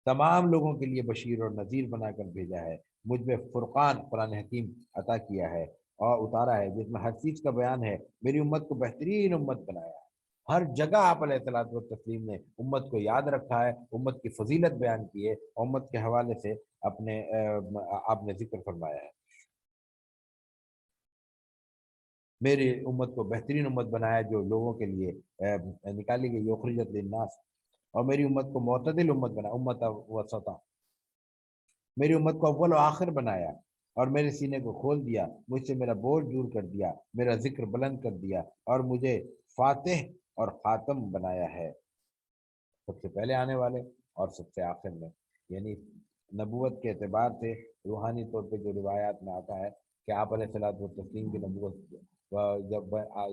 A: تمام لوگوں کے لیے بشیر اور نذیر بنا کر بھیجا ہے، مجھ پہ فرقان قرآن حکیم عطا کیا ہے اور اتارا ہے جس میں ہر چیز کا بیان ہے، میری امت کو بہترین امت بنایا ہے، ہر جگہ آپ علیہ الصلوۃ والتسلیم نے امت کو یاد رکھا ہے، امت کی فضیلت بیان کی ہے، اور امت کے حوالے سے اپنے آپ نے ذکر فرمایا ہے، میری امت کو بہترین امت بنایا جو لوگوں کے لیے نکالی گئی، اخرجت للناس، اور میری امت کو معتدل امت بنا، امت وسطا، میری امت کو اول و آخر بنایا، اور میرے سینے کو کھول دیا، مجھ سے میرا بوجھ دور کر دیا، میرا ذکر بلند کر دیا، اور مجھے فاتح اور خاتم بنایا ہے، سب سے پہلے آنے والے اور سب سے آخر میں، یعنی نبوت کے اعتبار سے روحانی طور پہ جو روایات میں آتا ہے کہ آپ علیہ الصلوۃ والتسلیم کی نبوت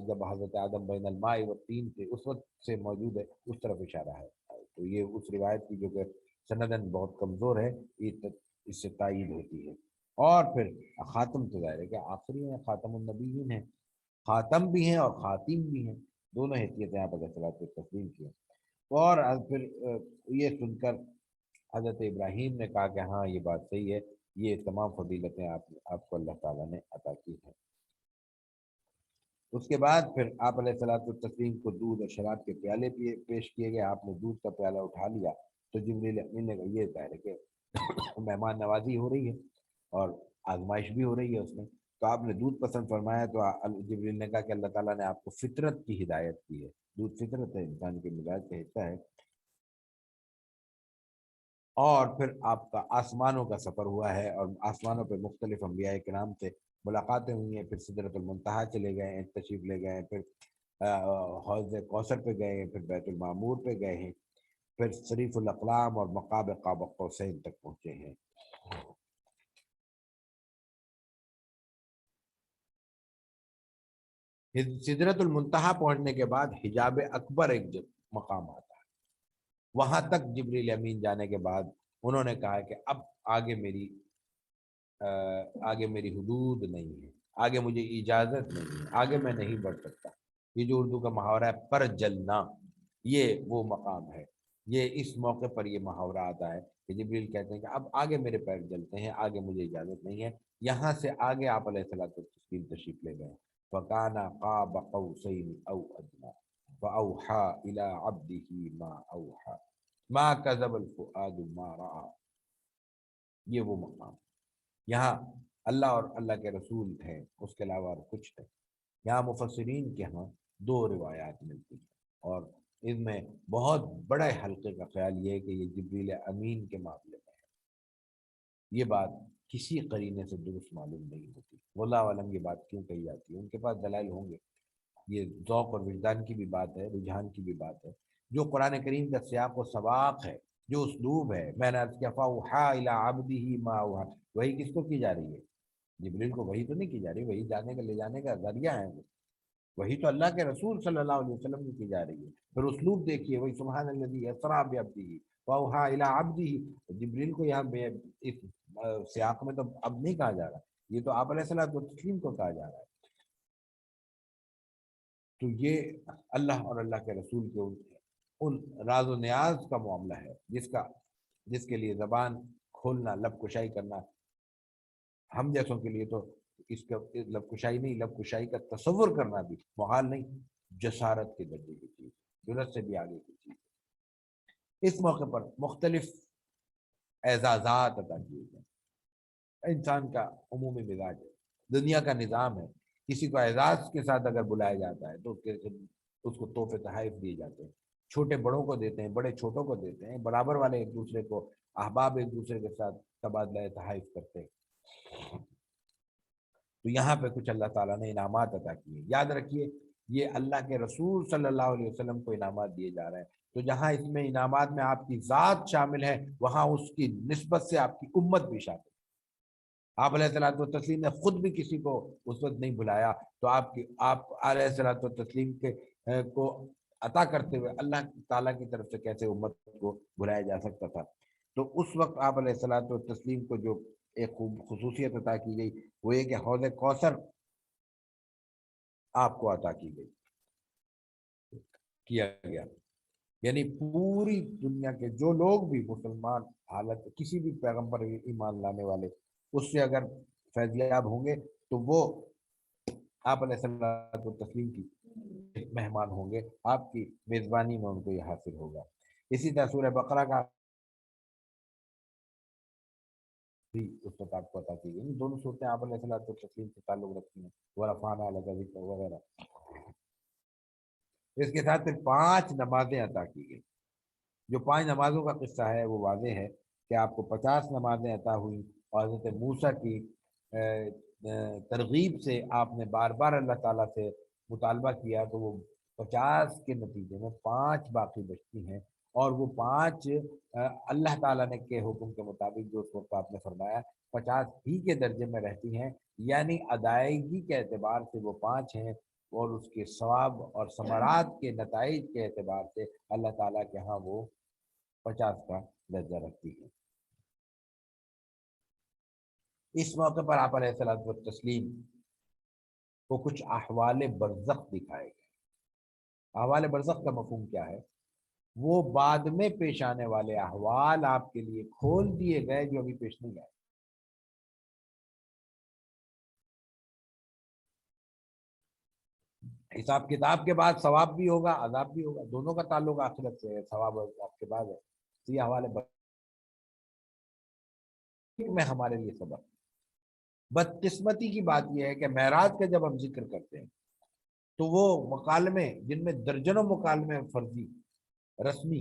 A: جب حضرت آدم بین الماء والطین تھے اس وقت سے موجود ہے، اس طرف اشارہ ہے، تو یہ اس روایت کی جو کہ سندن بہت کمزور ہے، یہ اس سے تائید ہوتی ہے۔ اور پھر خاتم تو ظاہر ہے کہ آخری ہیں، خاتم النبیین ہیں، خاتم بھی ہیں اور خاتم بھی ہیں، دونوں حیثیتیں آپ علیہ الصلوۃ والتسلیم کی ہیں۔ اور پھر یہ سن کر حضرت ابراہیم نے کہا کہ ہاں یہ بات صحیح ہے، یہ تمام فضیلتیں آپ کو اللہ تعالیٰ نے عطا کی ہیں۔ اس کے بعد پھر آپ علیہ الصلوۃ والتسلیم کو دودھ اور شراب کے پیالے پیش کیے گئے، آپ نے دودھ کا پیالہ اٹھا لیا تو جبریل امین نے یہ ظاہر ہے کہ مہمان نوازی ہو رہی ہے اور آزمائش بھی ہو رہی ہے اس میں، تو آپ نے دودھ پسند فرمایا تو جبریل نے کہا کہ اللہ تعالیٰ نے آپ کو فطرت کی ہدایت کی ہے، دودھ فطرت ہے، انسان کے مزاج کا حصہ ہے۔ اور پھر آپ کا آسمانوں کا سفر ہوا ہے، اور آسمانوں پہ مختلف انبیاء کرام سے ملاقاتیں ہوئی ہیں، پھر سدرۃ المنتہا چلے گئے ہیں، تشریف لے گئے ہیں، پھر حوض کوثر پہ گئے ہیں، پھر بیت المعمور پہ گئے ہیں، پھر شریف الاقلام اور مقام قاب قوسین تک پہنچے ہیں۔ سدرۃ المنتہا پہنچنے کے بعد حجاب اکبر ایک مقام آتا ہے، وہاں تک جبریل امین جانے کے بعد انہوں نے کہا کہ اب آگے میری حدود نہیں ہے، آگے مجھے اجازت نہیں ہے، آگے میں نہیں بڑھ سکتا۔ یہ جو اردو کا محاورہ ہے پر جلنا، یہ وہ مقام ہے، یہ اس موقع پر یہ محاورہ آتا ہے کہ جبریل کہتے ہیں کہ اب آگے میرے پیر جلتے ہیں، آگے مجھے اجازت نہیں ہے۔ یہاں سے آگے آپ علیہ الصلوۃ والتسلیم تشریف لے گئے، فَكَانَ قَابَ قَوْسَيْنِ أَوْ أَدْنَىٰ فَأَوْحَىٰ إِلَىٰ عَبْدِهِ مَا أَوْحَىٰ مَا كَذَبَ الْفُؤَادُ مَا رَأَىٰ، یہ وہ مقام، یہاں اللہ اور اللہ کے رسول ہیں، اس کے علاوہ اور کچھ ہے۔ یہاں مفسرین کے ہاں دو روایات ملتی ہیں، اور ان میں بہت بڑے حلقے کا خیال یہ ہے کہ یہ جبریل امین کے معاملے میں ہے، یہ بات کسی قرینے سے درست معلوم نہیں ہوتی، واللہ عالم یہ بات کیوں کہی جاتی ہے، ان کے پاس دلائل ہوں گے، یہ ذوق اور وجدان کی بھی بات ہے، رجحان کی بھی بات ہے، جو قرآن کریم کا سیاق و سباق ہے، جو اسلوب ہے، میں نے عرض کیا فَأَوْحَىٰ إِلَىٰ عَبْدِهِ مَا أَوْحَىٰ، وہی کس کو کی جا رہی ہے؟ جبریل کو وہی تو نہیں کی جا رہی، وہی جانے کا لے جانے کا ذریعہ ہے، وہی تو اللہ کے رسول صلی اللہ علیہ وسلم کی کی جا رہی ہے۔ پھر اسلوب دیکھیے، وہی سبحان الذی اسریٰ بعبدہ فأوحیٰ الی عبدہ، جبریل کو یہاں اس سیاق میں تو اب نہیں کہا جا رہا، یہ تو آپ علیہ الصلوۃ والتسلیم کو کہا جا رہا ہے۔ تو یہ اللہ اور اللہ کے رسول کے ان راز و نیاز کا معاملہ ہے جس کے لیے زبان کھولنا، لب کشائی کرنا ہم جیسوں کے لیے تو اس کا لب کشائی نہیں، لب کشائی کا تصور کرنا بھی محال نہیں، جسارت کے درجے کی چیز، جرات سے بھی آگے کی چیز۔ اس موقع پر مختلف اعزازات عطا کیے گئے۔ انسان کا عمومی مزاج ہے، دنیا کا نظام ہے، کسی کو اعزاز کے ساتھ اگر بلایا جاتا ہے تو اس کو تحفے تحائف دیے جاتے ہیں، چھوٹے بڑوں کو دیتے ہیں، بڑے چھوٹوں کو دیتے ہیں، برابر والے ایک دوسرے کو، احباب ایک دوسرے کے ساتھ تبادلہ تحائف کرتے ہیں۔ تو یہاں پہ کچھ اللہ تعالیٰ نے انعامات عطا کیے، یاد رکھیے یہ اللہ کے رسول صلی اللہ علیہ وسلم کو انعامات دیے جا رہے ہیں، تو جہاں اس میں انعامات میں آپ کی ذات شامل ہے، وہاں اس کی نسبت سے آپ کی امت بھی شامل ہے۔ آپ علیہ الصلوۃ والتسلیم نے خود بھی کسی کو اس وقت نہیں بلایا، تو آپ علیہ الصلوۃ والتسلیم کو عطا کرتے ہوئے اللہ تعالیٰ کی طرف سے کیسے امت کو بلایا جا سکتا تھا؟ تو اس وقت آپ علیہ الصلوۃ والتسلیم کو جو ایک خصوصیت عطا کی گئی وہ یہ کہ حوض کوثر آپ کو عطا کیا گیا، یعنی پوری دنیا کے جو لوگ بھی مسلمان حالت کسی بھی پیغمبر ایمان لانے والے اس سے اگر فیض یاب ہوں گے تو وہ آپ علیہ الصلوۃ والتسلیم کی مہمان ہوں گے، آپ کی میزبانی میں ان کو یہ حاصل ہوگا۔ اسی طرح سورہ بقرہ کا بھی اس وقت آپ کو عطا کی گئی، دونوں صورتیں آپ علیہ الصلوۃ والتسلیم سے تعلق رکھتی ہیں، ورفعنا لک ذکرک وغیرہ۔ اس کے ساتھ پھر 5 نمازیں عطا کی گئی، جو 5 نمازوں کا قصہ ہے وہ واضح ہے کہ آپ کو 50 نمازیں عطا ہوئیں، اور حضرت موسیٰ کی ترغیب سے آپ نے بار بار اللہ تعالیٰ سے مطالبہ کیا تو وہ 50 کے نتیجے میں 5 باقی بچتی ہیں، اور وہ 5 اللہ تعالیٰ نے کے حکم کے مطابق جو اس وقت آپ نے فرمایا 50 ہی کے درجے میں رہتی ہیں، یعنی ادائیگی کے اعتبار سے وہ 5 ہیں، اور اس کے ثواب اور ثمرات کے نتائج کے اعتبار سے اللہ تعالیٰ کے ہاں وہ 50 کا درجہ رکھتی ہے۔ اس موقع پر آپ علیہ الصلوۃ والتسلیم کو کچھ احوال برزخ دکھائے گئے۔ احوال برزخ کا مفہوم کیا ہے؟ وہ بعد میں پیش آنے والے احوال آپ کے لیے کھول دیے گئے جو ابھی پیش نہیں آئے۔ حساب کتاب کے بعد ثواب بھی ہوگا، عذاب بھی ہوگا، دونوں کا تعلق آخرت سے ہے، ثواب اور عذاب کے بعد ہے۔ تو یہ حوالے میں ہمارے لیے سبق، بدقسمتی کی بات یہ ہے کہ معراج کا جب ہم ذکر کرتے ہیں تو وہ مکالمے جن میں درجنوں مکالمے فرضی رسمی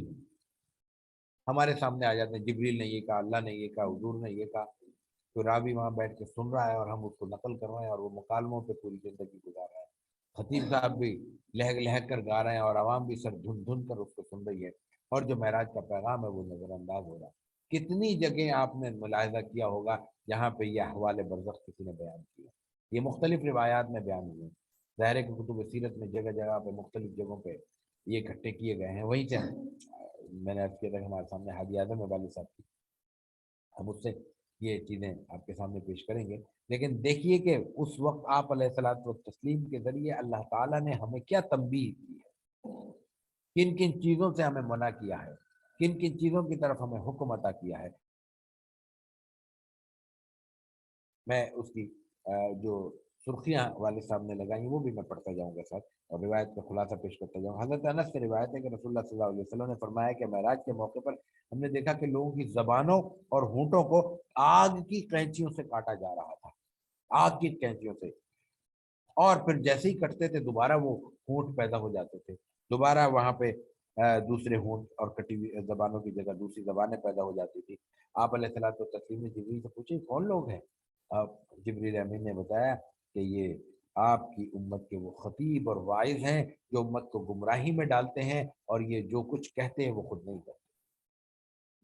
A: ہمارے سامنے آ جاتے ہیں، جبریل نے یہ کہا، اللہ نے یہ کہا، حضور نے یہ کہا، تو راوی وہاں بیٹھ کے سن رہا ہے اور ہم اس کو نقل کر رہے ہیں اور وہ مکالموں پہ پوری زندگی گزار رہا ہے، خطیب صاحب بھی لہک لہک کر گا رہے ہیں اور عوام بھی سر دھن دھن کر اس کو سن رہی ہے، اور جو معراج کا پیغام ہے وہ نظر انداز ہو رہا ہے۔ کتنی جگہ آپ نے ملاحظہ کیا ہوگا جہاں پہ یہ احوال برزخ کسی نے بیان کیا، یہ مختلف روایات میں بیان ہوئے، ظاہر ہے کہ کتب سیرت میں جگہ جگہ پہ مختلف جگہوں پہ یہ اکٹھے کیے گئے ہیں۔ وہیں سے میں نے عرض کیا تھا کہ ہمارے سامنے حاجی اعظم والد صاحب کی، ہم اس سے یہ چیزیں آپ کے سامنے پیش کریں گے، لیکن دیکھیے کہ اس وقت آپ علیہ الصلوۃ والتسلیم کے ذریعے اللہ تعالیٰ نے ہمیں کیا تنبیہ کی ہے، کن کن چیزوں سے ہمیں منع کیا ہے، کن کن چیزوں کی طرف ہمیں حکم عطا کیا ہے۔ میں اس کی جو سرخیاں والد صاحب نے لگائیں وہ بھی میں پڑھتا جاؤں گا ساتھ، اور روایت کا خلاصہ پیش کرتا جاؤں۔ حضرت انس سے روایت ہے کہ رسول اللہ صلی اللہ علیہ وسلم نے فرمایا کہ معراج کے موقع پر ہم نے دیکھا کہ لوگوں کی زبانوں اور ہونٹوں کو آگ کی قینچیوں سے کاٹا جا رہا تھا، آگ کی قینچیوں سے، اور پھر جیسے ہی کٹتے تھے دوبارہ وہ ہونٹ پیدا ہو جاتے تھے، دوبارہ وہاں پہ دوسرے ہونٹ اور کٹی ہوئی زبانوں کی جگہ دوسری زبانیں پیدا ہو جاتی تھی۔ آپ علیہ الصلوۃ والتسلیم نے جبریل سے پوچھے کون لوگ ہیں؟ جبریل امین نے بتایا کہ یہ آپ کی امت کے وہ خطیب اور واعظ ہیں جو امت کو گمراہی میں ڈالتے ہیں، اور یہ جو کچھ کہتے ہیں وہ خود نہیں کرتے،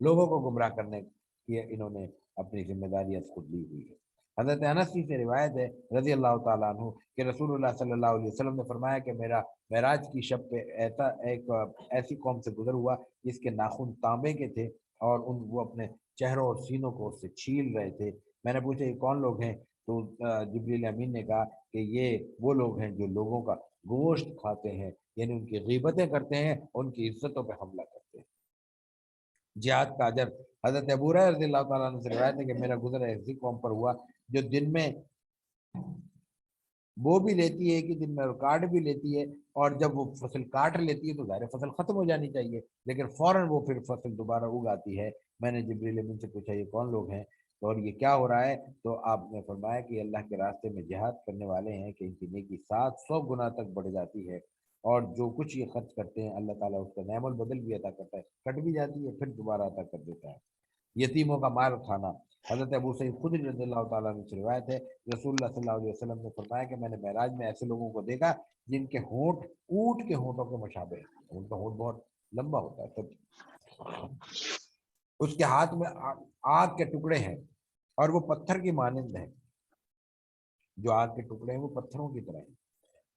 A: لوگوں کو گمراہ کرنے کی انہوں نے اپنی ذمہ داریاں خود لی ہوئی ہے۔ حضرت انس سے روایت ہے رضی اللہ تعالیٰ عنہ کہ رسول اللہ صلی اللہ علیہ وسلم نے فرمایا کہ میرا معراج کی شب پہ ایسی قوم سے گزر ہوا جس کے ناخن تانبے کے تھے، اور وہ اپنے چہروں اور سینوں کو اس سے چھیل رہے تھے۔ میں نے پوچھا یہ کون لوگ ہیں؟ تو جبریل امین نے کہا کہ یہ وہ لوگ ہیں جو لوگوں کا گوشت کھاتے ہیں، یعنی ان کی غیبتیں کرتے ہیں، ان کی عزتوں پہ حملہ کرتے ہیں۔ جہاد کا اجر، حضرت ابو ہریرہ رضی اللہ تعالیٰ عنہ سے روایت ہے کہ میرا گزر ایسی قوم پر ہوا جو دن میں وہ بھی لیتی ہے کہ دن میں کاٹ بھی لیتی ہے، اور جب وہ فصل کاٹ لیتی ہے تو ظاہر فصل ختم ہو جانی چاہیے، لیکن فوراً وہ پھر فصل دوبارہ اگاتی ہے۔ میں نے جبریل امین سے پوچھا یہ کون لوگ ہیں اور یہ کیا ہو رہا ہے؟ تو آپ نے فرمایا کہ یہ اللہ کے راستے میں جہاد کرنے والے ہیں کہ ان کی نیکی 700 گنا تک بڑھ جاتی ہے، اور جو کچھ یہ خرچ کرتے ہیں اللہ تعالیٰ اس کا نعم البدل بھی عطا کرتا ہے، کٹ بھی جاتی ہے پھر دوبارہ عطا کر دیتا ہے۔ یتیموں کا مال کھانا، حضرت ابو سعید خدری رضی اللہ تعالیٰ عنہ سے روایت ہے رسول اللہ صلی اللہ علیہ وسلم نے فرمایا کہ میں نے معراج میں ایسے لوگوں کو دیکھا جن کے ہونٹ اونٹ کے ہونٹوں کے مشابہ ہیں، ان کا ہونٹ بہت لمبا ہوتا ہے، تو اس کے ہاتھ میں آگ کے ٹکڑے ہیں اور وہ پتھر کی مانند ہیں، جو آگ کے ٹکڑے ہیں وہ پتھروں کی طرح ہیں،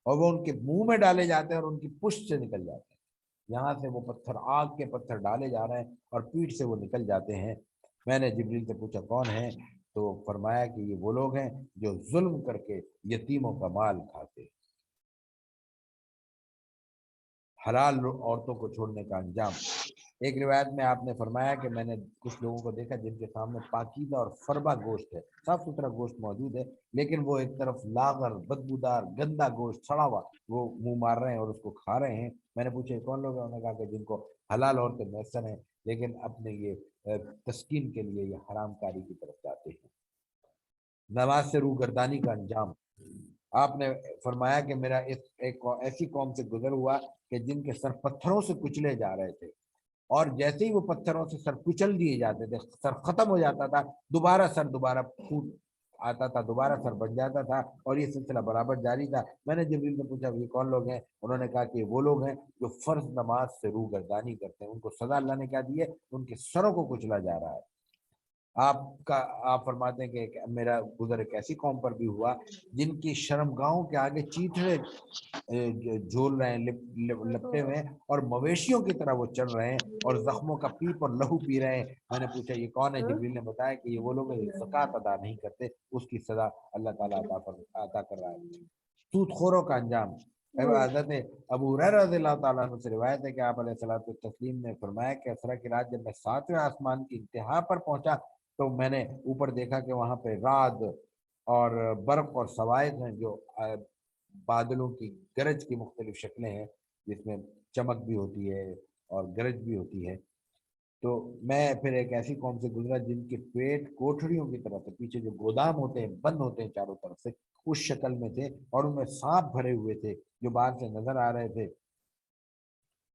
A: اور وہ ان کے منہ میں ڈالے جاتے ہیں اور ان کی پشت سے نکل جاتے ہیں، یہاں سے وہ پتھر آگ کے پتھر ڈالے جا رہے ہیں اور پیٹھ سے وہ نکل جاتے ہیں۔ میں نے جبریل سے پوچھا کون ہیں؟ تو فرمایا کہ یہ وہ لوگ ہیں جو ظلم کر کے یتیموں کا مال کھاتے ہیں۔ حلال عورتوں کو چھوڑنے کا انجام، ایک روایت میں آپ نے فرمایا کہ میں نے کچھ لوگوں کو دیکھا جن کے سامنے پاکیزہ اور فربا گوشت ہے، صاف ستھرا گوشت موجود ہے، لیکن وہ ایک طرف لاغر بدبودار گندا گوشت سڑا ہوا وہ منہ مار رہے ہیں اور اس کو کھا رہے ہیں۔ میں نے پوچھا کون لوگ ہیں؟ انہوں نے کہا کہ جن کو حلال عورتیں میسر ہیں لیکن اپنے یہ تسکین کے لیے یہ حرام کاری کی طرف جاتے ہیں۔ نماز سے روگردانی کا انجام، آپ نے فرمایا کہ میرا ایک ایسی قوم سے گزر ہوا کہ جن کے سر پتھروں سے کچلے جا رہے تھے، اور جیسے ہی وہ پتھروں سے سر کچل دیے جاتے تھے سر ختم ہو جاتا تھا، دوبارہ پھوٹ آتا تھا، دوبارہ سر بن جاتا تھا، اور یہ سلسلہ برابر جاری تھا۔ میں نے جبریل سے پوچھا یہ کون لوگ ہیں؟ انہوں نے کہا کہ یہ وہ لوگ ہیں جو فرض نماز سے روگردانی کرتے ہیں، ان کو سزا اللہ نے کیا دی ہے؟ ان کے سروں کو کچلا جا رہا ہے۔ آپ فرماتے ہیں کہ میرا گزر ایک ایسی قوم پر بھی ہوا جن کی شرمگاہوں کے آگے چیتڑے جھول رہے ہیں، لپٹے ہوئے ہیں، اور مویشیوں کی طرح وہ چل رہے ہیں اور زخموں کا پیپ اور لہو پی رہے ہیں۔ میں نے پوچھا یہ کون ہے؟ جبریل نے بتایا کہ یہ وہ لوگ ہیں جو زکوٰۃ ادا نہیں کرتے، اس کی سزا اللہ تعالیٰ عطا کر رہا ہے۔ سود خوروں کا انجام، حضرت ابو ہریرہ رضی اللہ تعالیٰ عنہ سے روایت ہے کہ آپ علیہ الصلوۃ والتسلیم نے فرمایا کہ اسرا کی رات جب میں 7ویں آسمان کی انتہا پر پہنچا تو میں نے اوپر دیکھا کہ وہاں پہ رعد اور برق اور صواعق ہیں، جو بادلوں کی گرج کی مختلف شکلیں ہیں، جس میں چمک بھی ہوتی ہے اور گرج بھی ہوتی ہے۔ تو میں پھر ایک ایسی قوم سے گزرا جن کے پیٹ کوٹھڑیوں کی طرح سے پیچھے جو گودام ہوتے ہیں بند ہوتے ہیں چاروں طرف سے، اس شکل میں تھے، اور ان میں سانپ بھرے ہوئے تھے جو باہر سے نظر آ رہے تھے۔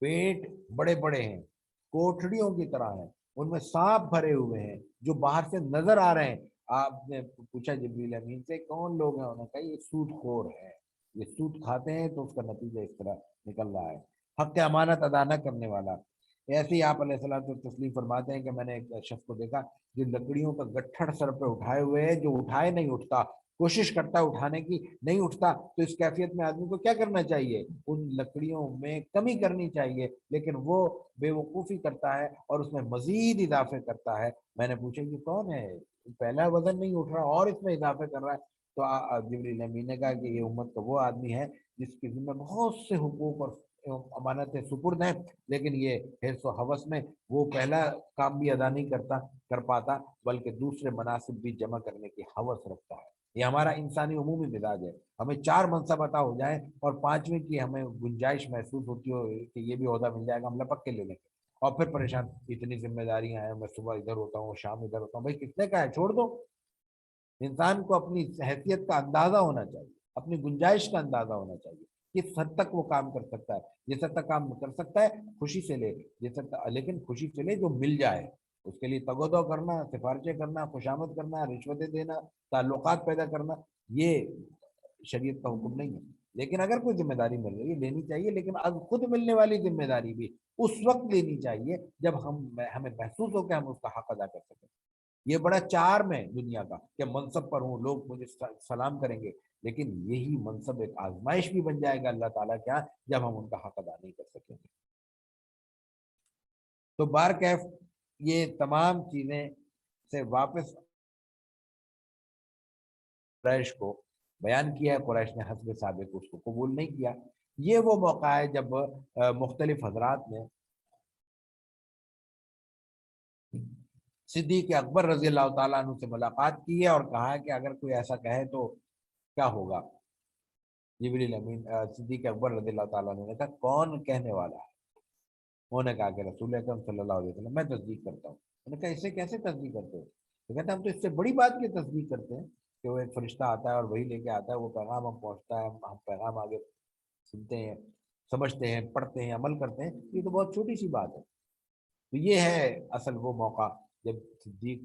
A: پیٹ بڑے بڑے ہیں، کوٹھڑیوں کی طرح ہیں، ان میں سانپ بھرے ہوئے ہیں جو باہر سے نظر آ رہے ہیں۔ آپ نے پوچھا جبریل امین سے کون لوگ ہیں؟ انہوں نے کہا یہ سود خور ہے، یہ سود کھاتے ہیں تو اس کا نتیجہ اس طرح نکل رہا ہے۔ حق امانت ادا نہ کرنے والا، ایسے ہی آپ علیہ الصلوۃ والتسلیم فرماتے ہیں کہ میں نے ایک شخص کو دیکھا جو لکڑیوں کا گٹھڑ سر پہ اٹھائے ہوئے ہے، جو اٹھائے نہیں اٹھتا، کوشش کرتا ہے اٹھانے کی نہیں اٹھتا، تو اس کیفیت میں آدمی کو کیا کرنا چاہیے؟ ان لکڑیوں میں کمی کرنی چاہیے، لیکن وہ بے وقوفی کرتا ہے اور اس میں مزید اضافے کرتا ہے۔ میں نے پوچھا یہ کون ہے؟ پہلا وزن نہیں اٹھ رہا اور اس میں اضافے کر رہا ہے۔ تو جبریل امین نے کہا کہ یہ امت کا وہ آدمی ہے جس کے ذمہ بہت سے حقوق اور امانتیں سپرد ہیں، لیکن یہ حرص و ہوس میں وہ پہلا کام بھی ادا نہیں کر پاتا، بلکہ دوسرے مناسب بھی جمع کرنے کی ہوس رکھتا ہے۔ یہ ہمارا انسانی عمومی مزاج ہے، ہمیں 4 منصب عطا ہو جائیں اور 5ویں کی ہمیں گنجائش محسوس ہوتی ہو کہ یہ بھی عہدہ مل جائے گا، ہم لپک کے لے لیں گے، اور پھر پریشان، اتنی ذمہ داریاں ہیں، میں صبح ادھر ہوتا ہوں شام ادھر ہوتا ہوں۔ بھائی کتنے کا ہے؟ چھوڑ دو۔ انسان کو اپنی حیثیت کا اندازہ ہونا چاہیے، اپنی گنجائش کا اندازہ ہونا چاہیے، کس حد تک وہ کام کر سکتا ہے، جس حد تک کام کر سکتا ہے خوشی سے لے، لیکن خوشی سے لے جو مل جائے، اس کے لیے تگ و دو کرنا، سفارشیں کرنا، خوشامد کرنا، رشوتیں دینا، تعلقات پیدا کرنا، یہ شریعت کا حکم نہیں ہے، لیکن اگر کوئی ذمہ داری مل رہی ہے لینی چاہیے، لیکن اب خود ملنے والی ذمہ داری بھی اس وقت لینی چاہیے جب ہمیں محسوس ہو کہ ہم اس کا حق ادا کر سکیں۔ یہ بڑا چارم ہے دنیا کا کہ منصب پر ہوں، لوگ مجھے سلام کریں گے، لیکن یہی منصب ایک آزمائش بھی بن جائے گا اللہ تعالیٰ کیا جب ہم ان کا حق ادا نہیں کر سکیں گے۔ تو بارکیف یہ تمام چیزیں سے واپس قریش کو بیان کیا ہے، قریش نے حسب سابق اس کو قبول نہیں کیا۔ یہ وہ موقع ہے جب مختلف حضرات نے صدیق اکبر رضی اللہ تعالیٰ عنہ سے ملاقات کی ہے اور کہا ہے کہ اگر کوئی ایسا کہے تو کیا ہوگا۔ جبریل امین صدیق اکبر رضی اللہ تعالیٰ عنہ نے کہا کون کہنے والا ہے؟ انہوں نے کہا کہ رسول اکرم صلی اللہ علیہ وسلم۔ میں تصدیق کرتا ہوں۔ انہوں نے کہا اسے کیسے تصدیق کرتے ہو؟ تو کہتے ہیں ہم تو اس سے بڑی بات کی تصدیق کرتے ہیں کہ وہ ایک فرشتہ آتا ہے اور وہی لے کے آتا ہے، وہ پیغام ہم پہنچتا ہے، ہم پیغام آگے سنتے ہیں، سمجھتے ہیں، پڑھتے ہیں، عمل کرتے ہیں۔ یہ تو بہت چھوٹی سی بات ہے۔ تو یہ ہے اصل وہ موقع جب صدیق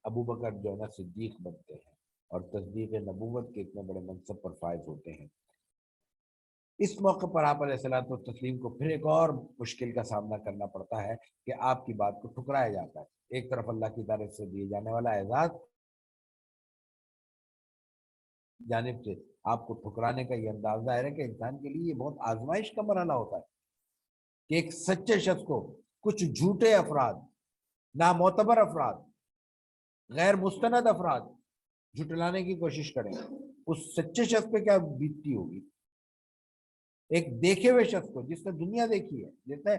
A: ابو بکر جو ہے نا صدیق بنتے ہیں اور تصدیق نبوت کے اتنے بڑے منصب پر فائز ہوتے ہیں۔ اس موقع پر آپ علیہ الصلوۃ والتسلیم کو پھر ایک اور مشکل کا سامنا کرنا پڑتا ہے کہ آپ کی بات کو ٹھکرایا جاتا ہے۔ ایک طرف اللہ کی طرف سے دیے جانے والا اعزاز، جانب سے آپ کو ٹھکرانے کا یہ انداز ظاہر ہے کہ انسان کے لیے یہ بہت آزمائش کا مرحلہ ہوتا ہے کہ ایک سچے شخص کو کچھ جھوٹے افراد، نامعتبر افراد، غیر مستند افراد جھٹلانے کی کوشش کریں، اس سچے شخص پہ کیا بیتتی ہوگی؟ ایک دیکھے ہوئے شخص کو، جس نے دنیا دیکھی ہے، جس نے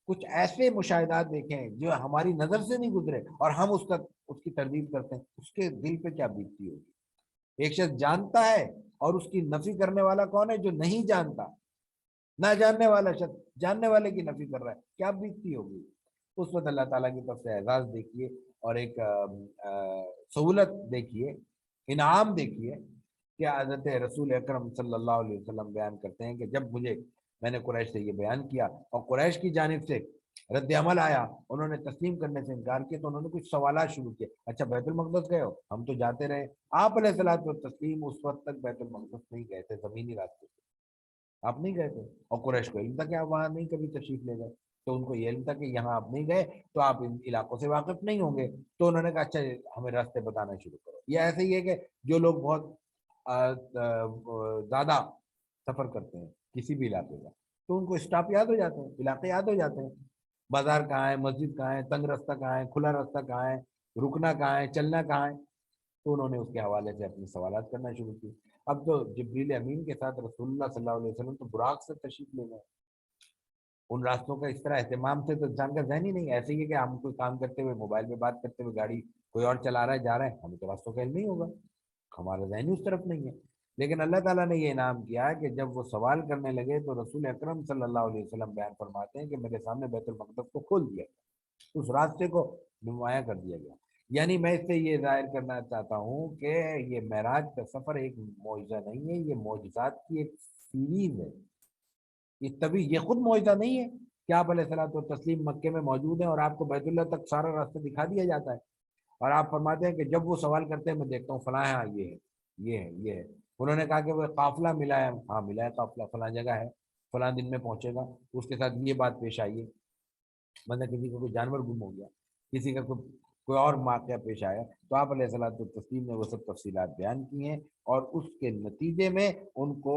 A: کچھ ایسے مشاہدات دیکھے ہیں جو ہماری نظر سے نہیں گزرے اور ہم اس کی تردید کرتے ہیں، اس کے دل پہ کیا بیتتی ہوگی؟ ایک شخص جانتا ہے اور اس کی نفی کرنے والا کون ہے؟ جو نہیں جانتا، نہ جاننے والا شخص جاننے والے کی نفی کر رہا ہے، کیا بیتتی ہوگی؟ اس وقت اللہ تعالیٰ کی طرف سے اعزاز دیکھیے اور ایک سہولت دیکھیے، انعام دیکھیے کہ حضرت رسول اکرم صلی اللہ علیہ وسلم بیان کرتے ہیں کہ جب میں نے قریش سے یہ بیان کیا اور قریش کی جانب سے رد عمل آیا، انہوں نے تسلیم کرنے سے انکار کیا، تو انہوں نے کچھ سوالات شروع کیے۔ اچھا بیت المقدس گئے ہو؟ ہم تو جاتے رہے۔ آپ علیہ الصلوۃ والتسلیم اس وقت تک بیت المقدس نہیں گئے تھے، زمینی راستے سے آپ نہیں گئے تھے، اور قریش کو علم تھا کہ آپ وہاں نہیں کبھی تشریف لے گئے، تو ان کو یہ علم تھا کہ یہاں آپ نہیں گئے تو آپ ان علاقوں سے واقف نہیں ہوں گے۔ تو انہوں نے کہا اچھا ہمیں راستے بتانا شروع کرو۔ یہ ایسے ہی ہے کہ جو لوگ بہت زیادہ سفر کرتے ہیں کسی بھی علاقے کا، تو ان کو اسٹاپ یاد ہو جاتے ہیں، علاقے یاد ہو جاتے ہیں، بازار کہاں ہے، مسجد کہاں ہے، تنگ راستہ کہاں ہے، کھلا راستہ کہاں ہے، رکنا کہاں ہے، چلنا کہاں ہے۔ تو انہوں نے اس کے حوالے سے اپنے سوالات کرنا شروع کی۔ اب تو جبریل امین کے ساتھ رسول اللہ صلی اللہ علیہ وسلم تو براق سے تشریف لے گئے، ان راستوں کا اس طرح اہتمام سے تو انسان کا ذہن ہی نہیں، ایسے ہی ہے کہ ہم کوئی کام کرتے ہوئے، موبائل پہ بات کرتے ہوئے گاڑی کوئی اور چلا رہا ہے، جا رہا ہے، ہمیں تو راستوں کا علم نہیں ہوگا، ہمارا ذہن ہی اس طرف نہیں ہے۔ لیکن اللہ تعالیٰ نے یہ انعام کیا کہ جب وہ سوال کرنے لگے تو رسول اکرم صلی اللہ علیہ وسلم بیان فرماتے ہیں کہ میرے سامنے بیت المقدس کو کھول دیا گیا، اس راستے کو نمایاں کر دیا گیا۔ یعنی میں اس سے یہ ظاہر کرنا چاہتا ہوں کہ یہ معراج کا سفر ایک معجزہ نہیں ہے، یہ معجزات کی ایک سیریز ہے۔ یہ خود معجزہ نہیں ہے کہ آپ علیہ الصلوۃ والتسلیم مکے میں موجود ہیں اور آپ کو بیت اللہ تک سارا راستہ دکھا دیا جاتا ہے، اور آپ فرماتے ہیں کہ جب وہ سوال کرتے ہیں میں دیکھتا ہوں فلاں ہاں یہ ہے، یہ ہے، یہ ہے۔ انہوں نے کہا کہ وہ قافلہ ملا ہے، ہاں ملا ہے قافلہ، فلاں جگہ ہے، فلاں دن میں پہنچے گا، اس کے ساتھ یہ بات پیش آئی ہے، مطلب کسی کا کوئی جانور گم ہو گیا، کسی کا کوئی اور واقعہ پیش آیا، تو آپ علیہ الصلوۃ والتسلیم نے وہ سب تفصیلات بیان کی ہیں اور اس کے نتیجے میں ان کو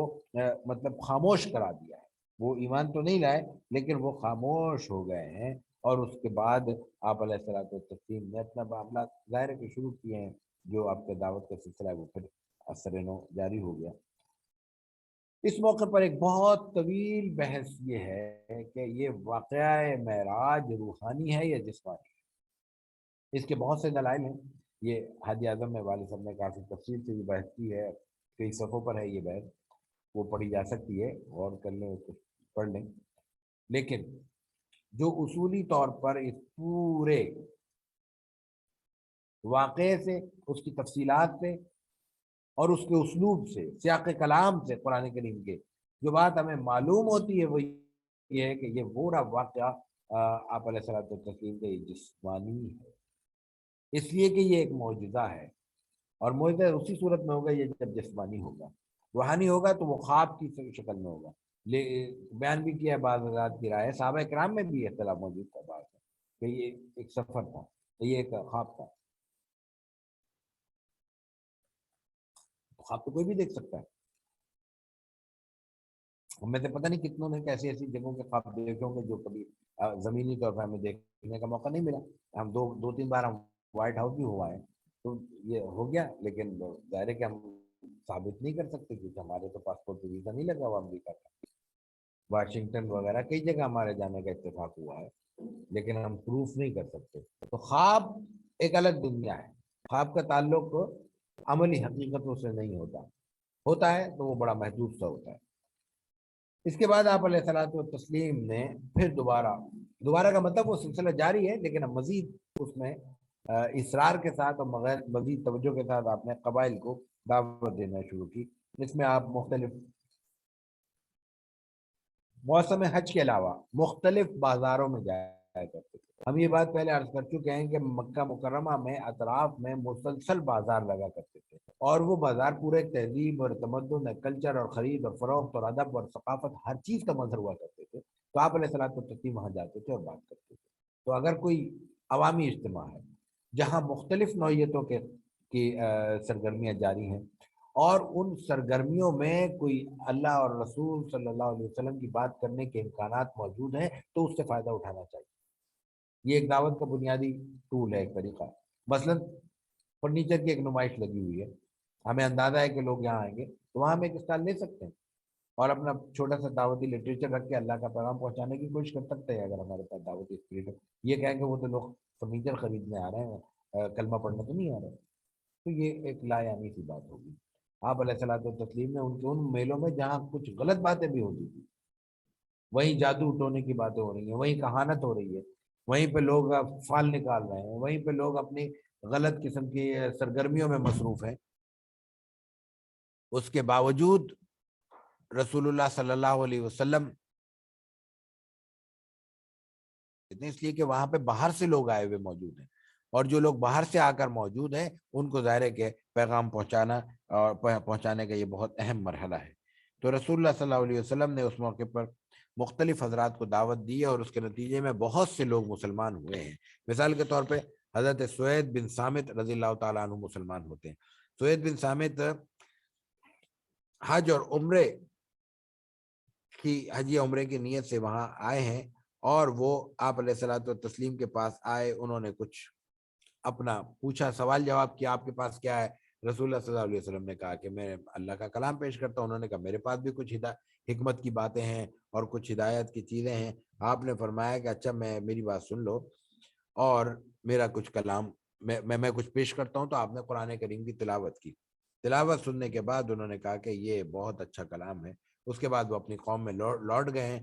A: مطلب خاموش کرا دیا ہے۔ وہ ایمان تو نہیں لائے لیکن وہ خاموش ہو گئے ہیں، اور اس کے بعد آپ علیہ الصلوۃ والتسلیم نے اپنا معاملات ظاہر کے شروع کیے ہیں، جو آپ کے دعوت کا سلسلہ ہے وہ پھر اثر نو جاری ہو گیا۔ اس موقع پر ایک بہت طویل بحث یہ ہے کہ یہ واقعہ معراج روحانی ہے یا جسمانی ہے۔ اس کے بہت سے دلائل ہیں، یہ ہادی اعظم میں والد صاحب نے کافی تفصیل سے یہ بحث کی ہے، کئی صفحوں پر ہے یہ بحث، وہ پڑھی جا سکتی ہے، غور کر لیں اس کو پڑھ لیں۔ لیکن جو اصولی طور پر اس پورے واقعے سے، اس کی تفصیلات سے اور اس کے اسلوب سے، سیاق کلام سے قرآن کریم کے جو بات ہمیں معلوم ہوتی ہے وہ یہ ہے کہ یہ پورا واقعہ آپ علیہ الصلوۃ والتسلیم کے جسمانی ہے، اس لیے کہ یہ ایک معجزہ ہے، اور معجزہ اسی صورت میں ہوگا یہ جب جسمانی ہوگا۔ روحانی ہوگا تو وہ خواب کی شکل میں ہوگا. بیان بھی کیا ہے بعض حضرات کی رائے ہے، صحابہ کرام میں بھی اختلاف موجود تھا بعض کہ یہ ایک سفر تھا، یہ ایک خواب تھا. خواب تو کوئی بھی دیکھ سکتا ہے. ہم میں سے پتہ نہیں کتنوں نے ایسی ایسی جگہوں کے خواب دیکھے ہوں گے جو کبھی زمینی طور پر ہمیں دیکھنے کا موقع نہیں ملا. ہم دو تین بار ہم وائٹ ہاؤس بھی ہوا ہے تو یہ ہو گیا، لیکن ظاہر ہے کہ ہم ثابت نہیں کر سکتے کیونکہ ہمارے تو پاسپورٹ پہ ویزا نہیں لگا ہوا امریکہ کا. واشنگٹن وغیرہ کئی جگہ ہمارے جانے کا اتفاق ہوا ہے لیکن ہم پروف نہیں کر سکتے. تو خواب ایک الگ دنیا ہے. خواب کا تعلق عملی حقیقتوں سے نہیں ہوتا، ہوتا ہے تو وہ بڑا محدود سا ہوتا ہے. اس کے بعد آپ علیہ الصلوۃ والتسلیم نے پھر دوبارہ کا مطلب وہ سلسلہ جاری ہے لیکن اب مزید اس میں اصرار کے ساتھ اور مزید توجہ کے ساتھ آپ نے قبائل کو دعوت دینا شروع کی. اس میں آپ مختلف موسم حج کے علاوہ مختلف بازاروں میں جایا کرتے تھے. ہم یہ بات پہلے عرض کر چکے ہیں کہ مکہ مکرمہ میں اطراف میں مسلسل بازار لگا کرتے تھے اور وہ بازار پورے تہذیب اور تمدن، کلچر اور خرید اور فروخت اور ادب اور ثقافت ہر چیز کا مظہر ہوا کرتے تھے. تو آپ علیہ الصلوۃ والتسلیم وہاں جاتے تھے اور بات کرتے تھے. تو اگر کوئی عوامی اجتماع ہے جہاں مختلف نوعیتوں کی سرگرمیاں جاری ہیں اور ان سرگرمیوں میں کوئی اللہ اور رسول صلی اللہ علیہ وسلم کی بات کرنے کے امکانات موجود ہیں تو اس سے فائدہ اٹھانا چاہیے. یہ ایک دعوت کا بنیادی ٹول ہے، ایک طریقہ. مثلا فرنیچر کی ایک نمائش لگی ہوئی ہے، ہمیں اندازہ ہے کہ لوگ یہاں آئیں گے تو وہاں ہم ایک اسٹال لے سکتے ہیں اور اپنا چھوٹا سا دعوتی لٹریچر رکھ کے اللہ کا پیغام پہنچانے کی کوشش کر سکتے ہیں اگر ہمارے پاس دعوتی اسپرٹ ہے. یہ کہیں کہ وہ تو لوگ فرنیچر خریدنے آ رہے ہیں، کلمہ پڑھنے تو نہیں آ رہے. تو یہ ایک لایانی سی بات ہوگی. آپ علیہ الصلوۃ والتسلیم نے ان میلوں میں جہاں کچھ غلط باتیں بھی ہوتی تھی، وہیں جادو ٹونے کی باتیں ہو رہی ہیں، وہیں کہانت ہو رہی ہے، وہیں پہ لوگ فال نکال رہے ہیں، وہیں پہ لوگ اپنی غلط قسم کی سرگرمیوں میں مصروف ہیں، اس کے باوجود رسول اللہ صلی اللہ علیہ وسلم اس لیے کہ وہاں پہ باہر سے لوگ آئے ہوئے موجود ہیں اور جو لوگ باہر سے آ کر موجود ہیں ان کو ظاہر ہے کہ پیغام پہنچانا اور پہنچانے کا یہ بہت اہم مرحلہ ہے. تو رسول اللہ صلی اللہ علیہ وسلم نے اس موقع پر مختلف حضرات کو دعوت دی اور اس کے نتیجے میں بہت سے لوگ مسلمان ہوئے ہیں. مثال کے طور پہ حضرت سوید بن صامت رضی اللہ تعالیٰ عنہ مسلمان ہوتے ہیں. سوید بن صامت حج اور عمرے کی حج عمرے کی نیت سے وہاں آئے ہیں اور وہ آپ علیہ الصلوۃ والتسلیم کے پاس آئے. انہوں نے کچھ اپنا پوچھا، سوال جواب کیا، آپ کے پاس کیا ہے؟ رسول اللہ صلی اللہ علیہ وسلم نے کہا کہ میں اللہ کا کلام پیش کرتا ہوں. انہوں نے کہا میرے پاس بھی کچھ حکمت کی باتیں ہیں اور کچھ ہدایت کی چیزیں ہیں. آپ نے فرمایا کہ اچھا میری بات سن لو اور میرا کچھ کلام میں کچھ پیش کرتا ہوں. تو آپ نے قرآن کریم کی تلاوت کی. تلاوت سننے کے بعد انہوں نے کہا کہ یہ بہت اچھا کلام ہے. اس کے بعد وہ اپنی قوم میں لوٹ گئے ہیں.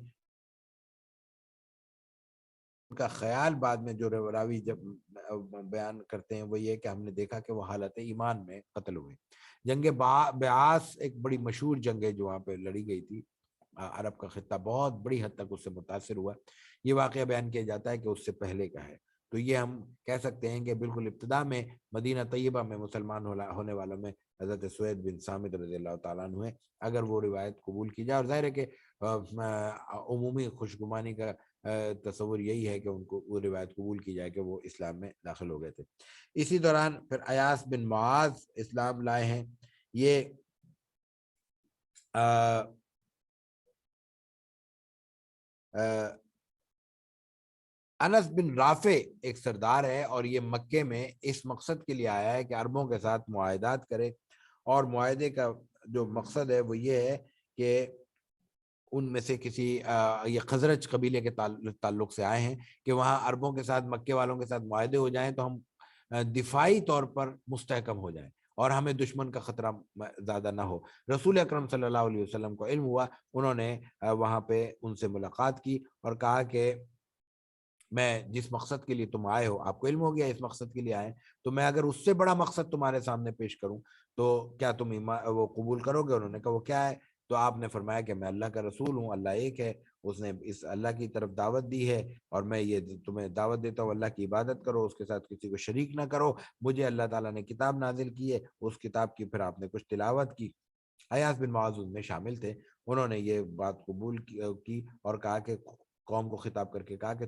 A: ان کا خیال بعد میں جو راوی جب بیان کرتے ہیں وہ یہ کہ ہم نے دیکھا کہ وہ حالت ایمان میں قتل ہوئے. جنگ بیعاص ایک بڑی مشہور جنگ ہے جو وہاں پہ لڑی گئی تھی. عرب کا خطہ بہت بڑی حد تک اس سے متاثر ہوا. یہ واقعہ بیان کیا جاتا ہے کہ اس سے پہلے کا ہے. تو یہ ہم کہہ سکتے ہیں کہ بالکل ابتدا میں مدینہ طیبہ میں مسلمان ہونے والوں میں حضرت سوید بن صامت رضی اللہ تعالیٰ عنہ ہے. اگر وہ روایت قبول کی جائے اور ظاہر ہے کہ عمومی خوشگمانی کا تصور یہی ہے کہ ان کو وہ روایت قبول کی جائے کہ وہ اسلام میں داخل ہو گئے تھے. اسی دوران پھر ایاس بن معاذ اسلام لائے ہیں. یہ انس بن رافع ایک سردار ہے اور یہ مکے میں اس مقصد کے لیے آیا ہے کہ عربوں کے ساتھ معاہدات کرے. اور معاہدے کا جو مقصد ہے وہ یہ ہے کہ ان میں سے کسی یہ خزرج قبیلے کے تعلق سے آئے ہیں کہ وہاں عربوں کے ساتھ مکے والوں کے ساتھ معاہدے ہو جائیں تو ہم دفاعی طور پر مستحکم ہو جائیں اور ہمیں دشمن کا خطرہ زیادہ نہ ہو. رسول اکرم صلی اللہ علیہ وسلم کو علم ہوا. انہوں نے وہاں پہ ان سے ملاقات کی اور کہا کہ میں جس مقصد کے لیے تم آئے ہو، آپ کو علم ہو گیا اس مقصد کے لیے آئے، تو میں اگر اس سے بڑا مقصد تمہارے سامنے پیش کروں تو کیا تم وہ قبول کرو گے؟ انہوں نے کہا وہ کیا ہے؟ تو آپ نے فرمایا کہ میں اللہ کا رسول ہوں، اللہ ایک ہے، اس نے اس اللہ کی طرف دعوت دی ہے اور میں یہ تمہیں دعوت دیتا ہوں اللہ کی عبادت کرو، اس کے ساتھ کسی کو شریک نہ کرو. مجھے اللہ تعالیٰ نے کتاب نازل کی ہے، اس کتاب کی پھر آپ نے کچھ تلاوت کی ایاس بن معاذ ان میں شامل تھے. انہوں نے یہ بات قبول کی اور کہا کہ قوم کو خطاب کر کے کہا کہ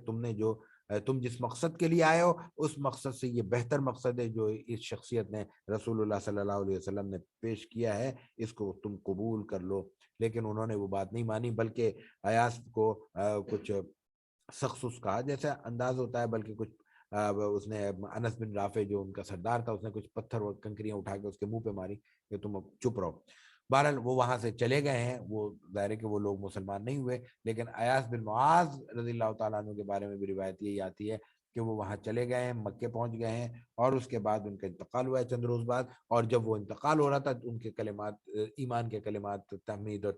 A: تم جس مقصد کے لیے آئے ہو اس مقصد سے یہ بہتر مقصد ہے جو اس شخصیت نے رسول اللہ صلی اللہ علیہ وسلم نے پیش کیا ہے, اس کو تم قبول کر لو. لیکن انہوں نے وہ بات نہیں مانی, بلکہ ایاس کو کچھ سخص کہا جیسا انداز ہوتا ہے, بلکہ کچھ اس نے انس بن رافع جو ان کا سردار تھا اس نے کچھ پتھر اور کنکریاں اٹھا کے اس کے منہ پہ ماری کہ تم چپ رہو. بہرحال وہ وہاں سے چلے گئے ہیں, وہ ظاہر ہے کہ وہ لوگ مسلمان نہیں ہوئے. لیکن ایاس بن معاذ رضی اللہ تعالیٰ عنہ کے بارے میں بھی روایت یہی آتی ہے کہ وہ وہاں چلے گئے ہیں, مکے پہنچ گئے ہیں, اور اس کے بعد ان کا انتقال ہوا ہے چند روز بعد. اور جب وہ انتقال ہو رہا تھا ان کے کلمات, ایمان کے کلمات, تحمید اور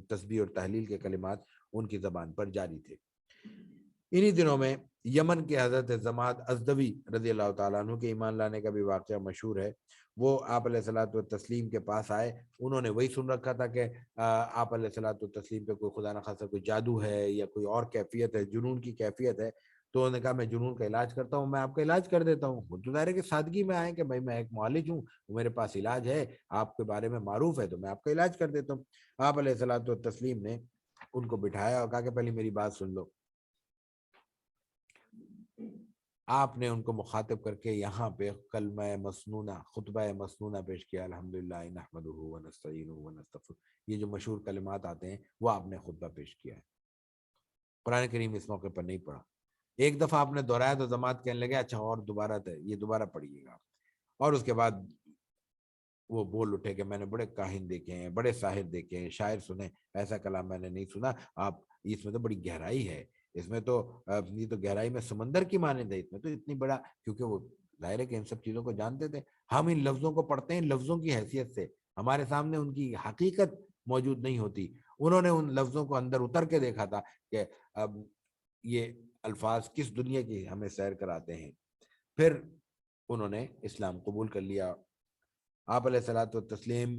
A: تسبیح اور تحلیل کے کلمات ان کی زبان پر جاری تھے. انہی دنوں میں یمن کے حضرت زماد ازدوی رضی اللہ تعالیٰ عنہ کے ایمان لانے کا بھی واقعہ مشہور ہے. وہ آپ علیہ الصلوۃ والتسلیم کے پاس آئے. انہوں نے وہی سن رکھا تھا کہ آپ علیہ الصلوۃ والتسلیم پہ کوئی خدا نخواستہ کوئی جادو ہے یا کوئی اور کیفیت ہے, جنون کی کیفیت ہے. تو انہوں نے کہا میں جنون کا علاج کرتا ہوں, میں آپ کا علاج کر دیتا ہوں. وہ تو ظاہر ہے کہ سادگی میں آئے کہ بھائی میں ایک معالج ہوں, میرے پاس علاج ہے, آپ کے بارے میں معروف ہے, تو میں آپ کا علاج کر دیتا ہوں. آپ علیہ الصلوۃ والتسلیم نے ان کو بٹھایا اور کہا کہ پہلے میری بات سن لو. آپ نے ان کو مخاطب کر کے یہاں پہ کلمہ مسنونہ, خطبہ مسنونہ پیش کیا, الحمدللہ نحمدہ ونستعینہ ونستغفرہ. یہ جو مشہور کلمات آتے ہیں وہ آپ نے خطبہ پیش کیا ہے. قرآن کریم اس موقع پر نہیں پڑھا. ایک دفعہ آپ نے دہرایا تو جماعت کہنے لگے اچھا اور دوبارہ یہ دوبارہ پڑھیے گا. اور اس کے بعد وہ بول اٹھے کہ میں نے بڑے کاہن دیکھے ہیں, بڑے ساحر دیکھے ہیں, شاعر سنے, ایسا کلام میں نے نہیں سنا. آپ اس میں تو بڑی گہرائی ہے, اس میں تو یہ تو گہرائی میں سمندر کی مانند ہے, اس میں تو اتنی بڑا, کیونکہ وہ ظاہر ہے کہ ان سب چیزوں کو جانتے تھے. ہم ان لفظوں کو پڑھتے ہیں لفظوں کی حیثیت سے, ہمارے سامنے ان کی حقیقت موجود نہیں ہوتی. انہوں نے ان لفظوں کو اندر اتر کے دیکھا تھا کہ اب یہ الفاظ کس دنیا کی ہمیں سیر کراتے ہیں. پھر انہوں نے اسلام قبول کر لیا. آپ علیہ الصلوۃ والتسلیم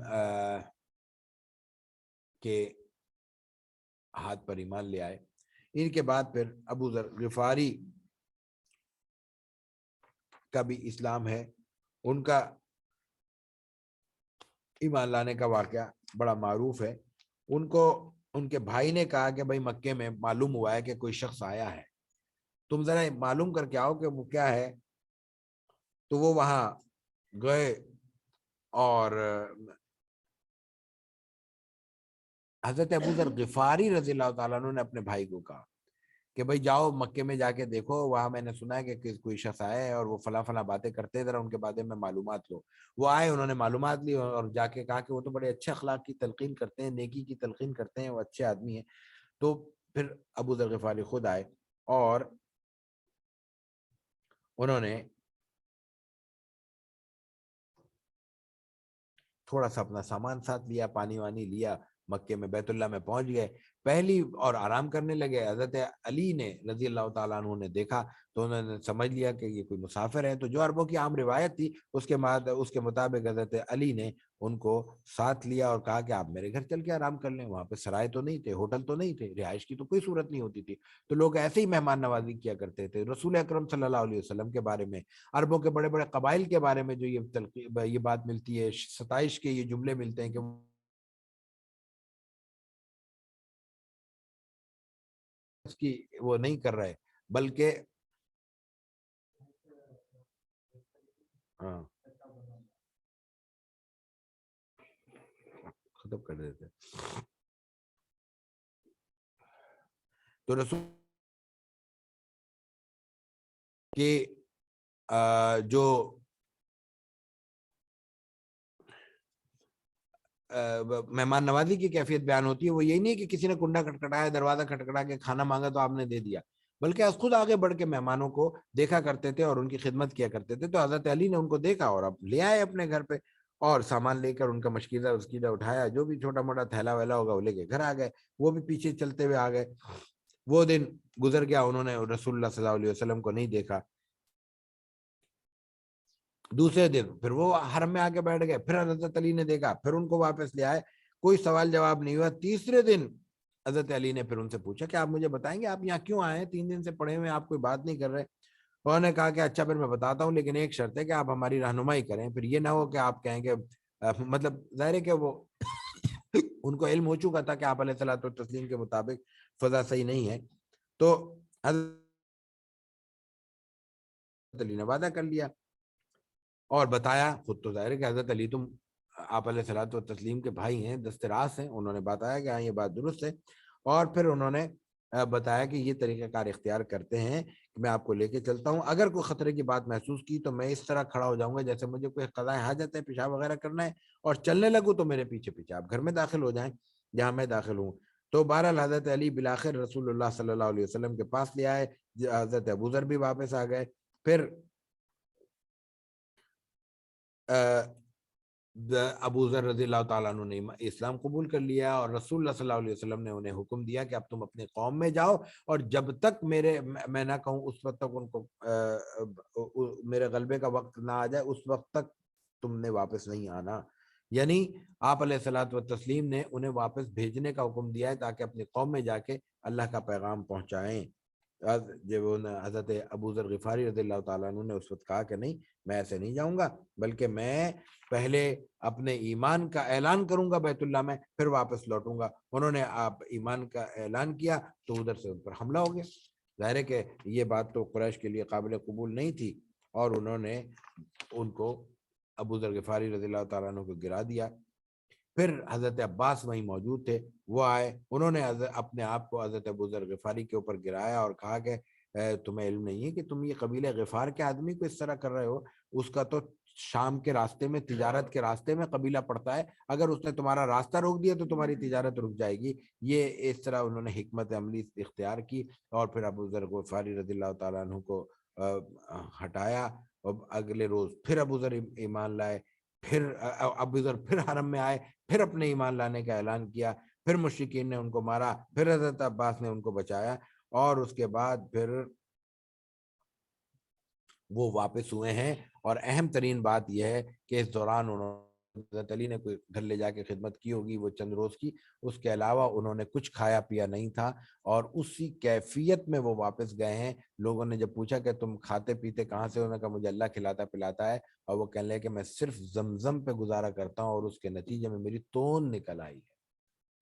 A: کے ہاتھ پر ایمان لے آئے. ان کے بعد پھر ابو ذر غفاری کا بھی اسلام ہے. ان کا ایمان لانے کا واقعہ بڑا معروف ہے. ان کو ان کے بھائی نے کہا کہ بھائی مکے میں معلوم ہوا ہے کہ کوئی شخص آیا ہے, تم ذرا معلوم کر کے آؤ کہ وہ کیا ہے. تو وہ وہاں گئے اور حضرت ابو ذر غفاری رضی اللہ تعالیٰ عنہ نے اپنے بھائی کو کہا کہ بھائی جاؤ مکے میں جا کے دیکھو, وہاں میں نے سنا ہے کہ کوئی شخص آیا ہے اور وہ فلاں فلاں باتیں کرتے ہیں, ذرا ان کے بارے میں معلومات لو. وہ آئے, انہوں نے معلومات لی اور جا کے کہا کہ وہ تو بڑے اچھے اخلاق کی تلقین کرتے ہیں, نیکی کی تلقین کرتے ہیں, وہ اچھے آدمی ہیں. تو پھر ابو ذر غفاری خود آئے اور انہوں نے تھوڑا سا اپنا سامان ساتھ لیا, پانی وانی لیا, مکے میں بیت اللہ میں پہنچ گئے. پہلی اور آرام کرنے لگے. حضرت علی نے رضی اللہ تعالیٰ عنہ نے دیکھا تو انہوں نے سمجھ لیا کہ یہ کوئی مسافر ہے. تو جو عربوں کی عام روایت تھی اس کے مطابق حضرت علی نے ان کو ساتھ لیا اور کہا کہ آپ میرے گھر چل کے آرام کر لیں. وہاں پہ سرائے تو نہیں تھے, ہوٹل تو نہیں تھے, رہائش کی تو کوئی صورت نہیں ہوتی تھی. تو لوگ ایسے ہی مہمان نوازی کیا کرتے تھے. رسول اکرم صلی اللہ علیہ وسلم کے بارے میں, عربوں کے بڑے بڑے قبائل کے بارے میں جو یہ بات ملتی ہے, ستائش کے یہ جملے ملتے ہیں کہ اس کی وہ نہیں کر رہے, بلکہ ہاں ختم کر دیتے. تو رسول کے جو مہمان نوازی کی کیفیت بیان ہوتی ہے وہ یہی نہیں کہ کسی نے کنڈا کھٹکھٹایا, دروازہ کھٹکھٹا کے کھانا مانگا تو آپ نے دے دیا, بلکہ خود آگے بڑھ کے مہمانوں کو دیکھا کرتے تھے اور ان کی خدمت کیا کرتے تھے. تو حضرت علی نے ان کو دیکھا اور اب لے آئے اپنے گھر پہ, اور سامان لے کر ان کا مشکیزہ اٹھایا, جو بھی چھوٹا موٹا تھیلا ویلا ہوگا وہ لے کے گھر آ گئے. وہ بھی پیچھے چلتے ہوئے آ گئے. وہ دن گزر گیا, انہوں نے رسول اللہ صلی اللہ علیہ وسلم کو نہیں دیکھا. دوسرے دن پھر وہ حرم میں آ کے بیٹھ گئے, پھر حضرت علی نے دیکھا, پھر ان کو واپس لے آئے, کوئی سوال جواب نہیں ہوا. تیسرے دن حضرت علی نے پھر ان سے پوچھا کہ آپ مجھے بتائیں گے آپ یہاں کیوں آئے ہیں, 3 دن سے پڑے ہوئے آپ کوئی بات نہیں کر رہے. انہوں نے کہا کہ اچھا پھر میں بتاتا ہوں, لیکن ایک شرط ہے کہ آپ ہماری رہنمائی کریں, پھر یہ نہ ہو کہ آپ کہیں کہ مطلب ظاہر ہے کہ وہ ان کو علم ہو چکا تھا کہ آپ علیہ الصلوۃ والتسلیم کے مطابق فضا صحیح نہیں ہے، تو حضرت علی نے وعدہ کر لیا اور بتایا، خود تو ظاہر ہے کہ حضرت علی تم آپ علیہ الصلوۃ والتسلیم کے بھائی ہیں، دست راست ہیں، انہوں نے بتایا کہ ہاں یہ بات درست ہے، اور پھر انہوں نے بتایا کہ یہ طریقہ کار اختیار کرتے ہیں کہ میں آپ کو لے کے چلتا ہوں، اگر کوئی خطرے کی بات محسوس کی تو میں اس طرح کھڑا ہو جاؤں گا جیسے مجھے کوئی قضاء حاجت ہے، پیشاب وغیرہ کرنا ہے، اور چلنے لگوں تو میرے پیچھے پیچھے آپ گھر میں داخل ہو جائیں جہاں میں داخل ہوں۔ تو بہرحال حضرت علی بالآخر رسول اللہ صلی اللہ علیہ وسلم کے پاس لے آئے، حضرت ابوذر بھی واپس آ گئے، پھر ابوذر رضی اللہ تعالیٰ عنہ نے اسلام قبول کر لیا، اور رسول اللہ صلی اللہ علیہ وسلم نے انہیں حکم دیا کہ اب تم اپنے قوم میں جاؤ، اور جب تک میں نہ کہوں اس وقت تک ان کو میرے غلبے کا وقت نہ آ جائے اس وقت تک تم نے واپس نہیں آنا۔ یعنی آپ علیہ الصلوۃ والتسلیم نے انہیں واپس بھیجنے کا حکم دیا ہے تاکہ اپنی قوم میں جا کے اللہ کا پیغام پہنچائیں۔ جب حضرت ابوذر غفاری رضی اللہ تعالیٰ عنہ نے اس وقت کہا کہ نہیں میں ایسے نہیں جاؤں گا، بلکہ میں پہلے اپنے ایمان کا اعلان کروں گا بیت اللہ میں، پھر واپس لوٹوں گا۔ انہوں نے آپ ایمان کا اعلان کیا تو ادھر سے ان پر حملہ ہو گیا۔ ظاہر ہے کہ یہ بات تو قریش کے لیے قابل قبول نہیں تھی، اور انہوں نے ان کو ابوذر غفاری رضی اللہ تعالیٰ عنہ کو گرا دیا۔ پھر حضرت عباس وہیں موجود تھے، وہ آئے، انہوں نے اپنے آپ کو حضرت ابوذر غفاری کے اوپر گرایا اور کہا کہ تمہیں علم نہیں ہے کہ تم یہ قبیلہ غفار کے آدمی کو اس طرح کر رہے ہو، اس کا تو شام کے راستے میں، تجارت کے راستے میں قبیلہ پڑتا ہے، اگر اس نے تمہارا راستہ روک دیا تو تمہاری تجارت رک جائے گی۔ یہ اس طرح انہوں نے حکمت عملی اختیار کی، اور پھر ابوذر غفاری رضی اللہ تعالیٰ عنہ کو ہٹایا، اور اگلے روز پھر ابوذر ایمان لائے، پھر ابوذر پھر حرم میں آئے، پھر اپنے ایمان لانے کا اعلان کیا، پھر مشرکین نے ان کو مارا، پھر حضرت عباس نے ان کو بچایا، اور اس کے بعد پھر وہ واپس ہوئے ہیں۔ اور اہم ترین بات یہ ہے کہ اس دوران انہوں حضرت علی نے کوئی گھر لے جا کے خدمت کی ہوگی وہ چند روز کی، اس کے علاوہ انہوں نے کچھ کھایا پیا نہیں تھا، اور اسی کیفیت میں وہ واپس گئے ہیں۔ لوگوں نے جب پوچھا کہ تم کھاتے پیتے کہاں سے، انہوں نے کہا مجھے اللہ کھلاتا پلاتا ہے، اور وہ کہنے لگے کہ میں صرف زمزم پہ گزارا کرتا ہوں، اور اس کے نتیجے میں میری تون نکل آئی ہے۔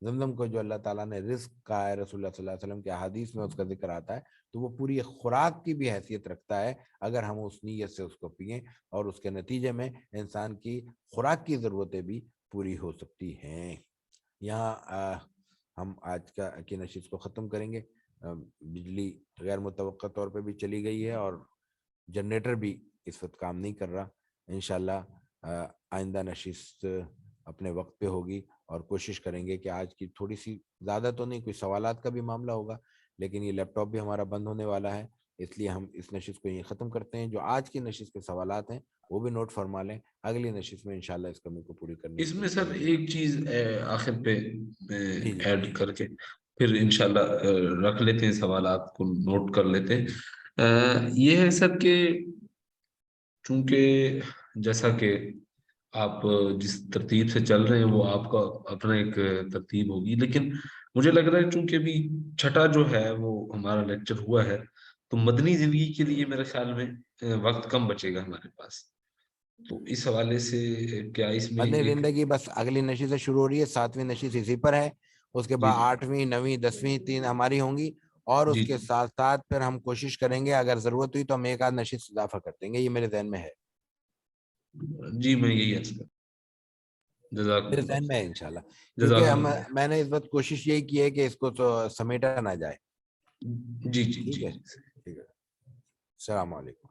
A: زمزم کو جو اللہ تعالیٰ نے رزق کہا ہے، رسول اللہ صلی اللہ علیہ وسلم کے احادیث میں اس کا ذکر آتا ہے، تو وہ پوری خوراک کی بھی حیثیت رکھتا ہے اگر ہم اس نیت سے اس کو پئیں، اور اس کے نتیجے میں انسان کی خوراک کی ضرورتیں بھی پوری ہو سکتی ہیں۔ یہاں ہم آج کی نشست کو ختم کریں گے۔ بجلی غیر متوقع طور پہ بھی چلی گئی ہے، اور جنریٹر بھی اس وقت کام نہیں کر رہا۔ انشاءاللہ آئندہ نشست اپنے وقت پہ ہوگی، اور کوشش کریں گے کہ آج کی تھوڑی سی، زیادہ تو نہیں، کوئی سوالات کا بھی معاملہ ہوگا، لیکن یہ لیپ ٹاپ بھی ہمارا بند ہونے والا ہے، اس لیے ہم اس نشست کو یہ ختم کرتے ہیں۔ جو آج کی نشست کے سوالات ہیں وہ بھی نوٹ فرما لیں، اگلی نشست میں انشاءاللہ اس کمی کو پوری کرنے
B: اس
A: کی
B: میں
A: کوشش
B: سر
A: کریں گے۔
B: ایک چیز آخر پہ
A: جی جی
B: ایڈ کر کے پھر انشاءاللہ رکھ لیتے ہیں، سوالات کو نوٹ کر لیتے ہیں۔ یہ ہے سر کہ چونکہ جیسا کہ آپ جس ترتیب سے چل رہے ہیں وہ آپ کا اپنا ایک ترتیب ہوگی، لیکن مجھے لگ رہا ہے چونکہ ابھی چھٹا جو ہے وہ ہمارا لیکچر ہوا ہے، تو مدنی زندگی کے لیے میرے خیال میں وقت کم بچے گا ہمارے پاس، تو اس حوالے سے کیا اس میں
A: مدنی
B: ایک
A: زندگی بس اگلی نشست سے شروع ہو رہی ہے، 7ویں نشست اسی پر ہے، اس کے
B: جی
A: بعد
B: جی
A: 8ویں 9ویں 10ویں 3 ہماری ہوں گی، اور اس
B: جی
A: کے ساتھ ساتھ پھر ہم کوشش کریں گے اگر ضرورت ہوئی تو ہم ایک آدھ نشست اضافہ کر دیں گے، یہ میرے ذہن میں ہے،
B: جی میں یہی عرض کرتا ہوں۔ جزاک
A: میرے
B: اللہ
A: ذہن میں ہے
B: خیر،
A: انشاءاللہ،
B: جزاک
A: کیونکہ
B: اللہ
A: میں نے اس وقت کوشش یہی کی ہے کہ اس کو تو سمیٹا نہ جائے۔
B: جی جی
A: ٹھیک
B: جی
A: ہے، ٹھیک ہے، السلام علیکم۔